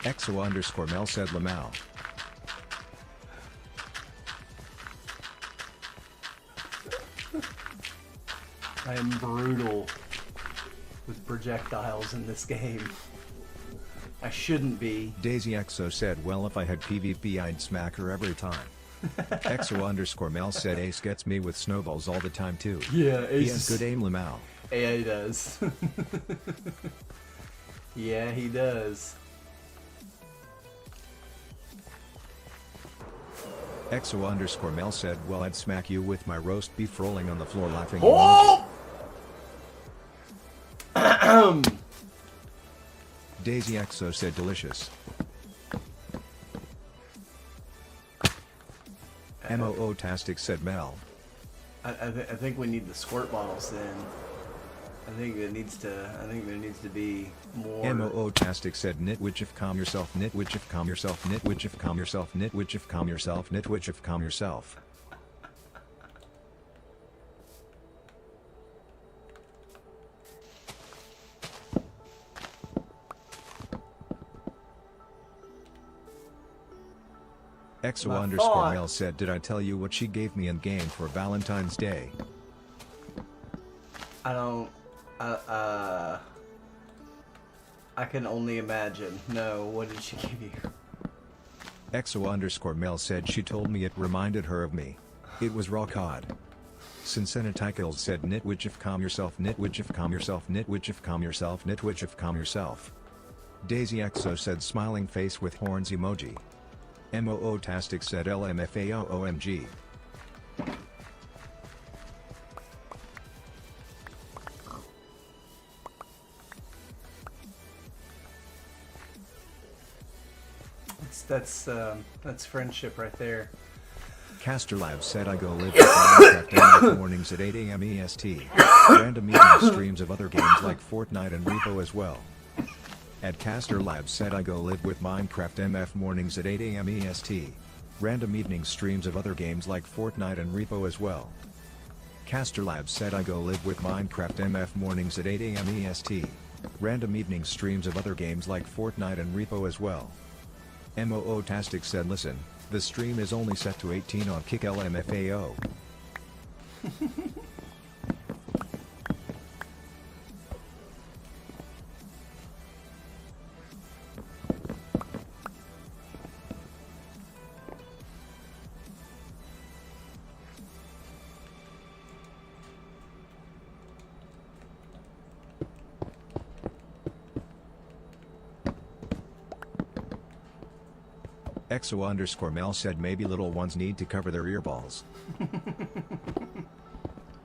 EXO_Mel said Lamau. I am brutal with projectiles in this game. I shouldn't be. Daisy EXO said well if I had PvP I'd smack her every time. EXO_Mel said Ace gets me with snowballs all the time too. Yeah, He has good aim Lamau. Yeah, he does. Yeah, he does. EXO_Mel said well I'd smack you with my roast beef rolling on the floor laughing. Oh! Daisy EXO said delicious. Moo-tastic said Mel. I think we need the squirt bottles then. I think there needs to be more. Moo-tastic said nitwitch if calm yourself nitwitch if calm yourself nitwitch if calm yourself nitwitch if calm yourself nitwitch if calm yourself. EXO_Mel said did I tell you what she gave me in game for Valentine's Day? I don't. I can only imagine. No, what did she give you? EXO_Mel said she told me it reminded her of me. It was raw cod. Sincenatikel said nitwidgef calm yourself nitwidgef calm yourself nitwidgef calm yourself nitwidgef calm yourself. Daisy Exo said smiling face with horns emoji. Moo Tastic said LMFAO OMG. That's friendship right there. Caster Labs said I go live with Minecraft MF mornings at 8 AM EST. Random evening streams of other games like Fortnite and Repo as well. At Caster Labs said I go live with Minecraft MF mornings at 8 AM EST. Random evening streams of other games like Fortnite and Repo as well. Caster Labs said I go live with Minecraft MF mornings at 8 AM EST. Random evening streams of other games like Fortnite and Repo as well. Moo Tastic said listen, the stream is only set to 18 on Kick LMFAO. Exo_Mel said maybe little ones need to cover their earballs.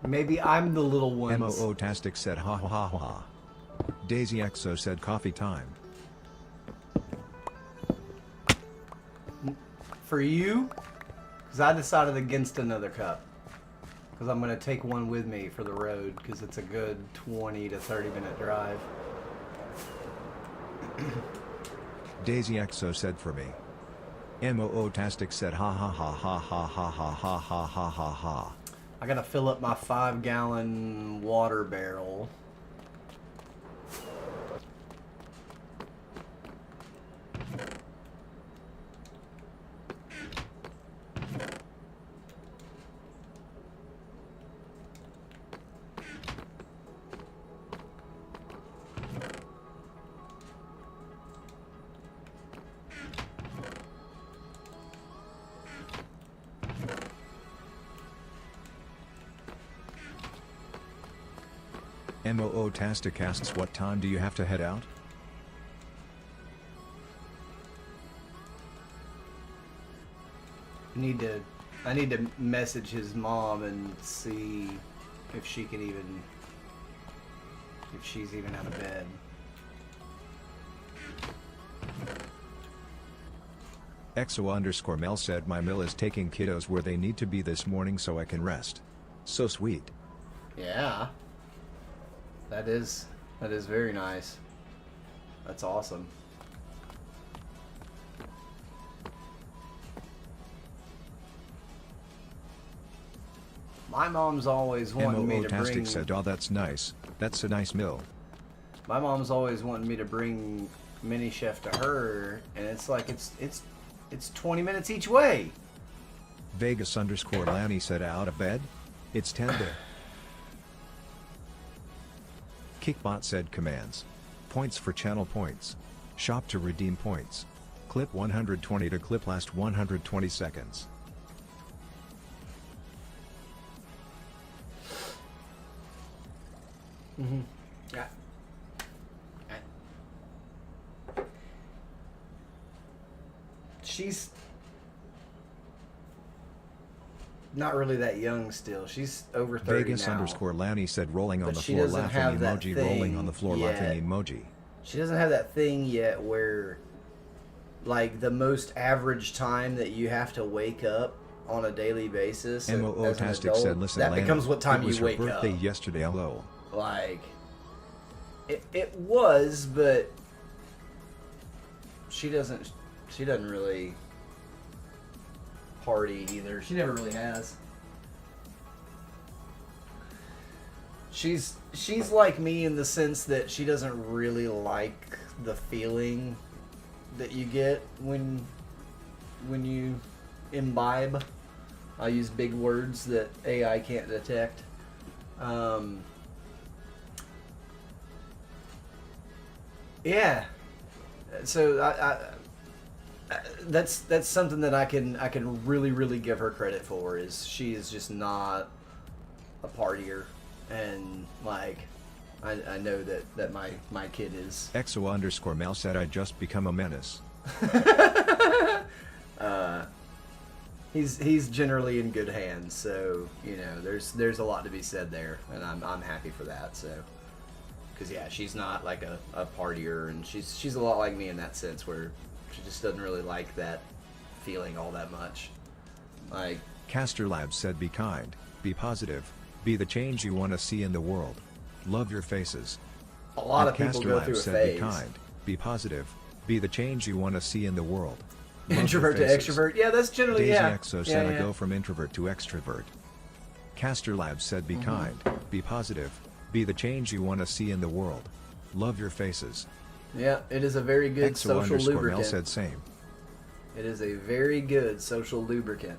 Maybe I'm the little ones. Moo Tastic said ha ha ha ha. Daisy Exo said coffee time. For you, because I decided against another cup. Because I'm going to take one with me for the road, because it's a good 20 to 30 minute drive. Daisy Exo said for me. Moo Tastic said ha ha ha ha ha ha ha ha ha ha ha ha. I got to fill up my 5-gallon water barrel. Moo Tastic asks what time do you have to head out? I need to message his mom and see if she can even, if she's even out of bed. Exo_Mel said my mill is taking kiddos where they need to be this morning so I can rest. So sweet. Yeah. That is very nice. That's awesome. My mom's always wanting me to bring. Said, "Oh, that's nice. That's a nice mill." My mom's always wanting me to bring Mini Chef to her, and it's like it's 20 minutes each way. Vegas_Lanny said, "Out of bed? It's 10 there." Kickbot said commands. Points for channel points. Shop to redeem points. Clip 120 to clip last 120 seconds. Mm-hmm. Yeah. She's not really that young still. She's over 30 now. Vegas_Lanny said rolling on But the she floor doesn't laughing have that emoji thing rolling on the floor laughing yet. emoji. She doesn't have that thing yet where, like, the most average time that you have to wake up on a daily basis as an Tastic adult, said, "Listen, that Lanny, becomes what time it was you wake her birthday up." yesterday, lol. Like, it was, but she doesn't really party either. She never really has. She's like me in the sense that she doesn't really like the feeling that you get when you imbibe. I'll use big words that AI can't detect. Yeah. So I that's something that I can really give her credit for, is she is just not a partier, and like I know that my kid is. EXO_Mel said I just become a menace. He's generally in good hands, so you know there's a lot to be said there, and I'm happy for that. So, because yeah, she's not like a partier, and she's a lot like me in that sense, where she just doesn't really like that feeling all that much. Like Caster Labs said be kind, be positive, be the change you want to see in the world. Love your faces. a lot of people Caster go Labs through a said phase. be kind, be positive, be the change you want to see in the world. Love your Introvert to faces. extrovert. Yeah, that's generally Daisy yeah. Exo yeah, said I yeah. go from introvert to extrovert. Caster Labs said be kind, be positive, be the change you want to see in the world. Love your faces. Yeah, it is a very good social EXO_Mel lubricant. said same. It is a very good social lubricant.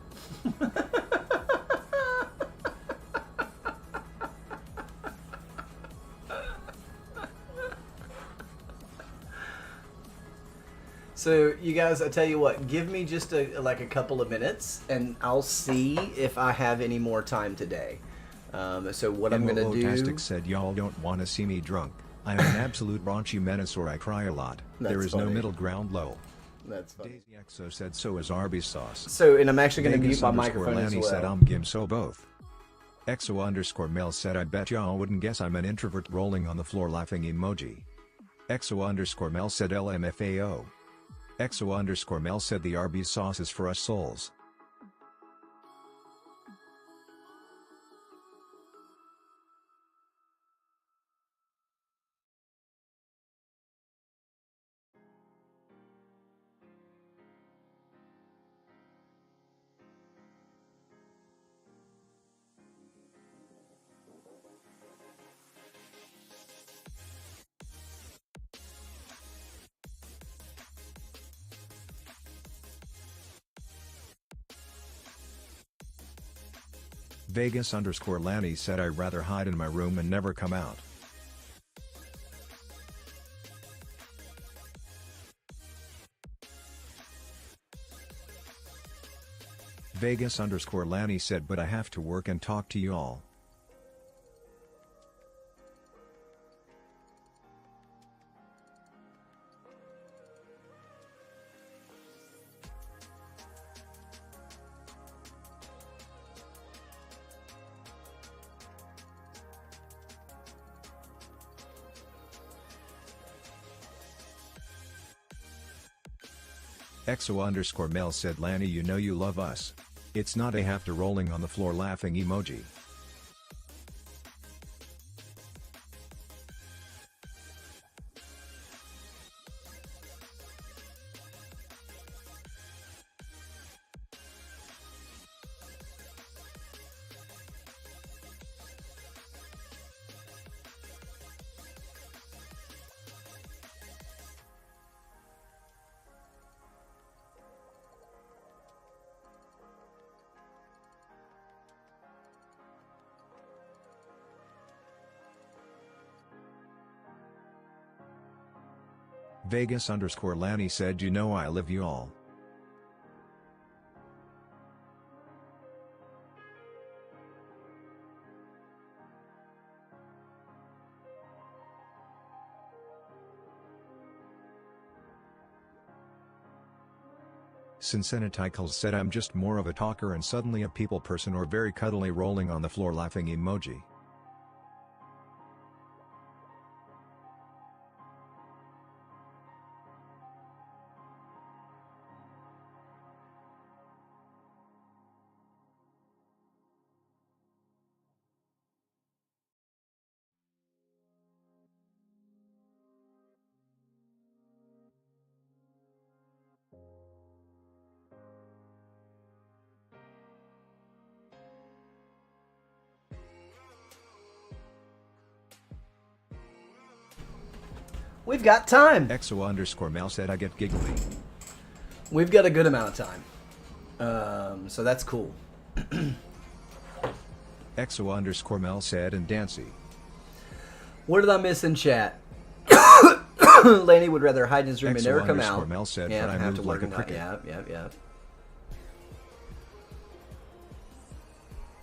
So you guys, I tell you what, give me just a couple of minutes, and I'll see if I have any more time today. So what I'm gonna do? Tastic said y'all don't want to see me drunk. I am an absolute raunchy menace or I cry a lot. There That's is no funny. middle ground low. That's funny. Daisy Exo said so is Arby's sauce. So, and I'm actually going to mute my Vegas_Lanny microphone as well. said I'm Gim so both. EXO_Mel said I bet y'all wouldn't guess I'm an introvert rolling on the floor laughing emoji. EXO_Mel said LMFAO. EXO_Mel said the Arby's sauce is for us souls. Vegas_Lanny said I'd rather hide in my room and never come out. Vegas_Lanny said but I have to work and talk to y'all. EXO_Mel said Lanny you know you love us. It's not a have to rolling on the floor laughing emoji. Vegas_Lanny said you know I love y'all. Cincinnatical said I'm just more of a talker and suddenly a people person or very cuddly rolling on the floor laughing emoji. We've got time. EXO_Mel said I get giggly. We've got a good amount of time. So that's cool. EXO_Mel said and Dancy. What did I miss in chat? Lanny would rather hide in his room and never come out. EXO_Mel said Yeah, but I have moved to like work a it out. cricket. Yeah.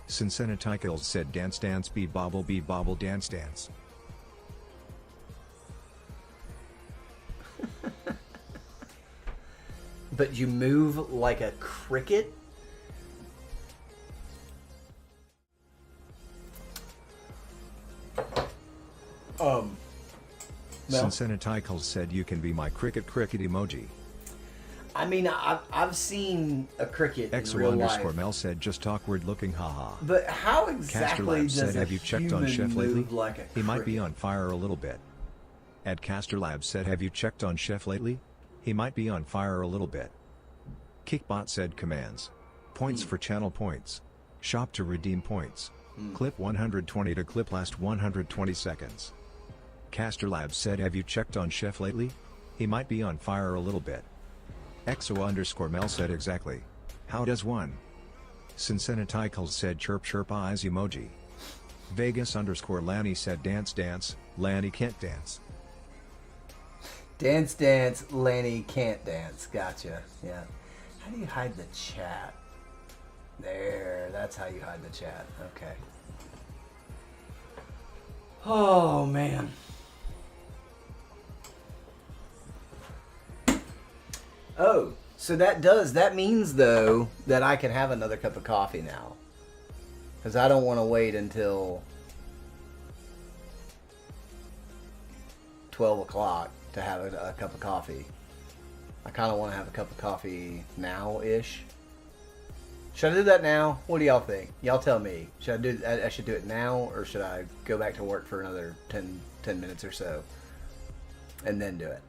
Sincenatical said dance dance be bobble dance dance. But you move like a cricket? Mel? Sincenatical said you can be my cricket emoji. I mean, I've seen a cricket in XO real underscore life. Mel said just awkward looking haha. But how Caster exactly Labs does said a have you checked on human Chef lately? move like a He might be cricket? on fire a little bit. At Caster Labs said have you checked on Chef lately? He might be on fire a little bit. Kickbot said commands. Points for channel points. Shop to redeem points. Clip 120 to clip last 120 seconds. Caster Labs said have you checked on Chef lately? He might be on fire a little bit. XO underscore Mel said exactly. How does one? Sincenatical said chirp chirp eyes emoji. Vegas underscore Lanny said dance dance, Lanny can't dance. Dance, dance, Lanny can't dance. Gotcha. Yeah. How do you hide the chat? There, that's how you hide the chat. Okay. Oh, man. Oh, so that means, though, that I can have another cup of coffee now. Because I don't want to wait until 12 o'clock to have a cup of coffee. I kind of want to have a cup of coffee now-ish. Should I do that now? What do y'all think? Y'all tell me. Should I should do it now, or should I go back to work for another 10 minutes or so and then do it?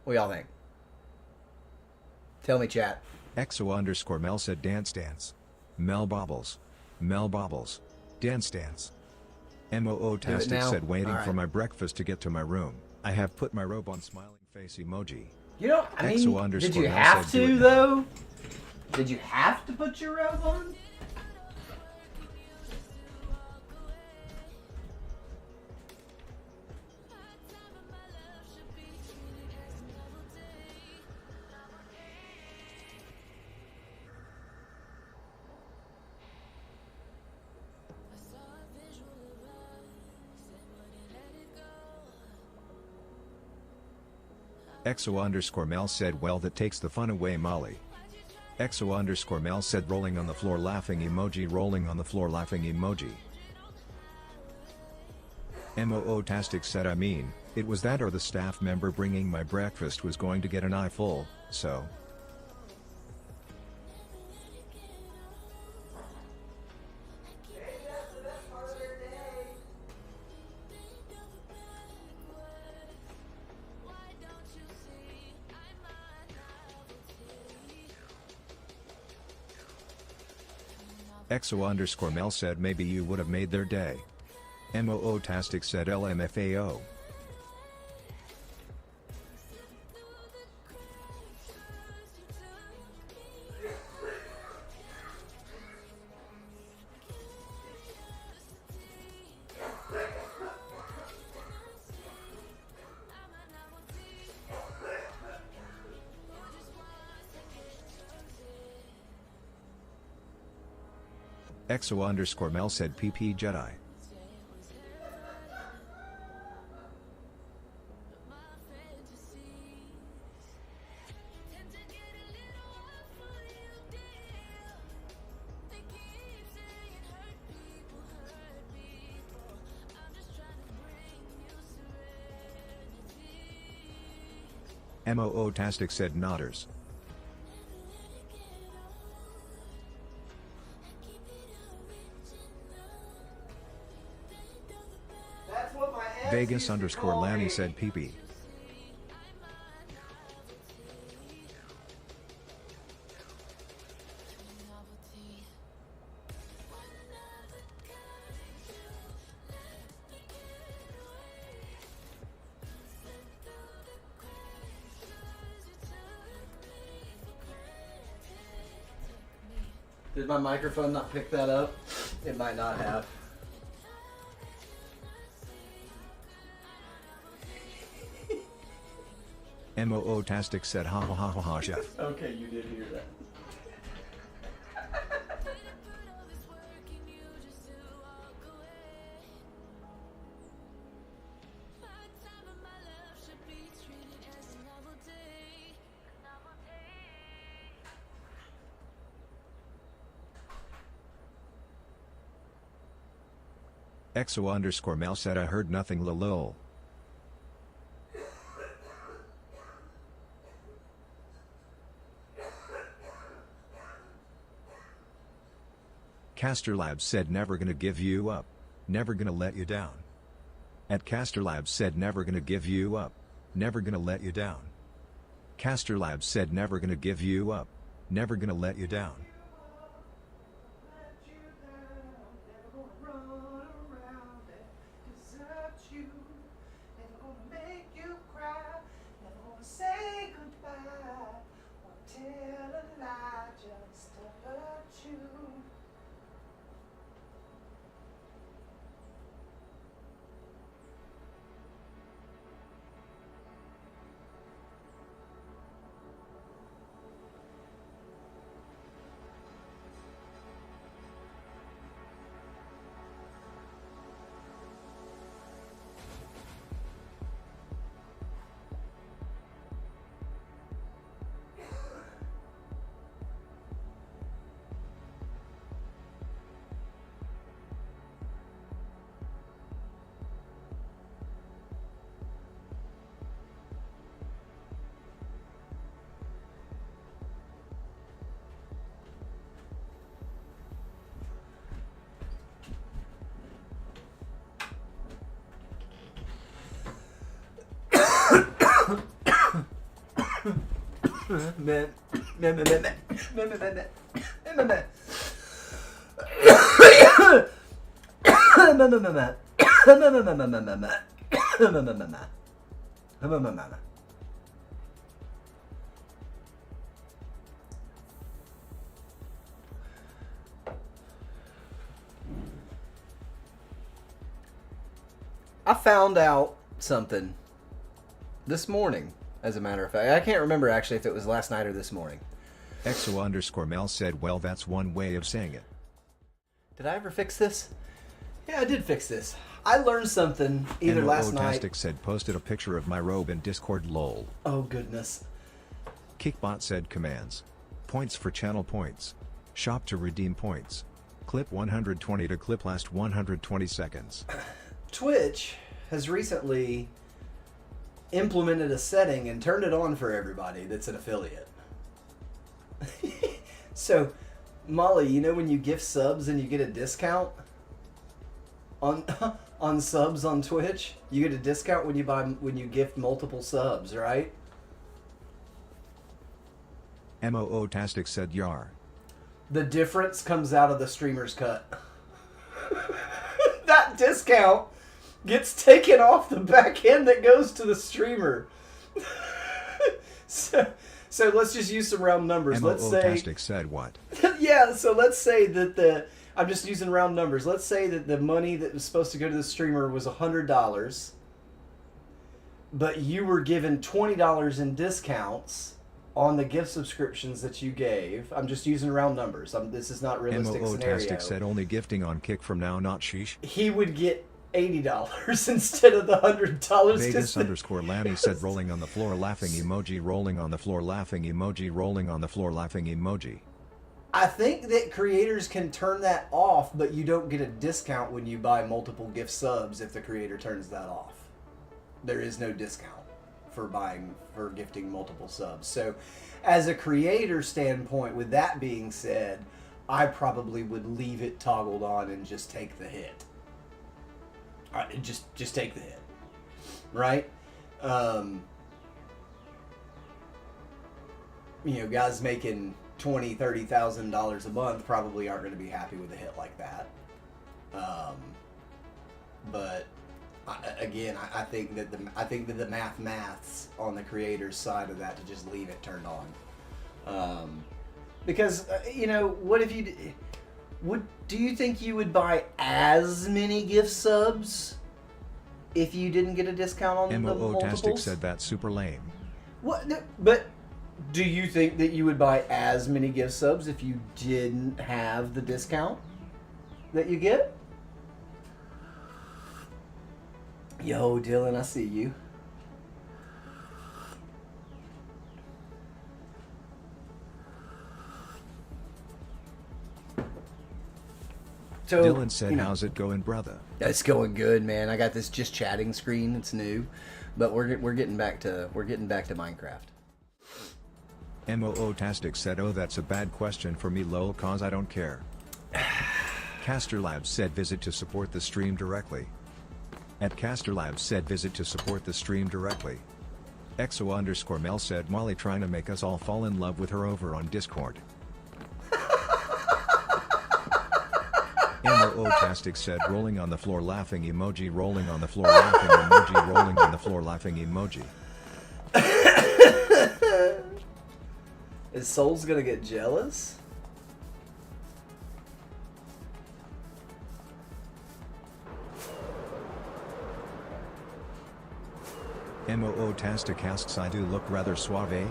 What y'all think? Tell me, chat. XO underscore Mel said dance dance. Mel bobbles. Mel bobbles. Dance dance. MOO Tastic now? said waiting All right. for my breakfast to get to my room. I have put my robe on smiling face emoji. You know, I mean, XO did underscore you Mel have said do to, it now. though? Did you have to put your robe on? XO underscore Mel said well that takes the fun away Molly. XO underscore Mel said rolling on the floor laughing emoji rolling on the floor laughing emoji. MOO Tastic said I mean, it was that or the staff member bringing my breakfast was going to get an eye full, so. XO underscore Mel said maybe you would have made their day. MOO Tastic said LMFAO. XO underscore Mel said PP Jedi. MOO Tastic said Nodders. That's what my ex Vegas used to underscore call Lanny me. said PP. Did my microphone not pick that up? It might not have. MOO Tastic said ha ha ha ha ha chef. Okay, you did hear that. EXO_Mel said I heard nothing lol. Caster Labs said never gonna give you up. Never gonna let you down. At Caster Labs said never gonna give you up. Never gonna let you down. Caster Labs said never gonna give you up. Never gonna let you down. I found out something this morning, as a matter of fact. I can't remember actually if it was last night or this morning. EXO_Mel said well that's one way of saying it. Did I ever fix this? Yeah, I did fix this. I learned something either last night. Tastic said posted a picture of my robe in Discord lol. Oh goodness. Kickbot said commands. Points for channel points. Shop to redeem points. Clip 120 to clip last 120 seconds. Twitch has recently implemented a setting and turned it on for everybody that's an affiliate. So, Molly, you know when you gift subs and you get a discount on subs on Twitch? You get a discount when you gift multiple subs, right? Tastic said yar. The difference comes out of the streamer's cut. That discount gets taken off the back end that goes to the streamer. So let's just use some round numbers. Let's say Tastic said what? yeah, so let's say that I'm just using round numbers. Let's say that the money that was supposed to go to the streamer was $100, but you were given $20 in discounts on the gift subscriptions that you gave. I'm just using round numbers. This is not realistic scenario. Tastic said only gifting on Kick from now, not sheesh. He would get $80 instead of the $100. Vegas_Lanny said rolling on the floor laughing emoji, rolling on the floor laughing emoji, rolling on the floor laughing emoji. I think that creators can turn that off, but you don't get a discount when you buy multiple gift subs if the creator turns that off. There is no discount for gifting multiple subs. So as a creator standpoint, with that being said, I probably would leave it toggled on and just take the hit. Just take the hit, right? Guys making $20,000-$30,000 a month probably aren't going to be happy with a hit like that. But I think that the maths on the creator's side of that to just leave it turned on, because what if you do you think you would buy as many gift subs if you didn't get a discount on the multiples? Tastic said that's super lame. What? But do you think that you would buy as many gift subs if you didn't have the discount that you get? Yo, Dylan, I see you. So, Dylan said, you know, how's it going, brother? it's going good, man. I got this just chatting screen. It's new, but we're getting back to Minecraft. MOO-tastic said, oh, that's a bad question for me, lol, cause I don't care. Caster Labs said, visit to support the stream directly. At Caster Labs said, visit to support the stream directly. EXO_Mel said, Molly trying to make us all fall in love with her over on Discord. MOO-tastic said, rolling on the floor laughing emoji, rolling on the floor laughing emoji, rolling on the floor laughing emoji. Is Souls gonna get jealous? MOO-tastic asks, I do look rather suave.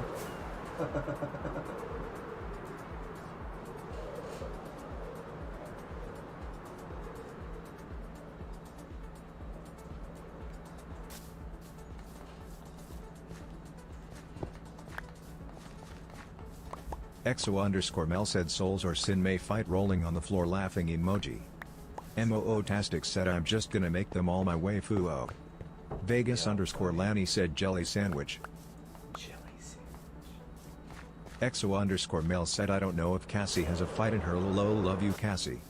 EXO_Mel said, souls or sin may fight, rolling on the floor laughing emoji. MOO-tastic said, I'm just gonna make them all my waifu. Vegas_Lanny said, jelly sandwich. EXO_Mel said, I don't know if Cassie has a fight in her, lol, love you Cassie.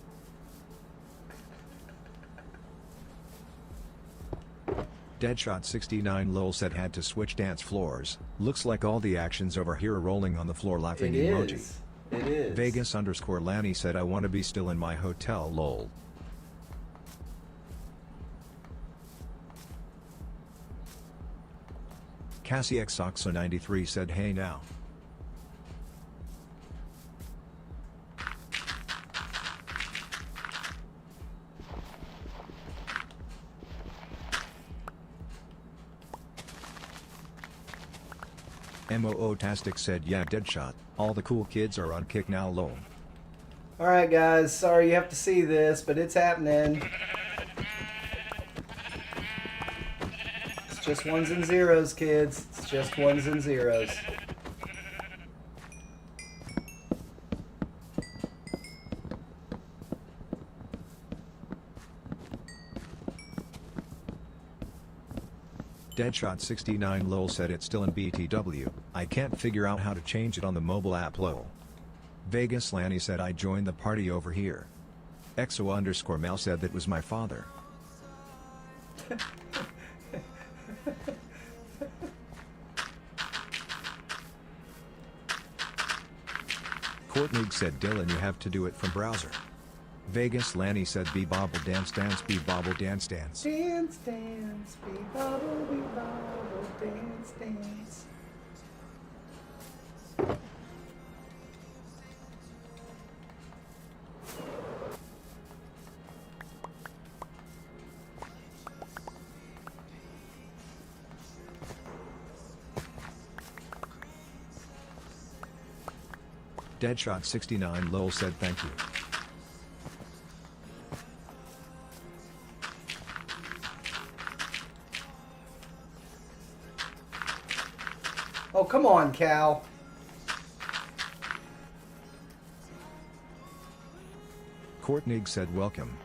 Deadshot69 lol said, had to switch dance floors, looks like all the action's over here, rolling on the floor laughing emoji. It is. Vegas_Lanny said, I wanna be still in my hotel, lol. Cassie XOXO93 said, hey now. MOO-tastic said, yeah, Deadshot, all the cool kids are on kick now, lol. Alright guys, sorry you have to see this, but it's happening. It's just ones and zeros, kids. It's just ones and zeros. Deadshot69 lol said, it's still in BTW, I can't figure out how to change it on the mobile app, lol. Vegas_Lanny said, I joined the party over here. EXO_Mel said, that was my father. Courtney said, Dylan, you have to do it from browser. Vegas_Lanny said, be bobble dance dance, be bobble dance dance. Dance, dance, be bobble, dance, dance. Deadshot69 lol said, thank you. Oh, come on, Cal. Courtney said, welcome.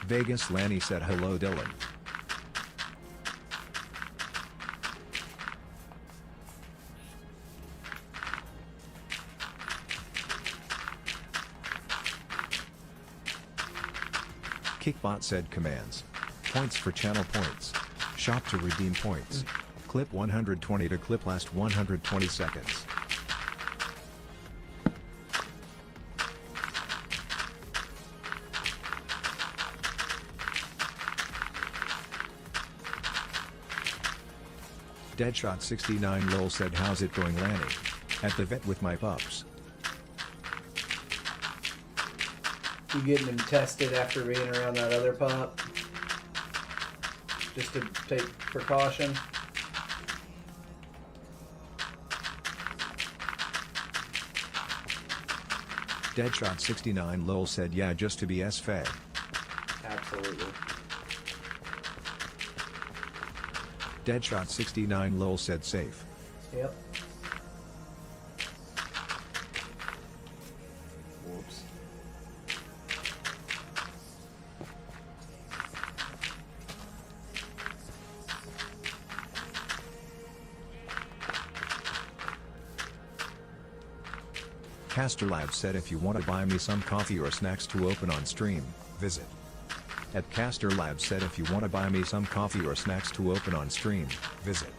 Vegas_Lanny said, hello Dylan. Kickbot said, commands. Points for channel points. Shop to redeem points. Clip 120 to clip last 120 seconds. Deadshot69 lol said, how's it going, Lanny? At the vet with my pups. You getting him tested after being around that other pup? Just to take precaution? Deadshot69 lol said, yeah, just to be s-fag. Absolutely. Deadshot69 lol said, safe. Yep. Caster Lab said if you want to buy me some coffee or snacks to open on stream, visit. At Caster Lab said if you want to buy me some coffee or snacks to open on stream, visit.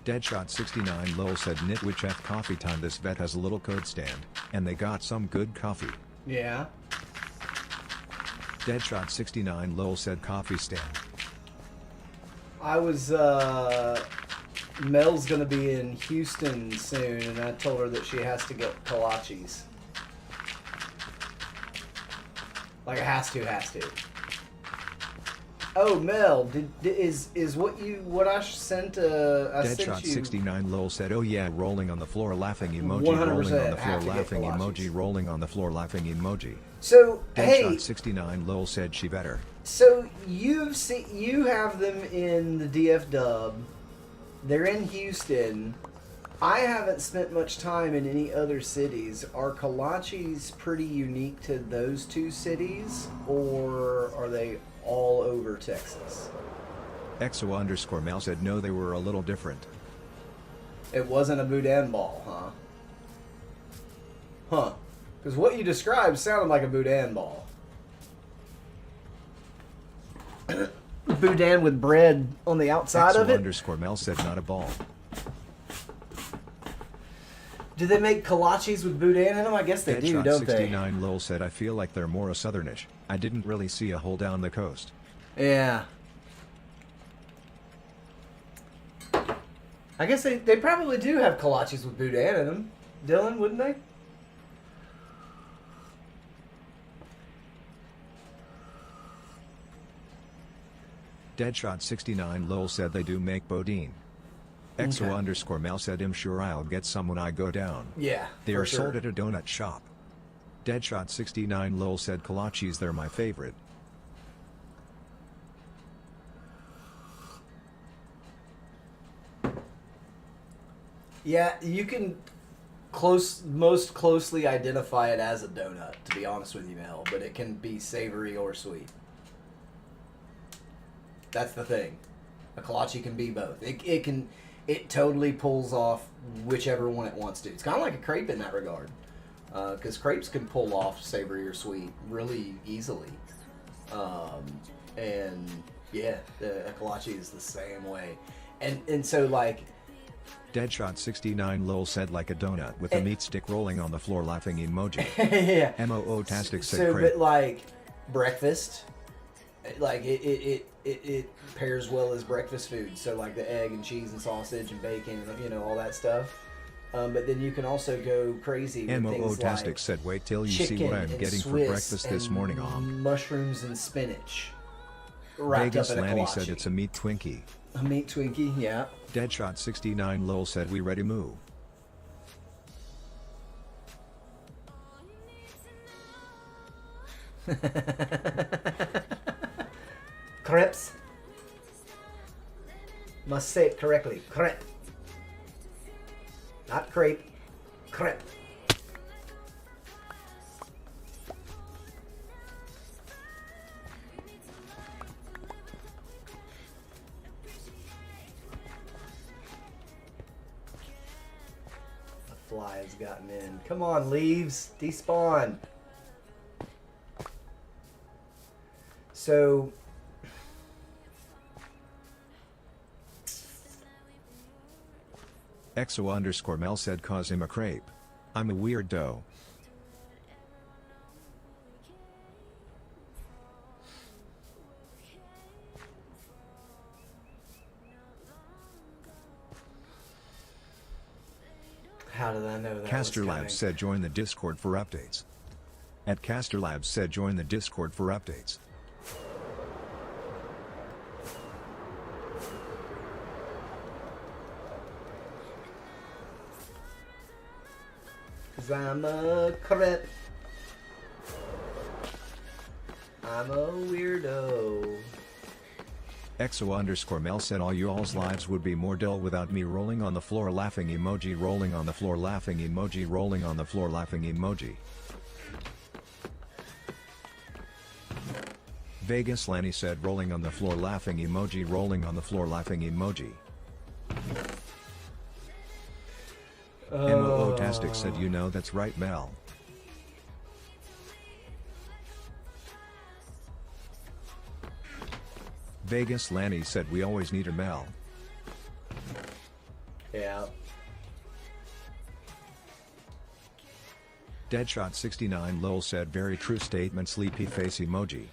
Deadshot69 lol said Nitwich F coffee time. This vet has a little code stand, and they got some good coffee. Yeah. Deadshot69 lol said coffee stand. I was, Mel's gonna be in Houston soon, and I told her that she has to get kolaches. Like, has to. Oh, Mel, is what I sent, I sent you... Deadshot69 lol said, oh yeah, rolling on the floor laughing emoji, 100% rolling on the floor have to get laughing kolaches. emoji, rolling on the floor laughing emoji. So, hey, Deadshot69 lol said she better. so you have them in the DF Dub. They're in Houston. I haven't spent much time in any other cities. Are kolaches pretty unique to those two cities, or are they all over Texas? EXO_Mel said no, they were a little different. It wasn't a boudin ball, huh? Huh. Because what you described sounded like a boudin ball. Boudin with bread on the outside of it? EXO_Mel said not a ball. Do they make kolaches with boudin in them? I guess they do, don't they? Deadshot69 lol said I feel like they're more a southernish. I didn't really see a hole down the coast. Yeah. I guess they probably do have kolaches with boudin in them. Dylan, wouldn't they? Deadshot69 lol said they do make bodine. EXO_Mel said I'm sure I'll get some when I go down. Yeah, They for are sure. sold at a donut shop. Deadshot69 lol said kolaches, they're my favorite. Yeah, you can most closely identify it as a donut, to be honest with you, Mel, but it can be savory or sweet. That's the thing. A kolache can be both. It totally pulls off whichever one it wants to. It's kind of like a crepe in that regard, because crepes can pull off savory or sweet really easily. And yeah, a kolache is the same way. And so like. Deadshot69 lol said like a donut with a meat stick rolling on the floor laughing emoji. Yeah. MOO-tastic said So, crepe. but like breakfast, like it pairs well as breakfast food. So like the egg and cheese and sausage and bacon and all that stuff. But then you can also go crazy with things MOO-tastic like said wait till you see chicken what I'm and getting for Swiss breakfast this and morning. mushrooms and spinach wrapped Vegas up in a Lanny kolache. said it's a meat Twinkie. A meat Twinkie, yeah. Deadshot69 lol said we ready moo. Crepes. Must say it correctly. Crepe. Not crepe. Crepe. The fly has gotten in. Come on, leaves. Despawn. So EXO_Mel said cause him a crepe. I'm a weirdo. How did I know that Caster was coming? Labs said join the Discord for updates. At Caster Labs said join the Discord for updates. Cause I'm a crip. I'm a weirdo. EXO_Mel said all y'all's lives would be more dull without me rolling on the floor laughing emoji rolling on the floor laughing emoji rolling on the floor laughing emoji. Vegas Lanny said rolling on the floor laughing emoji rolling on the floor laughing emoji. MOO-tastic said you know that's right Mel. Vegas Lanny said we always need a Mel. Yeah. Deadshot69 lol said very true statement sleepy face emoji.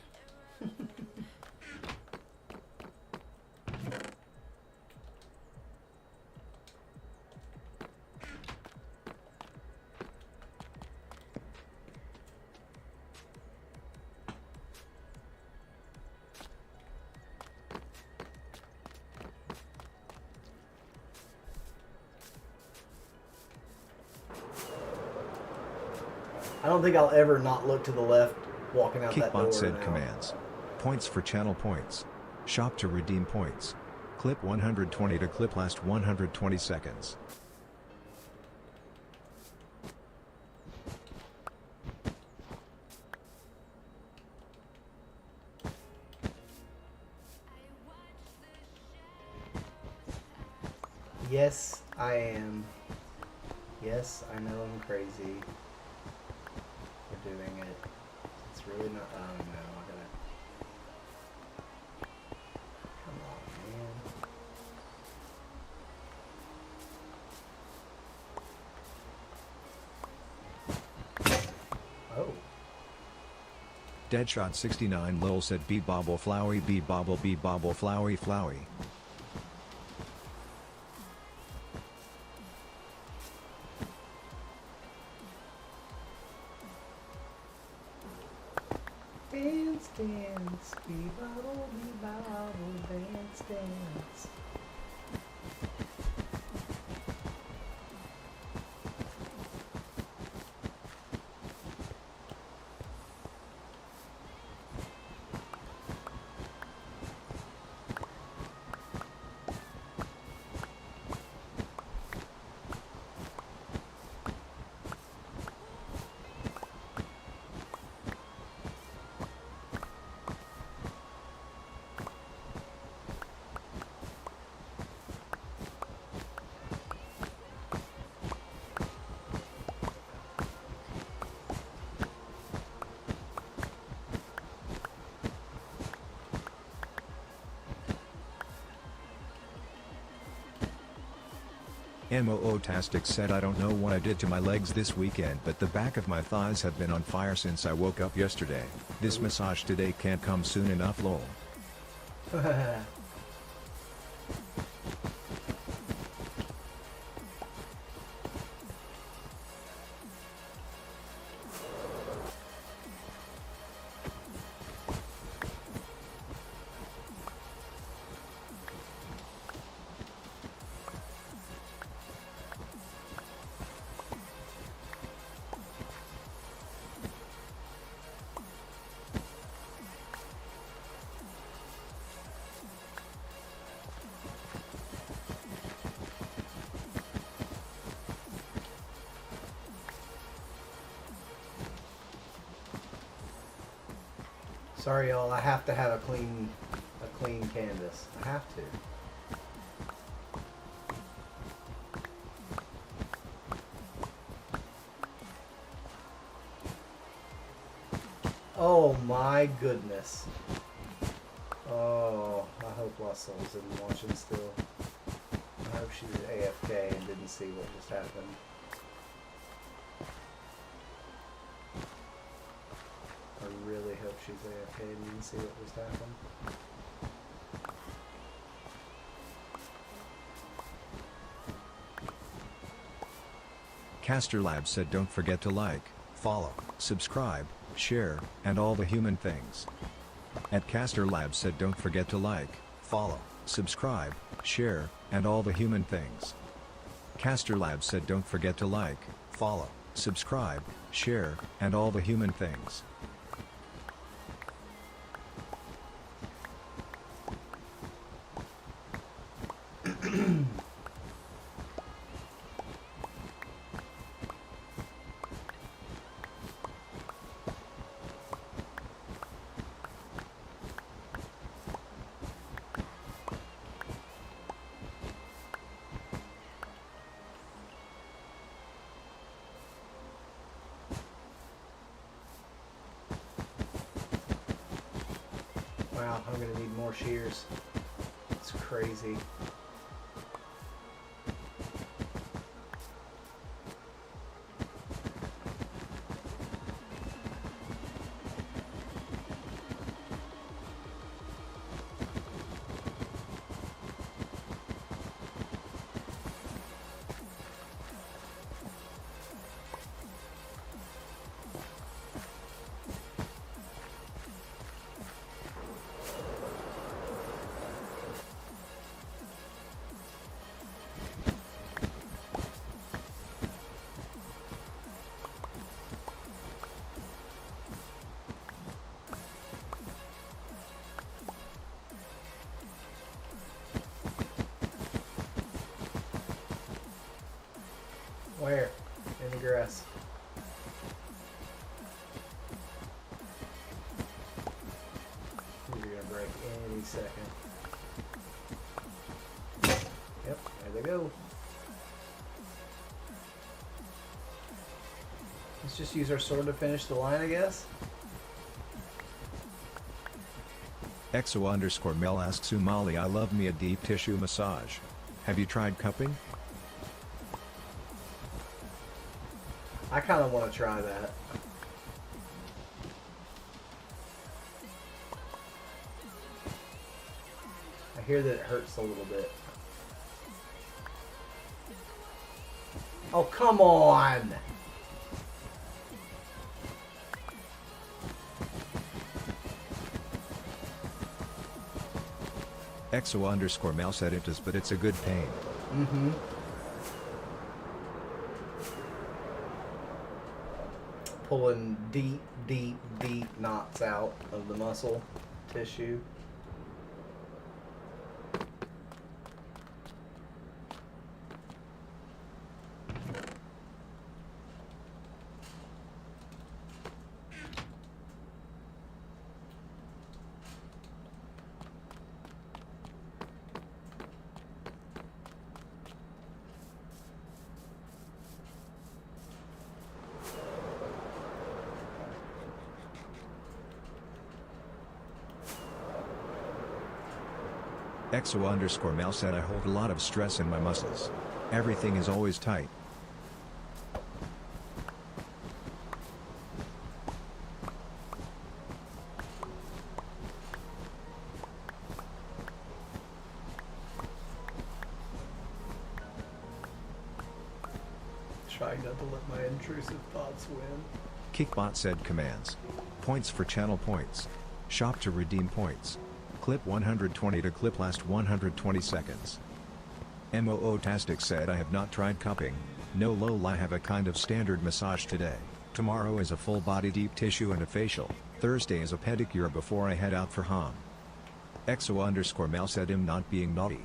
I don't think I'll ever not look to the left walking out that door. Kickbot said now. commands. Points for channel points. Shop to redeem points. Clip 120 to clip last 120 seconds. Yes, I am. Yes, I know I'm crazy for doing it. It's really not. Oh no, I gotta. Come on, man. Oh. Deadshot69 lol said be bobble flowy be bobble flowy flowy. Dance, dance, be bobble, dance, dance. MOO-tastic said I don't know what I did to my legs this weekend but the back of my thighs have been on fire since I woke up yesterday. This massage today can't come soon enough lol. Sorry, y'all. I have to have a clean canvas. I have to. Oh my goodness. Oh, I hope Lost Souls isn't watching still. I hope she's AFK and didn't see what just happened. I really hope she's AFK and didn't see what just happened. Caster Labs said don't forget to like, follow, subscribe, share, and all the human things. At Caster Labs said don't forget to like, follow, subscribe, share, and all the human things. Caster Labs said don't forget to like, follow, subscribe, share, and all the human things. Wow, I'm gonna need more shears. It's crazy. Where? In the grass. These are gonna break any second. Yep, there they go. Let's just use our sword to finish the line, I guess. EXO_Mel asks Umali, I love me a deep tissue massage. Have you tried cupping? I kind of want to try that. I hear that it hurts a little bit. Oh, come on! EXO_Mel said it does, but it's a good pain. Mm-hmm. Pulling deep, deep, deep knots out of the muscle tissue. EXO_Mel said I hold a lot of stress in my muscles. Everything is always tight. Trying not to let my intrusive thoughts win. Kickbot said commands. Points for channel points. Shop to redeem points. Clip 120 to clip last 120 seconds. Mootastic said I have not tried cupping. No lol, I have a kind of standard massage today. Tomorrow is a full body deep tissue and a facial. Thursday is a pedicure before I head out for ham. EXO_Mel said him not being naughty.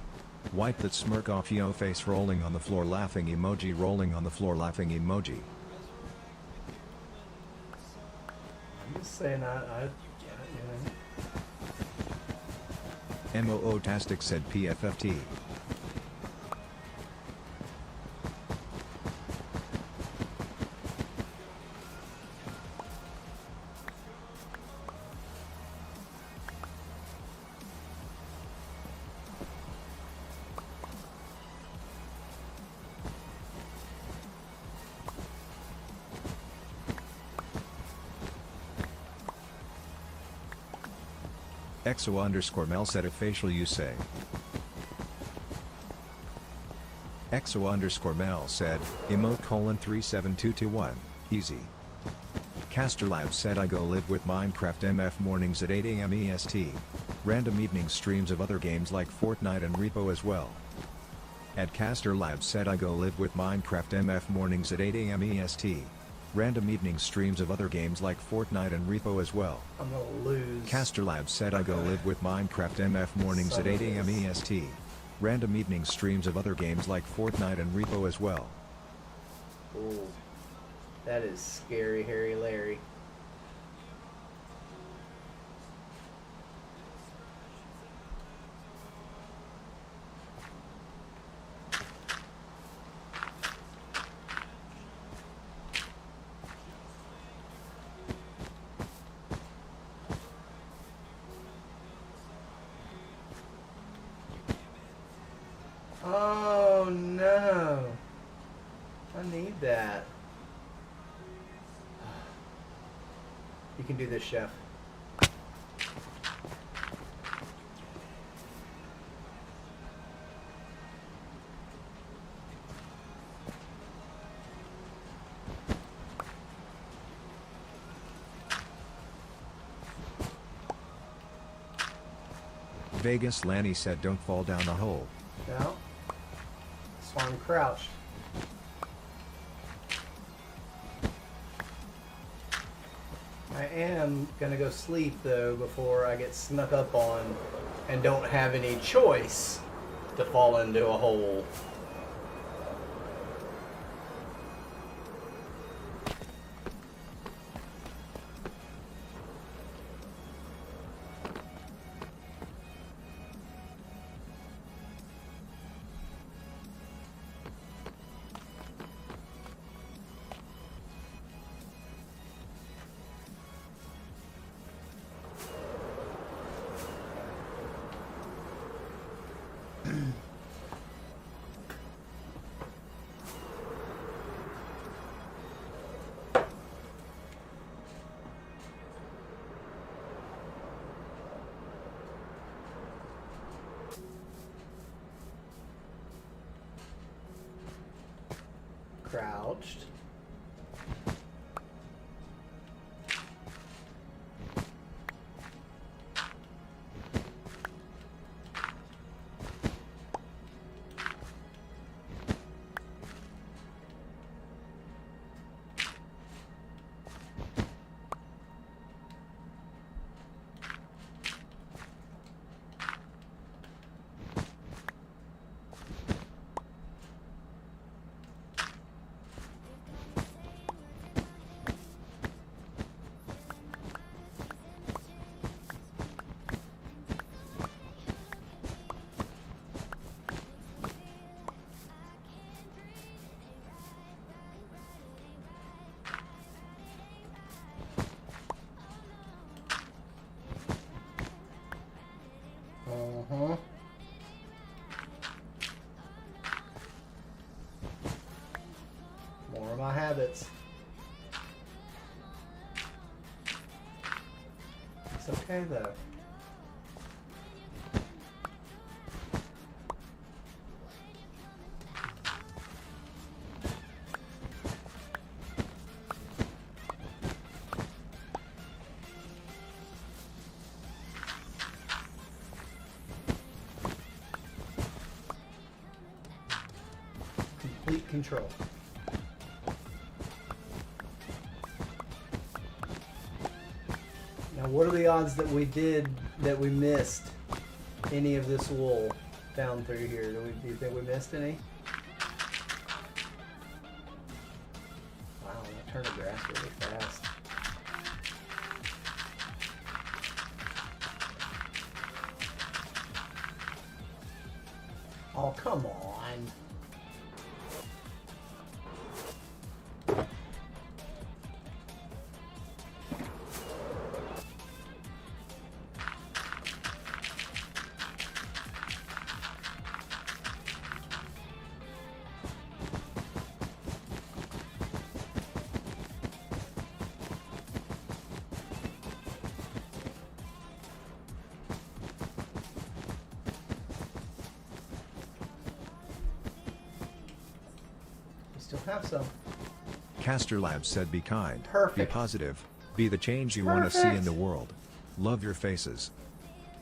Wipe that smirk off yo face, rolling on the floor laughing emoji, rolling on the floor laughing emoji. I'm just saying I you know. Mootastic said PFFT. EXO_Mel said a facial you say. EXO_Mel said, emote :37221, easy. Caster Labs said I go live with Minecraft MF mornings at 8 AM EST. Random evening streams of other games like Fortnite and Repo as well. At Caster Labs said I go live with Minecraft MF mornings at 8 AM EST. Random evening streams of other games like Fortnite and Repo as well. I'm gonna lose. Caster Labs said I go live with Minecraft MF mornings at 8 AM EST. Random evening streams of other games like Fortnite and Repo as well. Ooh, that is scary, Harry Larry. Oh no. I need that. You can do this, chef. Vegas Lanny said don't fall down the hole. No. That's why I'm crouched. I am gonna go sleep though before I get snuck up on and don't have any choice to fall into a hole. Crouched. Uh-huh. More of my habits. It's okay though. Complete control. Now, what are the odds that we missed any of this wool down through here? Do you think we missed any? Wow, that turned the grass really fast. Oh, come on. Still have some. Caster Labs said be kind, be Perfect. positive, be the change you want to see in Perfect. the world. Love your faces.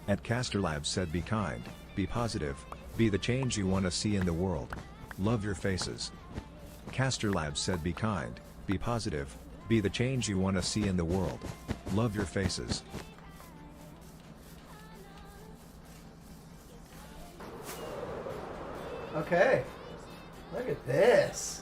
At Caster Labs said be kind, be positive, be the change you want to see in the world. Love your faces. Caster Labs said be kind, be positive, be the change you want to see in the world. Love your faces. Okay. Look at this.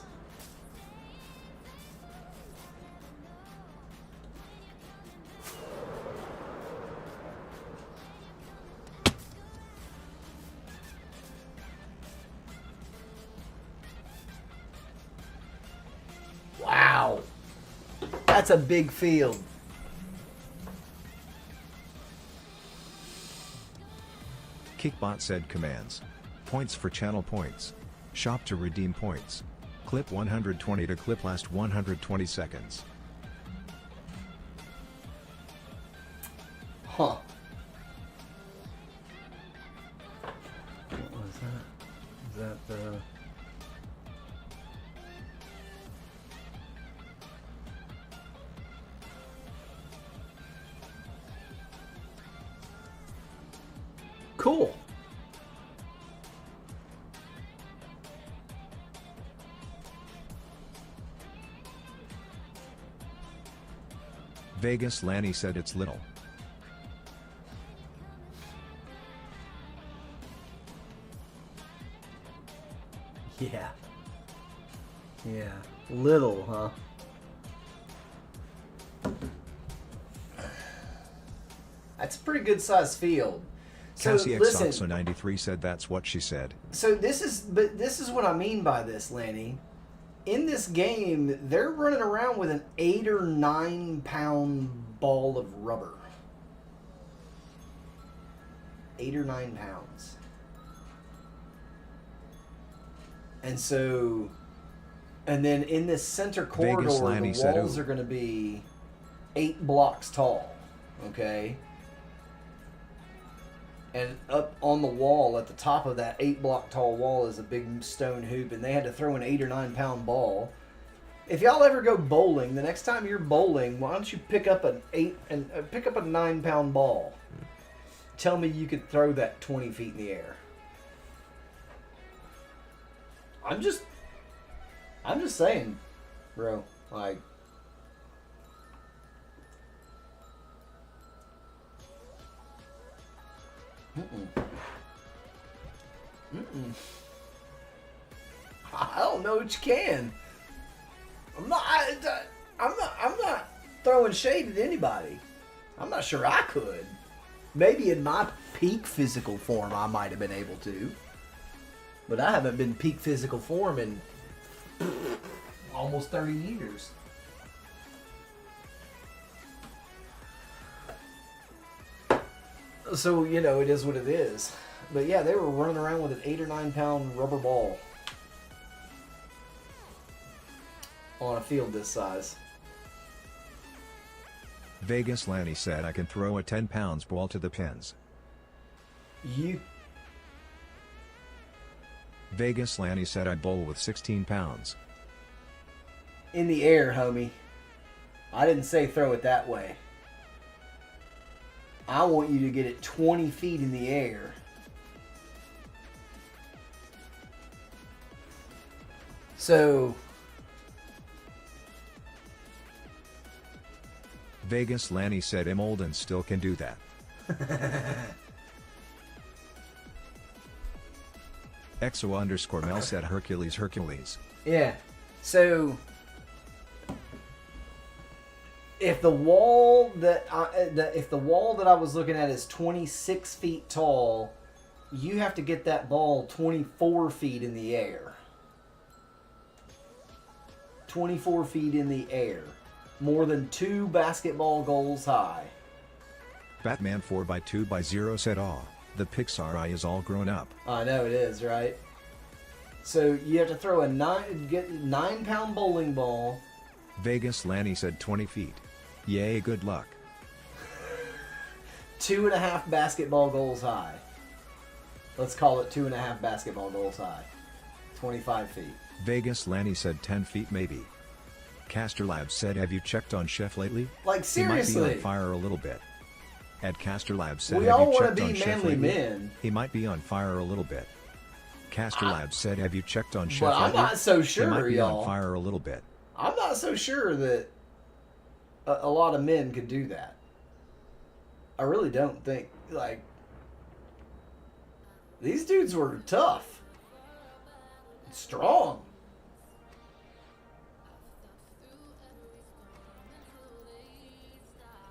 Wow. That's a big field. Kickbot said commands. Points for channel points. Shop to redeem points. Clip 120 to clip last 120 seconds. Huh. What was that? Is that the... Cool. Vegas Lanny said it's little. Yeah. Yeah. Little, huh? That's a pretty good sized field. So Cassie listen, XOXO 93 said that's what she said. so this is what I mean by this, Lanny. In this game, they're running around with an 8 or 9 pound ball of rubber. 8 or 9 pounds. And so, and then in this center corridor, Lanny the said, walls "Ooh." are going to be 8 blocks tall. Okay? And up on the wall, at the top of that 8 block tall wall, is a big stone hoop, and they had to throw an 8 or 9 pound ball. If y'all ever go bowling, the next time you're bowling, why don't you pick up an 9 pound ball? Tell me you could throw that 20 feet in the air. I'm just saying, bro. Like, I don't know what you can. I'm not throwing shade at anybody. I'm not sure I could. Maybe in my peak physical form, I might have been able to. But I haven't been peak physical form in almost 30 years. So, you know, it is what it is. But yeah, they were running around with an 8 or 9 pound rubber ball on a field this size. Vegas Lanny said I can throw a 10 pounds ball to the pins. Vegas Lanny said I bowl with 16 pounds. In the air, homie. I didn't say throw it that way. I want you to get it 20 feet in the air. So, Vegas Lanny said I'm old and still can do that. XO_Mel said Hercules. yeah. So, if the wall that I was looking at is 26 feet tall, you have to get that ball 24 feet in the air. 24 feet in the air. More than 2 basketball goals high. Batman 4x2x0 said aw, the Pixar eye is all grown up. I know it is, right? So you have to throw a 9 pound bowling ball. Vegas Lanny said 20 feet. Yay, good luck. 2.5 basketball goals high. Let's call it 2.5 basketball goals high. 25 feet. Vegas Lanny said 10 feet maybe. Caster Labs said, have you checked on Chef lately? Like, He might be seriously. on fire a little bit. Ed Caster Labs said, We have all you wanna checked be on Chef manly lately? men. He might be on fire a little bit. Caster Labs said, have you checked on Chef But I'm lately? not so He sure, might be y'all. on fire a little bit. I'm not so sure that a lot of men could do that. I really don't think, like, these dudes were tough, strong.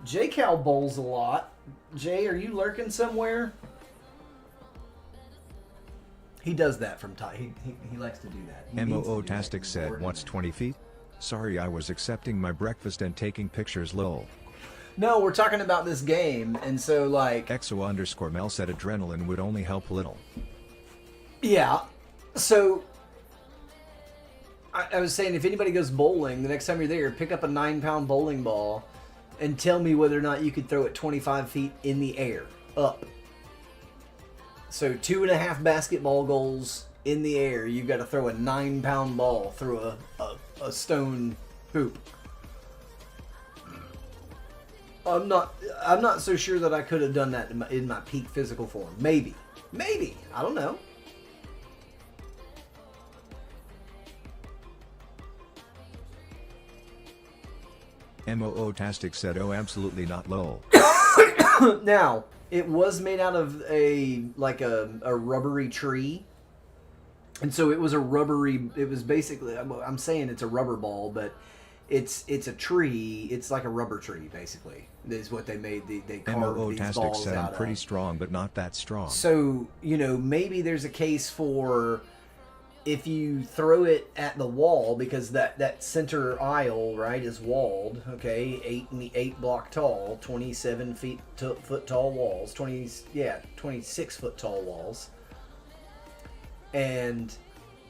J Cal bowls a lot. Jay, are you lurking somewhere? He does that from time. He likes to do that. He needs to MOO do that. Tastic He's said, bored what's in it. 20 feet? Sorry, I was accepting my breakfast and taking pictures lol. No, we're talking about this game, and so like, EXO_Mel said adrenaline would only help a little. yeah. So I was saying, if anybody goes bowling, the next time you're there, pick up a 9-pound bowling ball and tell me whether or not you could throw it 25 feet in the air, up. So 2.5 basketball goals in the air. You've got to throw a 9-pound ball through a stone hoop. I'm not so sure that I could have done that in my peak physical form. Maybe, I don't know. MOO Tastic said, oh absolutely not lol. Now, it was made out of a rubbery tree. And so it was basically, I'm saying it's a rubber ball, but it's a tree. It's like a rubber tree, basically, is what they made. They carved MOO these Tastic balls said, I'm out pretty of. strong but not that strong. So, maybe there's a case for if you throw it at the wall, because that center aisle, right, is walled, okay, 8 block tall, 27 foot tall walls, 26 foot tall walls. And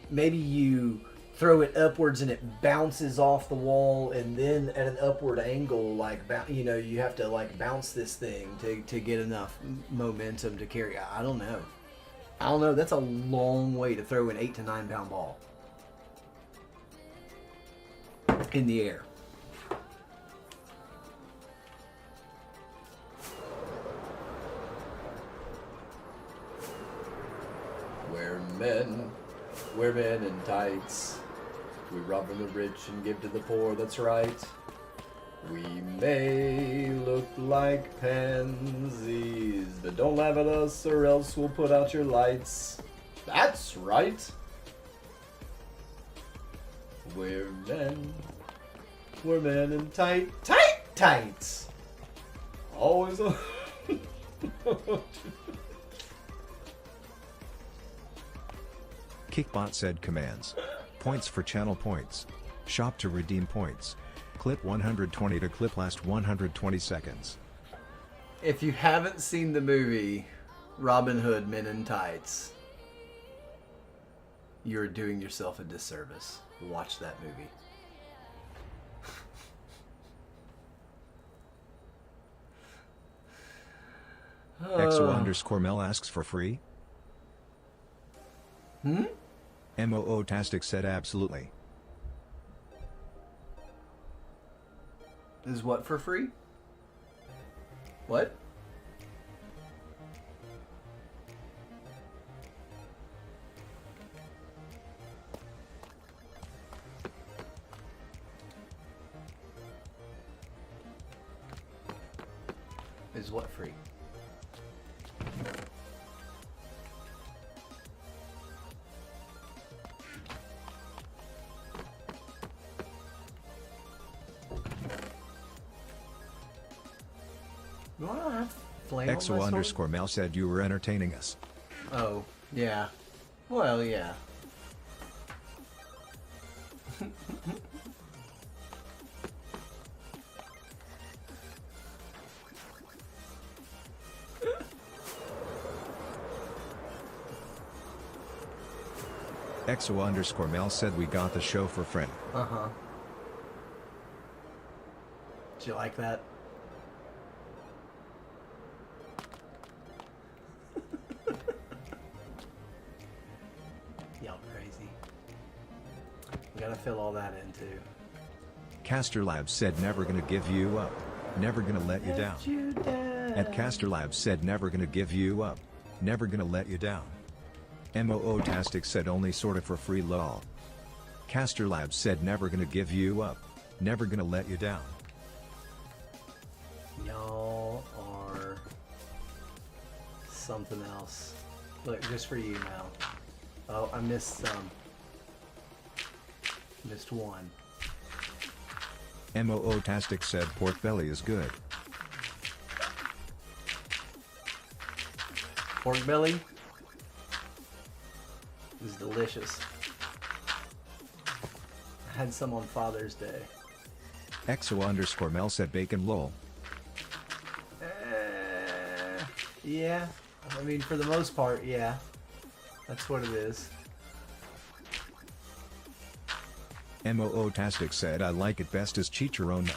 maybe you throw it upwards and it bounces off the wall, and then at an upward angle, like, you have to like bounce this thing to get enough momentum to carry. I don't know. That's a long way to throw an 8 to 9 pound ball in the air. We're men in tights. We rob from the rich and give to the poor, that's right. We may look like pansies, but don't laugh at us or else we'll put out your lights. That's right. We're men in tights. Always on. Kickbot said commands. Points for channel points. Shop to redeem points. Clip 120 to clip last 120 seconds. If you haven't seen the movie Robin Hood Men in Tights, you're doing yourself a disservice. Watch that movie. EXO_Mel asks for free. Hmm? MOO Tastic said absolutely. Is what for free? What? Is what free? Do I have flame on my sword? EXO_Mel said you were entertaining us. Oh, yeah. Well, yeah. EXO_Mel said we got the show for free. Uh-huh. Did you like that? Y'all crazy. gotta fill all that in too. Caster Labs said never gonna give you up. Never gonna let you down. At Caster Labs said never gonna give you up. Never gonna let you down. Mootastic said only sorta for free lol. Caster Labs said never gonna give you up. Never gonna let you down. Y'all are something else. Look, just for you now. Oh, I missed some. Missed one. Mootastic said pork belly is good. Pork belly is delicious. I had some on Father's Day. Exo_Mel said bacon lol. Yeah, I mean, for the most part, yeah. That's what it is. Mootastic said I like it best as chicharron now.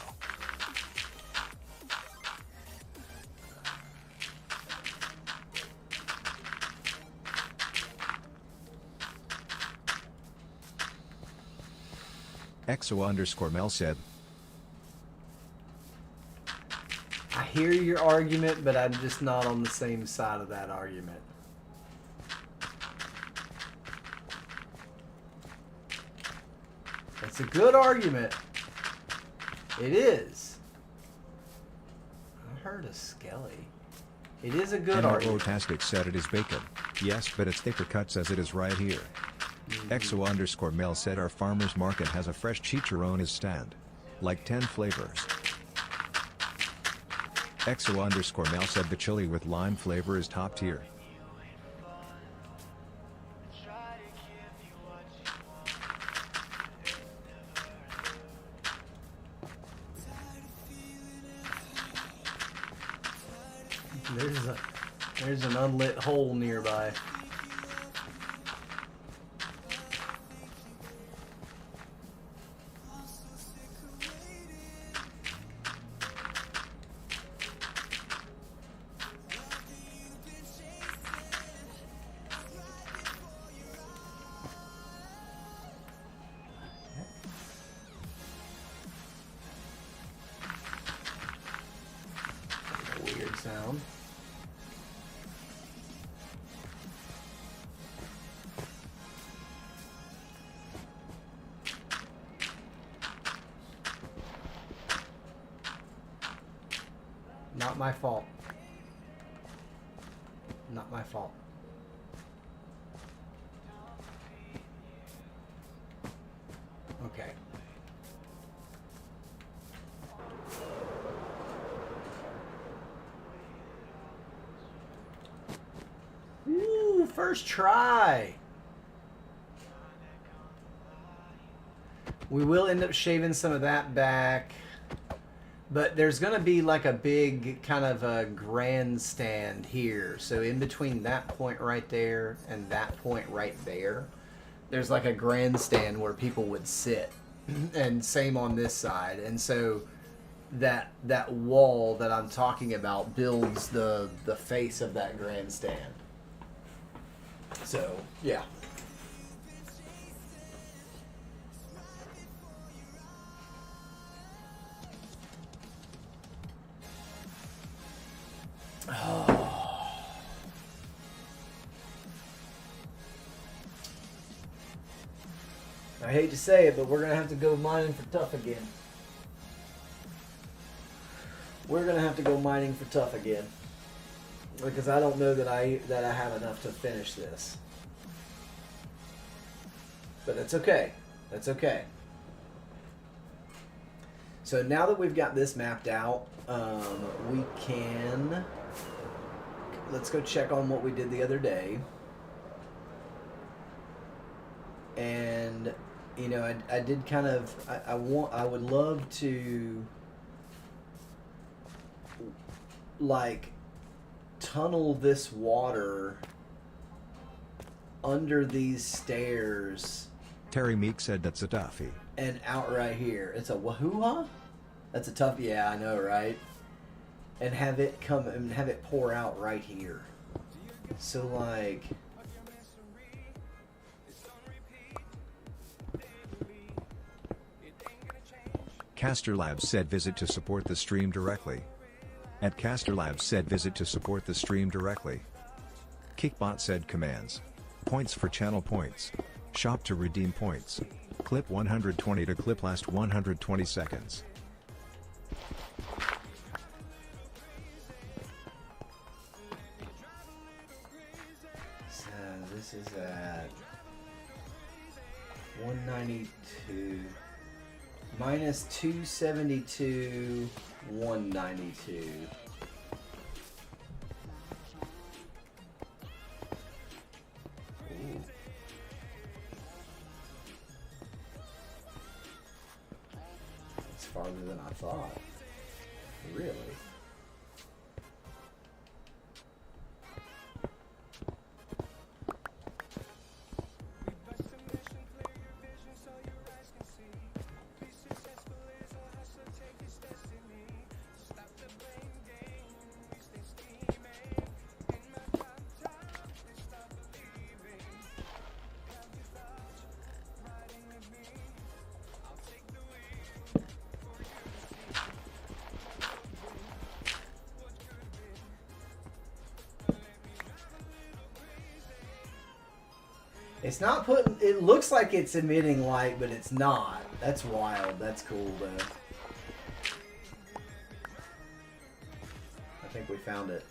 Exo_Mel said, I hear your argument, but I'm just not on the same side of that argument. It's a good argument. It is. I heard a skelly. It is a good argument. Mootastic said it is bacon. Yes, but it's thicker cuts as it is right here. Exo_Mel said our farmer's market has a fresh chicharron as stand. Like 10 flavors. Exo_Mel said the chili with lime flavor is top tier. There's an unlit hole nearby. Weird sound. Not my fault. Not my fault. Okay. Ooh, first try. We will end up shaving some of that back. But there's going to be like a big kind of a grandstand here. So in between that point right there and that point right there, there's like a grandstand where people would sit. And same on this side. And so that wall that I'm talking about builds the face of that grandstand. So, yeah. I hate to say it, but we're gonna have to go mining for tough again. We're gonna have to go mining for tough again because I don't know that I have enough to finish this. But that's okay. That's okay. So now that we've got this mapped out, we can. Let's go check on what we did the other day. And you know, I did kind of. I would love to like tunnel this water under these stairs. Terry Meek said that's a toughie. And out right here. It's a wahoo-ha? That's a tough, yeah, I know, right? And have it come and have it pour out right here. So like Caster Labs said visit to support the stream directly. At Caster Labs said visit to support the stream directly. Kickbot said commands. Points for channel points. Shop to redeem points. Clip 120 to clip last 120 seconds. So this is at 192 minus 272, 192. Ooh. It's farther than I thought. Really? It's not putting. It looks like it's emitting light, but it's not. That's wild. That's cool, though. I think we found it.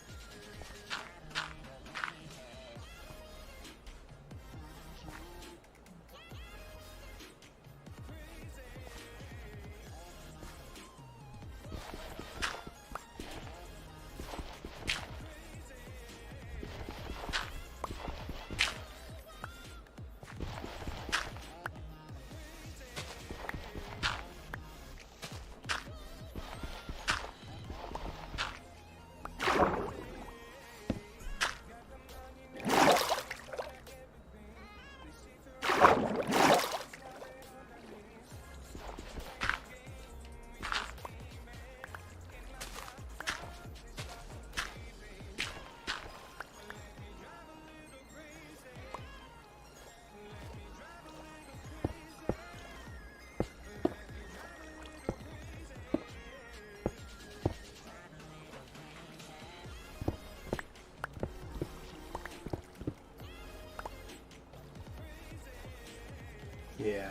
Yeah.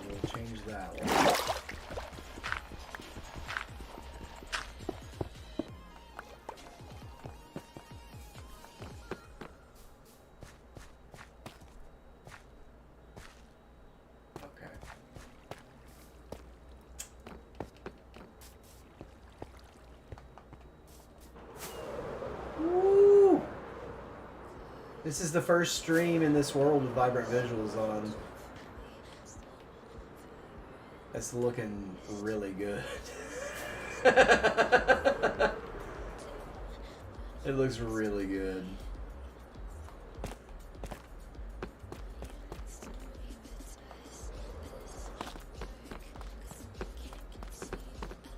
We'll change that one. Okay. Woo! This is the first stream in this world with vibrant visuals on. It's looking really good. It looks really good.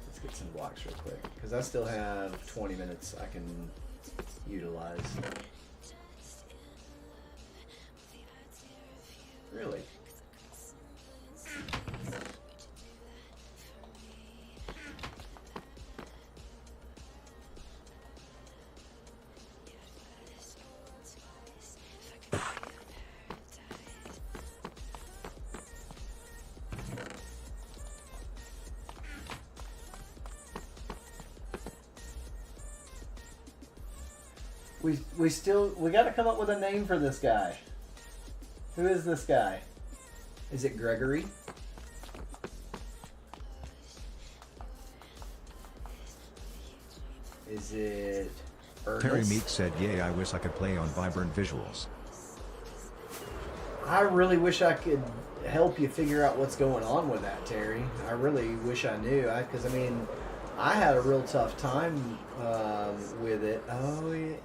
Let's get some blocks real quick, because I still have 20 minutes I can utilize. Really? We gotta come up with a name for this guy. Who is this guy? Is it Gregory? Is it Ernest? Terry Meek said, "Yay, I wish I could play on vibrant visuals." I really wish I could help you figure out what's going on with that, Terry. I really wish I knew. Because I mean, I had a real tough time with it. Oh yeah.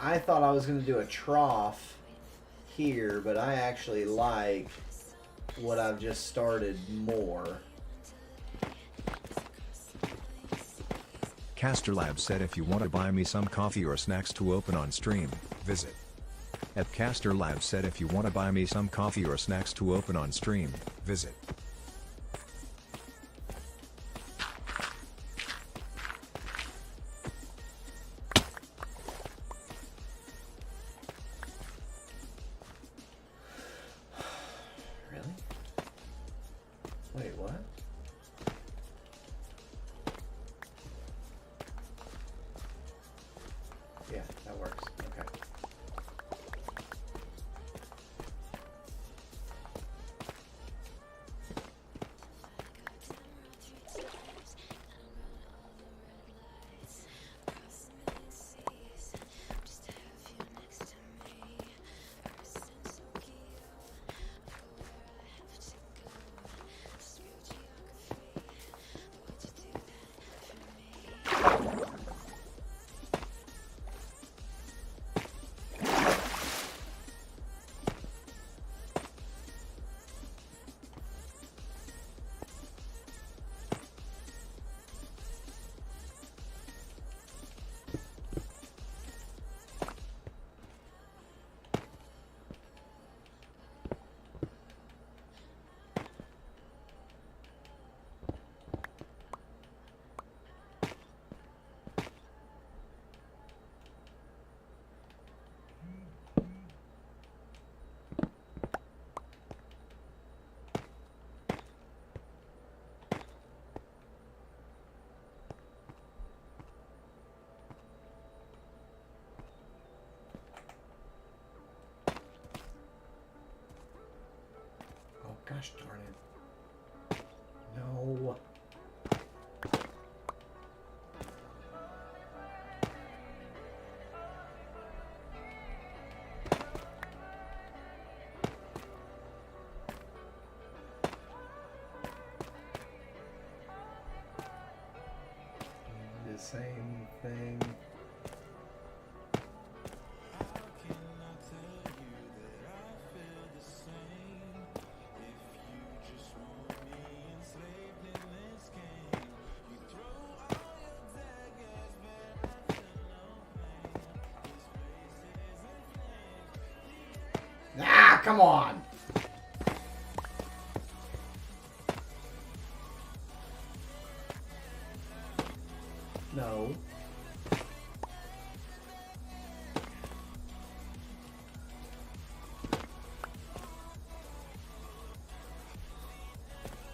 I thought I was going to do a trough here, but I actually like what I've just started more. Caster Lab said if you want to buy me some coffee or snacks to open on stream, visit. Caster Lab said if you want to buy me some coffee or snacks to open on stream, visit. Really? Wait, what? Yeah, that works. Okay. Oh, gosh darn it. No. The same thing. Ah, come on! No.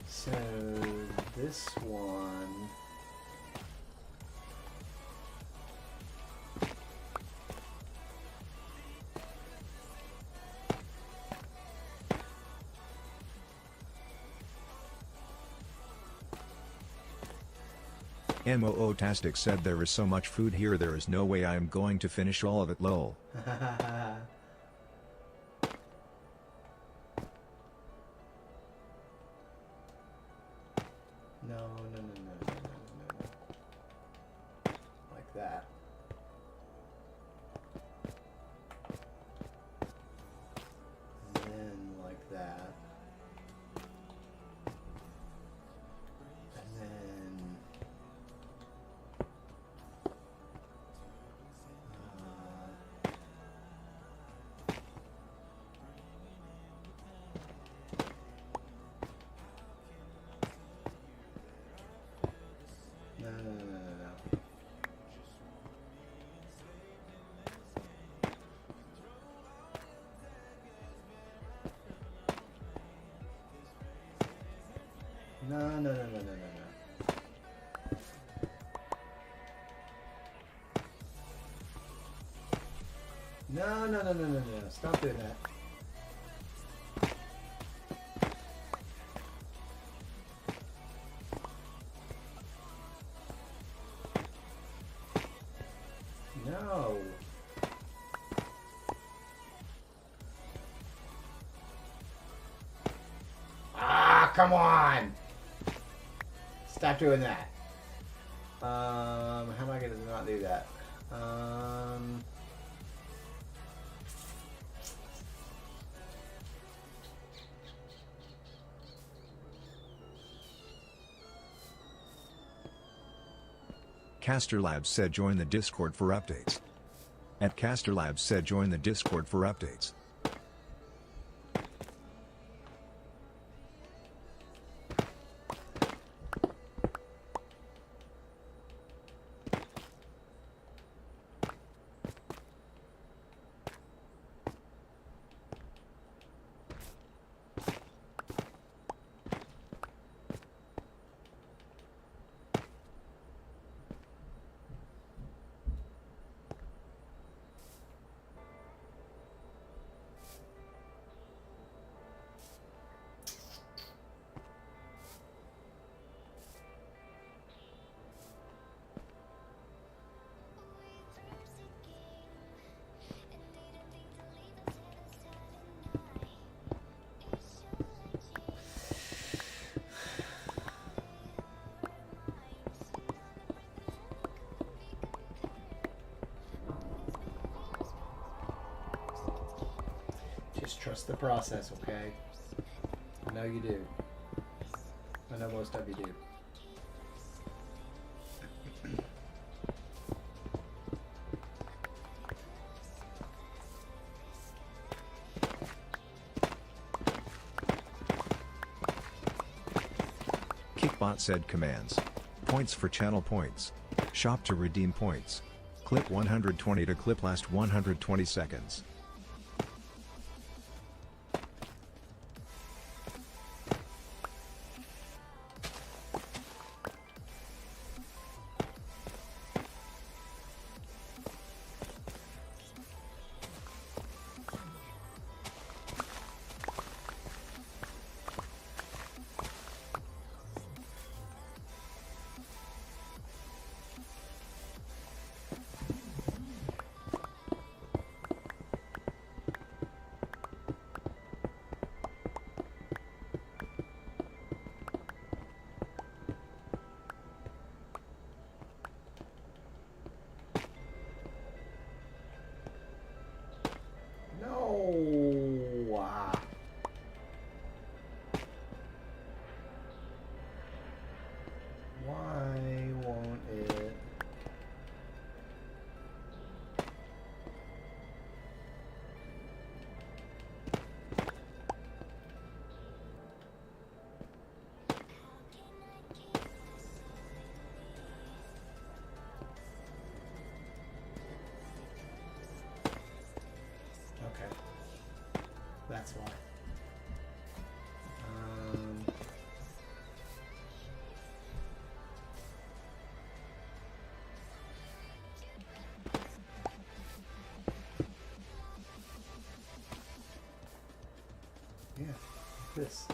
So this one. Mootastic said there is so much food here there is no way I am going to finish all of it lol. No, no, no, no, no, no, no, no. Like that. Then like that. And then... no, no, no, no, no. No, no, no, no, no, no, no. No, no, no, no, no, no. Stop doing that. No. Ah, come on. Stop doing that. How am I going to not do that? Caster Labs said join the Discord for updates. At Caster Labs said join the Discord for updates. Just trust the process, okay? I know you do. I know most of you do. Kickbot said commands. Points for channel points. Shop to redeem points. Clip 120 to clip last 120 seconds. No. Why won't it? Okay. That's why. Yeah, this.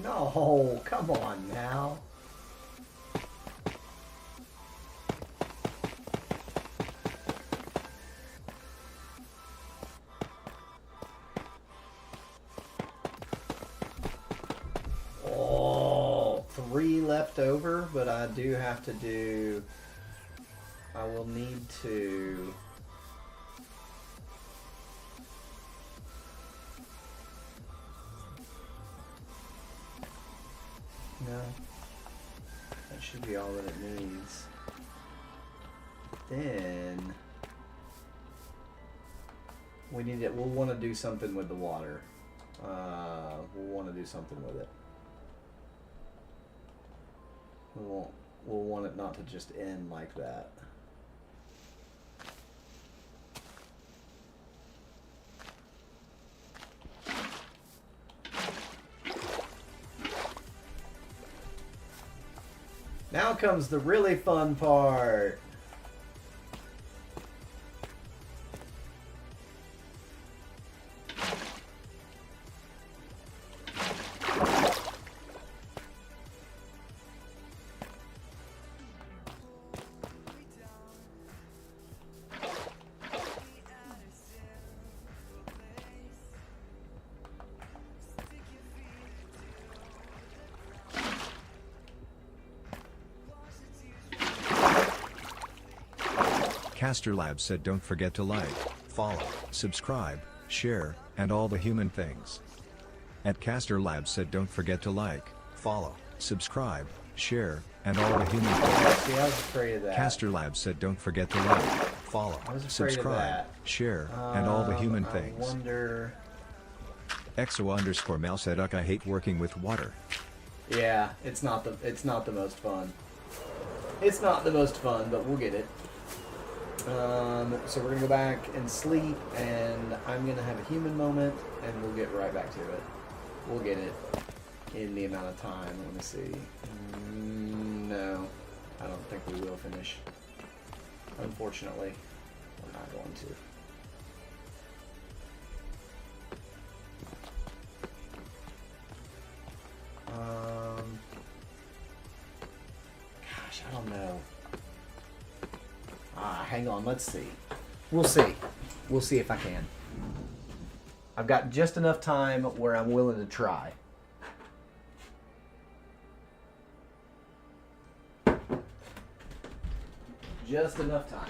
No, come on now. Oh, 3 left over, but I do have to do. I will need to. No. That should be all that it needs. Then we need it. We'll want to do something with the water. We'll want to do something with it. We'll want it not to just end like that. Now comes the really fun part. Caster Labs said don't forget to like, follow, subscribe, share, and all the human things. At Caster Labs said don't forget to like, follow, subscribe, share, and all the human things. See, I was afraid of that. Caster Labs said don't forget to like, follow, I was afraid of subscribe, that. share, and all the human I things. wonder. EXO_Mel said I hate working with water. Yeah, it's not the most fun. It's not the most fun, but we'll get it. So we're gonna go back and sleep, and I'm gonna have a human moment, and we'll get right back to it. We'll get it in the amount of time. Let me see. No, I don't think we will finish. Unfortunately, we're not going to. Gosh, I don't know. Hang on, let's see. We'll see. We'll see if I can. I've got just enough time where I'm willing to try. Just enough time.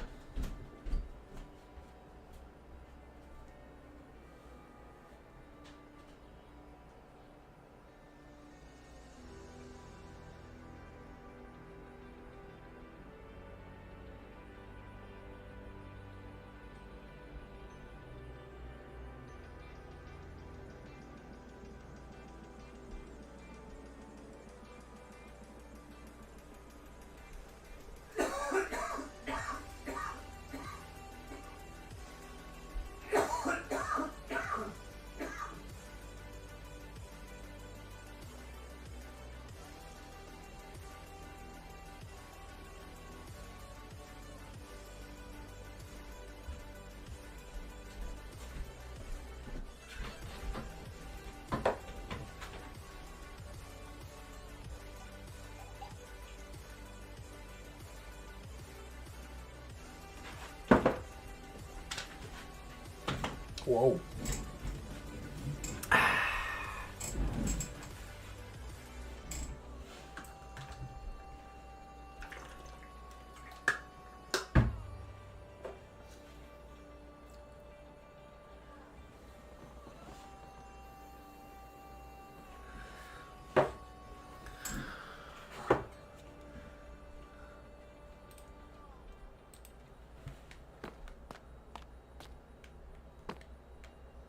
Whoa.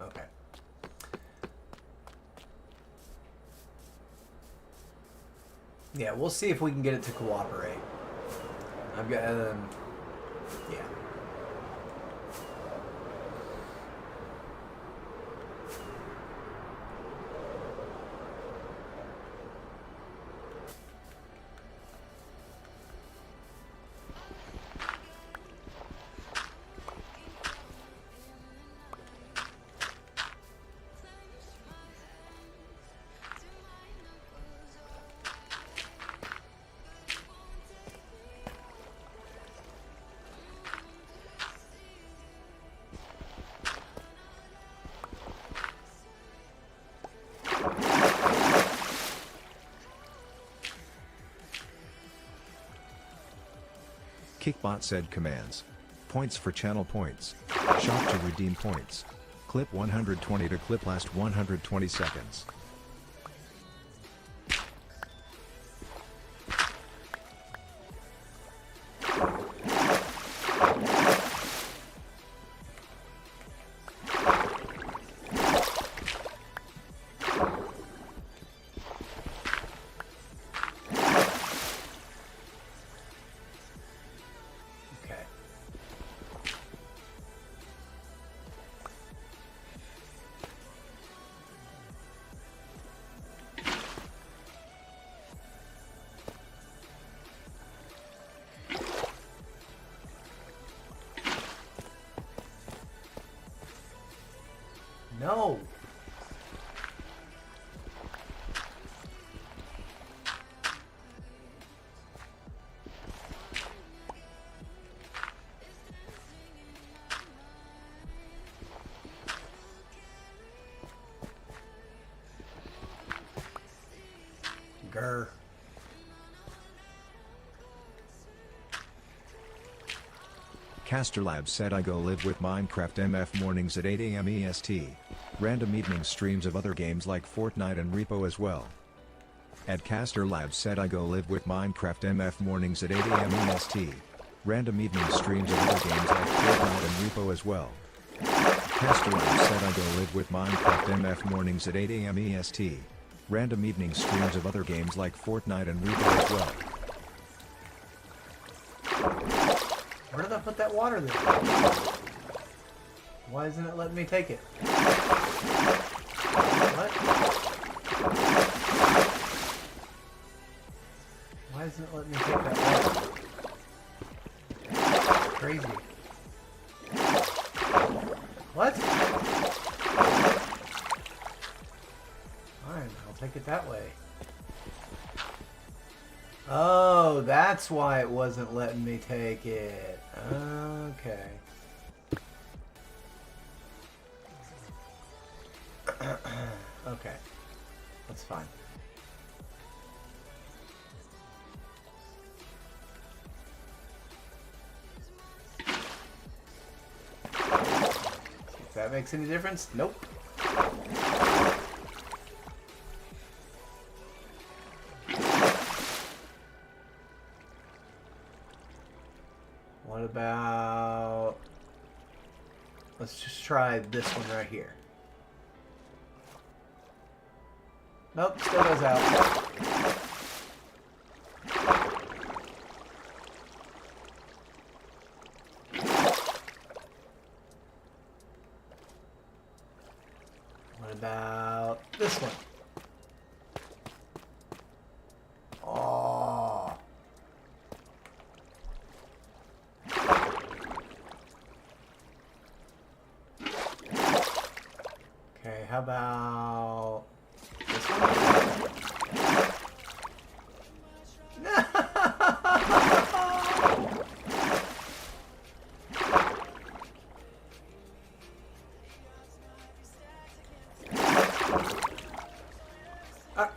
Okay. Yeah, we'll see if we can get it to cooperate. I've got, yeah. Kickbot said commands. Points for channel points. Shop to redeem points. Clip 120 to clip last 120 seconds. Okay. No. Grr. Caster Labs said I go live with Minecraft MF mornings at 8 AM EST. Random evening streams of other games like Fortnite and Repo as well. At Caster Labs said I go live with Minecraft MF mornings at 8 AM EST. Random evening streams of other games like Fortnite and Repo as well. Caster Labs said I go live with Minecraft MF mornings at 8 AM EST. Random evening streams of other games like Fortnite and Repo as well. Where did I put that water then? Why isn't it letting me take it? What? Why isn't it letting me take that water? Crazy. What? Fine, I'll take it that way. Oh, that's why it wasn't letting me take it. Okay. Okay. That's fine. If that makes any difference? Nope. What about... Let's just try this one right here. Nope, still goes out. What about this one? Oh. Okay, how about this one? No!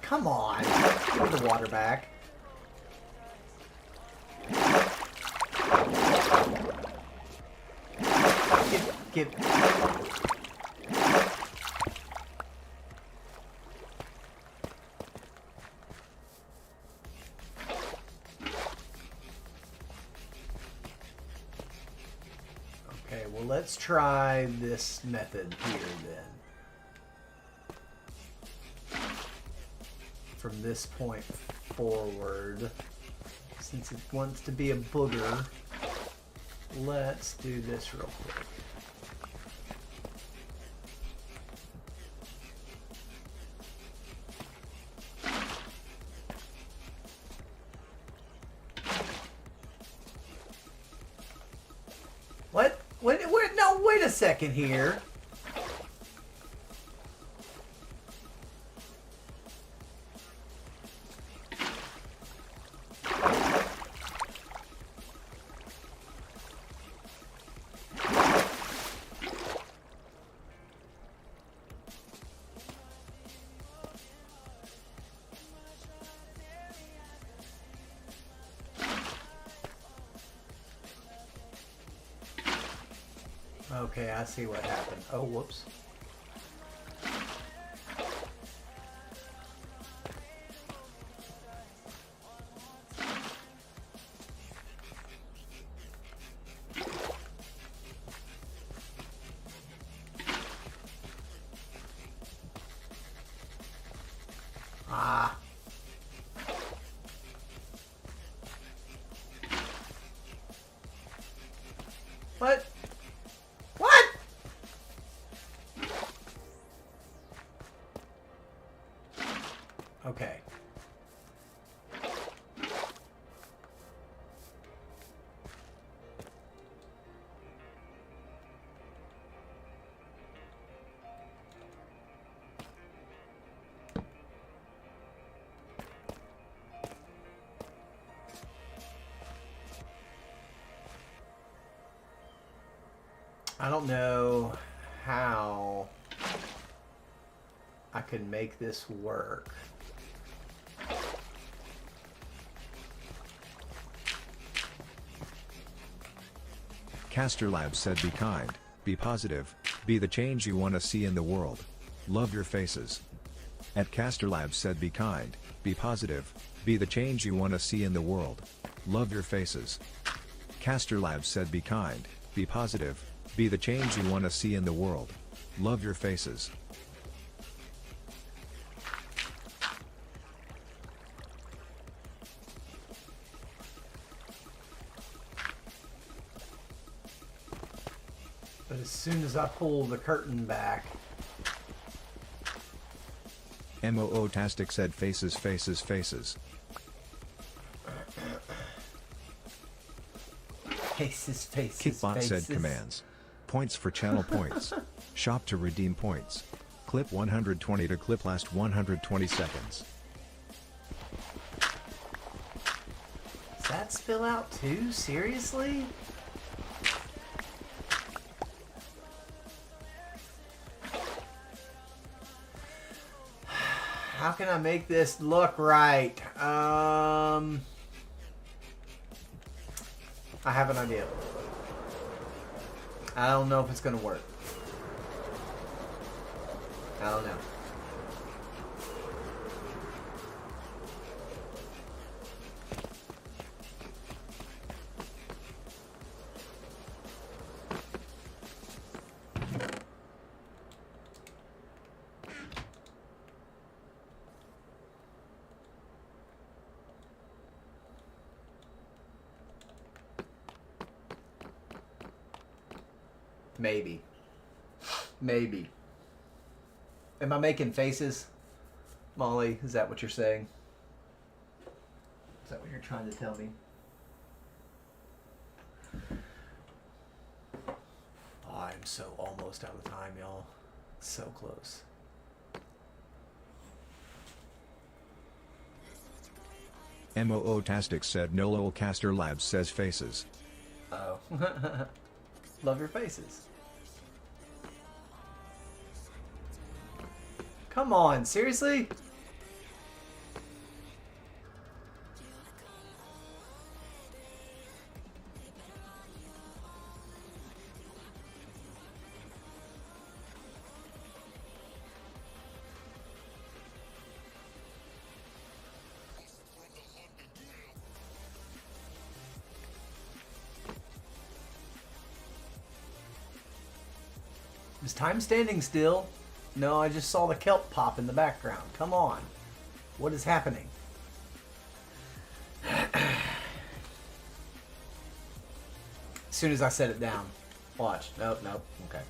Come on. Give me the water back. Give. Okay, well, let's try this method here then. From this point forward, since it wants to be a booger, let's do this real quick. What? Wait, no, wait a second here. Okay, I see what happened. Oh, whoops. Ah. What? What? Okay. I don't know how I can make this work. Caster Labs said be kind, be positive, be the change you want to see in the world. Love your faces. At Caster Labs said be kind, be positive, be the change you want to see in the world. Love your faces. Caster Labs said be kind, be positive, be the change you want to see in the world. Love your faces. But as soon as I pull the curtain back, Mootastic said faces faces faces. faces, faces, Kickbot faces. said commands. Points for channel points. Shop to redeem points. Clip 120 to clip last 120 seconds. Does that spill out too? Seriously? How can I make this look right? I have an idea. I don't know if it's gonna work. I don't know. Maybe. Maybe. Am I making faces? Molly, is that what you're saying? Is that what you're trying to tell me? Oh, I'm so almost out of time, y'all. So close. Mootastic said no lol. Caster Labs says faces. Oh. Love your faces. Come on, seriously? Is time standing still? No, I just saw the kelp pop in the background. Come on. What is happening? As soon as I set it down. Watch. Nope, nope. Okay.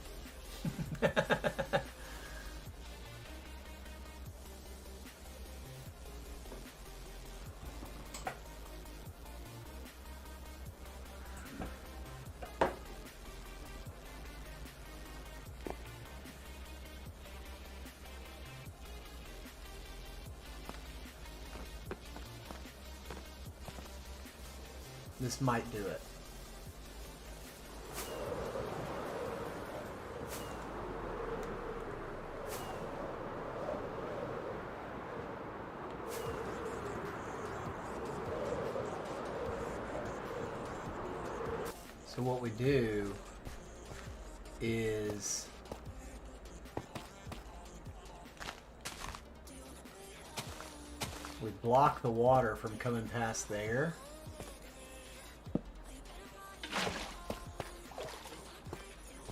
This might do it. So what we do is we block the water from coming past there.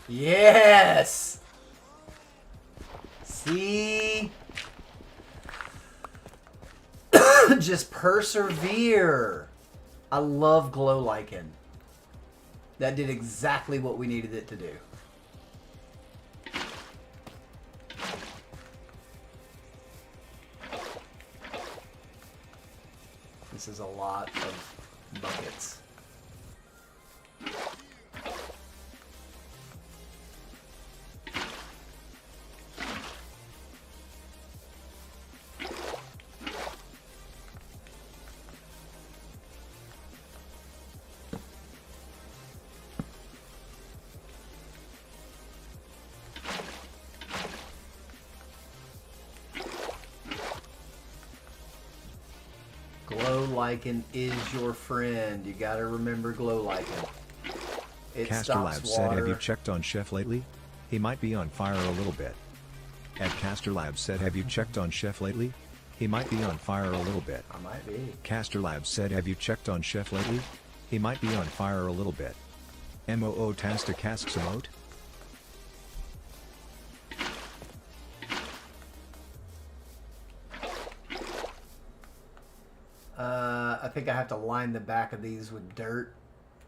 Yes! See? Just persevere. I love glow lichen. That did exactly what we needed it to do. This is a lot of buckets. Glow lichen is your friend. You gotta remember glow lichen. It Caster stops Labs said, have you water. checked on Chef lately? He might be on fire a little bit. At Caster Labs said, have you checked on Chef lately? He might be on fire a little bit. I might be. Caster Labs said, have you checked on Chef lately? He might be on fire a little bit. MOO Tasta Casks emote? I think I have to line the back of these with dirt,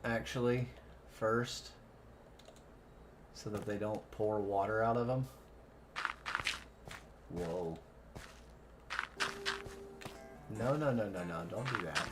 actually, first, so that they don't pour water out of them. Whoa. No, no, no, no, no, don't do that.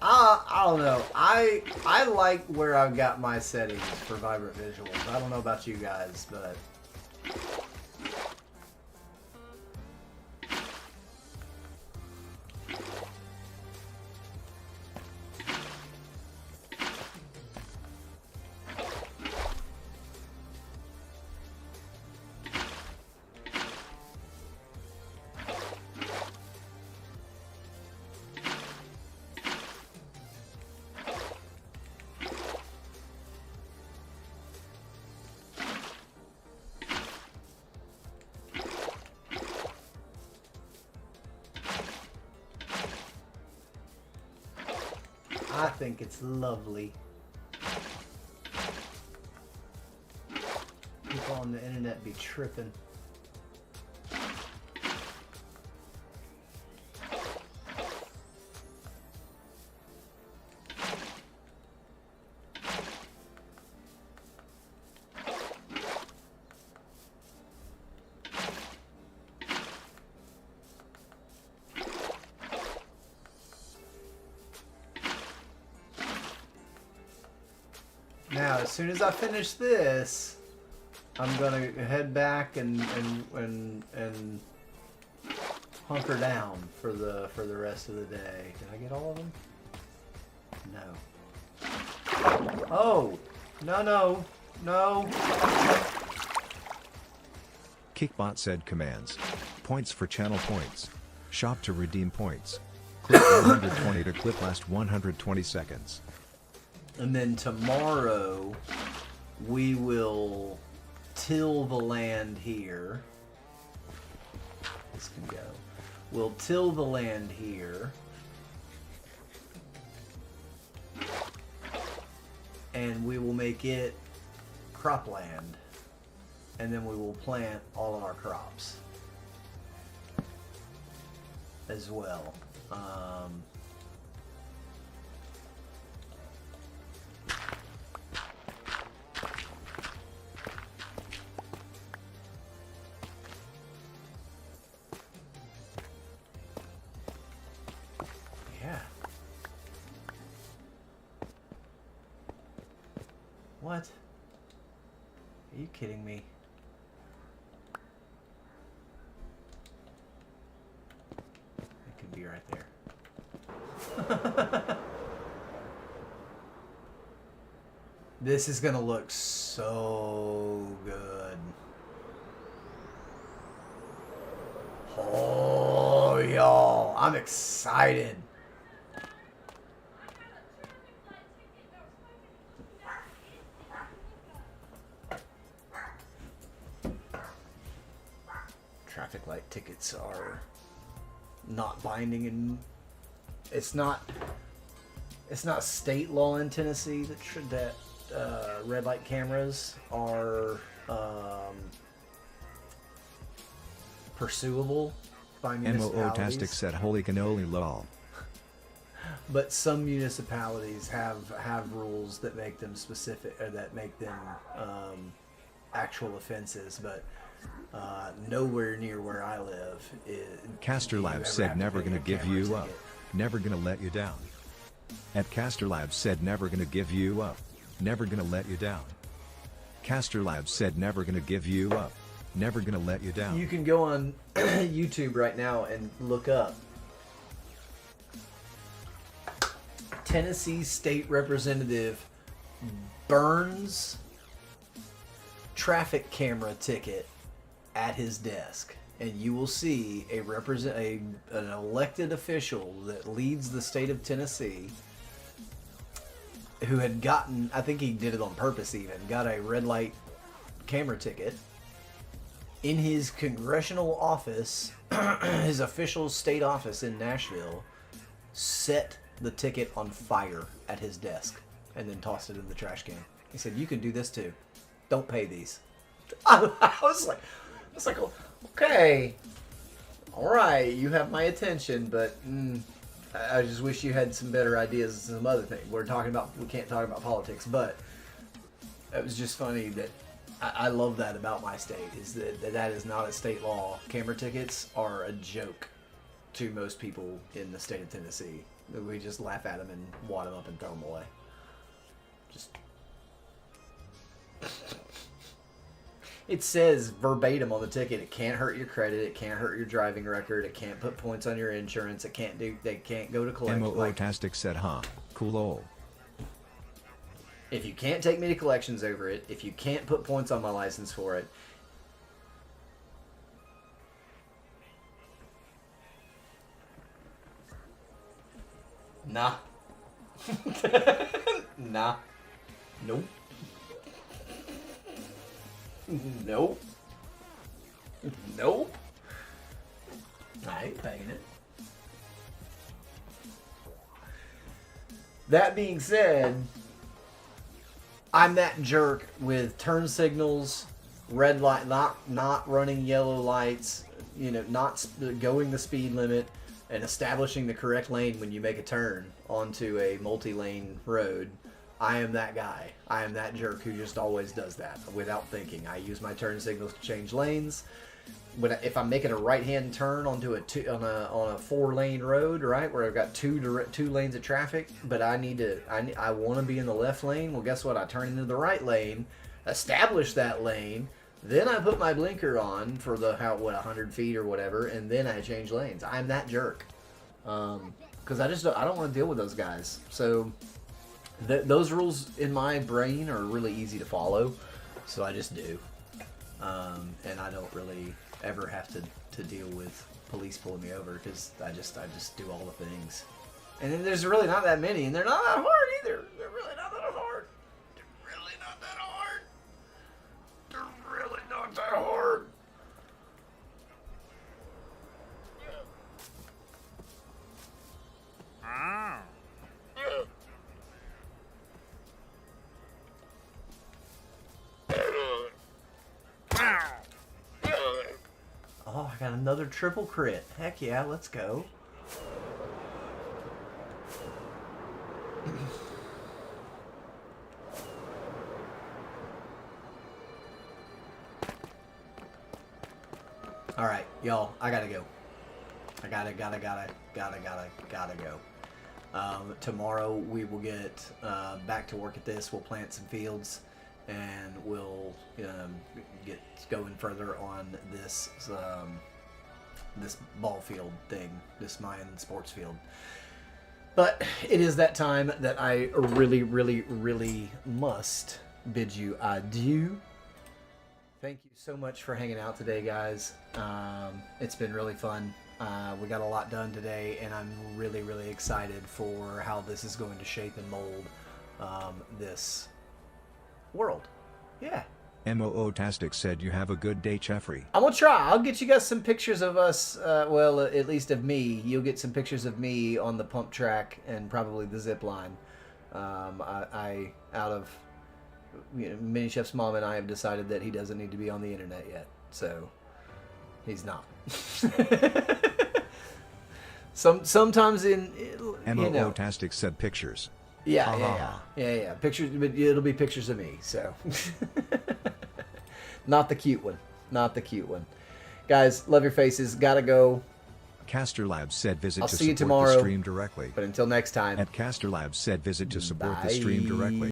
I don't know. I like where I've got my settings for vibrant visuals. I don't know about you guys, but I think it's lovely. People on the internet be tripping. Now, as soon as I finish this, I'm gonna head back and hunker down for the rest of the day. Did I get all of them? No. Oh, no. Kickbot said commands. Points for channel points. Shop to redeem points. Clip 120 to clip last 120 seconds. And then tomorrow we will till the land here. This can go. We'll till the land here. And we will make it cropland. And then we will plant all of our crops as well. Yeah. What? Are you kidding me? It could be right there. This is gonna look so good. Oh, y'all, I'm excited. Traffic light tickets are not binding, and it's not state law in Tennessee that red light cameras are pursuable by municipalities. MOO-tastic said holy cannoli lol. But some municipalities have rules that make them specific, or that make them actual offenses. But Nowhere near where I live. Caster do you Labs ever said have to never pay gonna a give camera you up. ticket. Never gonna let you down. At Caster Labs said never gonna give you up. Never gonna let you down. Caster Labs said never gonna give you up. Never gonna let you down. You can go on YouTube right now and look up Tennessee State Representative burns traffic camera ticket at his desk, and you will see an elected official that leads the state of Tennessee who had gotten, I think he did it on purpose even, got a red light camera ticket in his congressional office, his official state office in Nashville, set the ticket on fire at his desk and then tossed it in the trash can. He said, "You can do this too. Don't pay these." I was like, okay, all right, you have my attention, but I just wish you had some better ideas and some other things. We can't talk about politics, but it was just funny that I love that about my state, is that is not a state law. Camera tickets are a joke to most people in the state of Tennessee. We just laugh at them and wad them up and throw them away. Just... It says verbatim on the ticket, it can't hurt your credit, it can't hurt your driving record, it can't put points on your insurance, they can't go to collection. MOO-tastic said, huh, cool ol'. If you can't take me to collections over it, if you can't put points on my license for it, nah. Nah. Nope. Nope. Nope. I ain't paying it. That being said, I'm that jerk with turn signals, red light, not running yellow lights, not going the speed limit, and establishing the correct lane when you make a turn onto a multi-lane road. I am that guy. I am that jerk who just always does that without thinking. I use my turn signals to change lanes. If I'm making a right-hand turn onto on a 4-lane road, right, where I've got two lanes of traffic, but I want to be in the left lane. Well, guess what? I turn into the right lane, establish that lane, then I put my blinker on for 100 feet or whatever, and then I change lanes. I'm that jerk, because I don't want to deal with those guys. So those rules in my brain are really easy to follow, so I just do, and I don't really ever have to deal with police pulling me over, because I just do all the things. And then there's really not that many, and they're not that hard either. They're really not that hard. They're really not that hard. They're really not that hard. Oh, I got another triple crit. Heck yeah, let's go. All right, y'all, I gotta go. I gotta go. Tomorrow we will get back to work at this. We'll plant some fields, and we'll get going further on this this ball field thing, this Mayan sports field. But it is that time that I really, really, really must bid you adieu. Thank you so much for hanging out today, guys. It's been really fun. We got a lot done today, and I'm really, really excited for how this is going to shape and mold this world. Yeah. MOO-tastic said, you have a good day, Jeffrey. I'm gonna try. I'll get you guys some pictures of us. Well, at least of me. You'll get some pictures of me on the pump track and probably the zip line. I out of Mini Chef's mom and I have decided that he doesn't need to be on the internet yet, so he's not. Sometimes MOO-tastic said pictures. Yeah. Pictures, but it'll be pictures of me. So, not the cute one. not the cute one. Guys, love your faces. Gotta go. Caster Labs said visit I'll to see you support the tomorrow. stream directly. But until next time. At Caster Labs said visit to support the stream Bye. directly.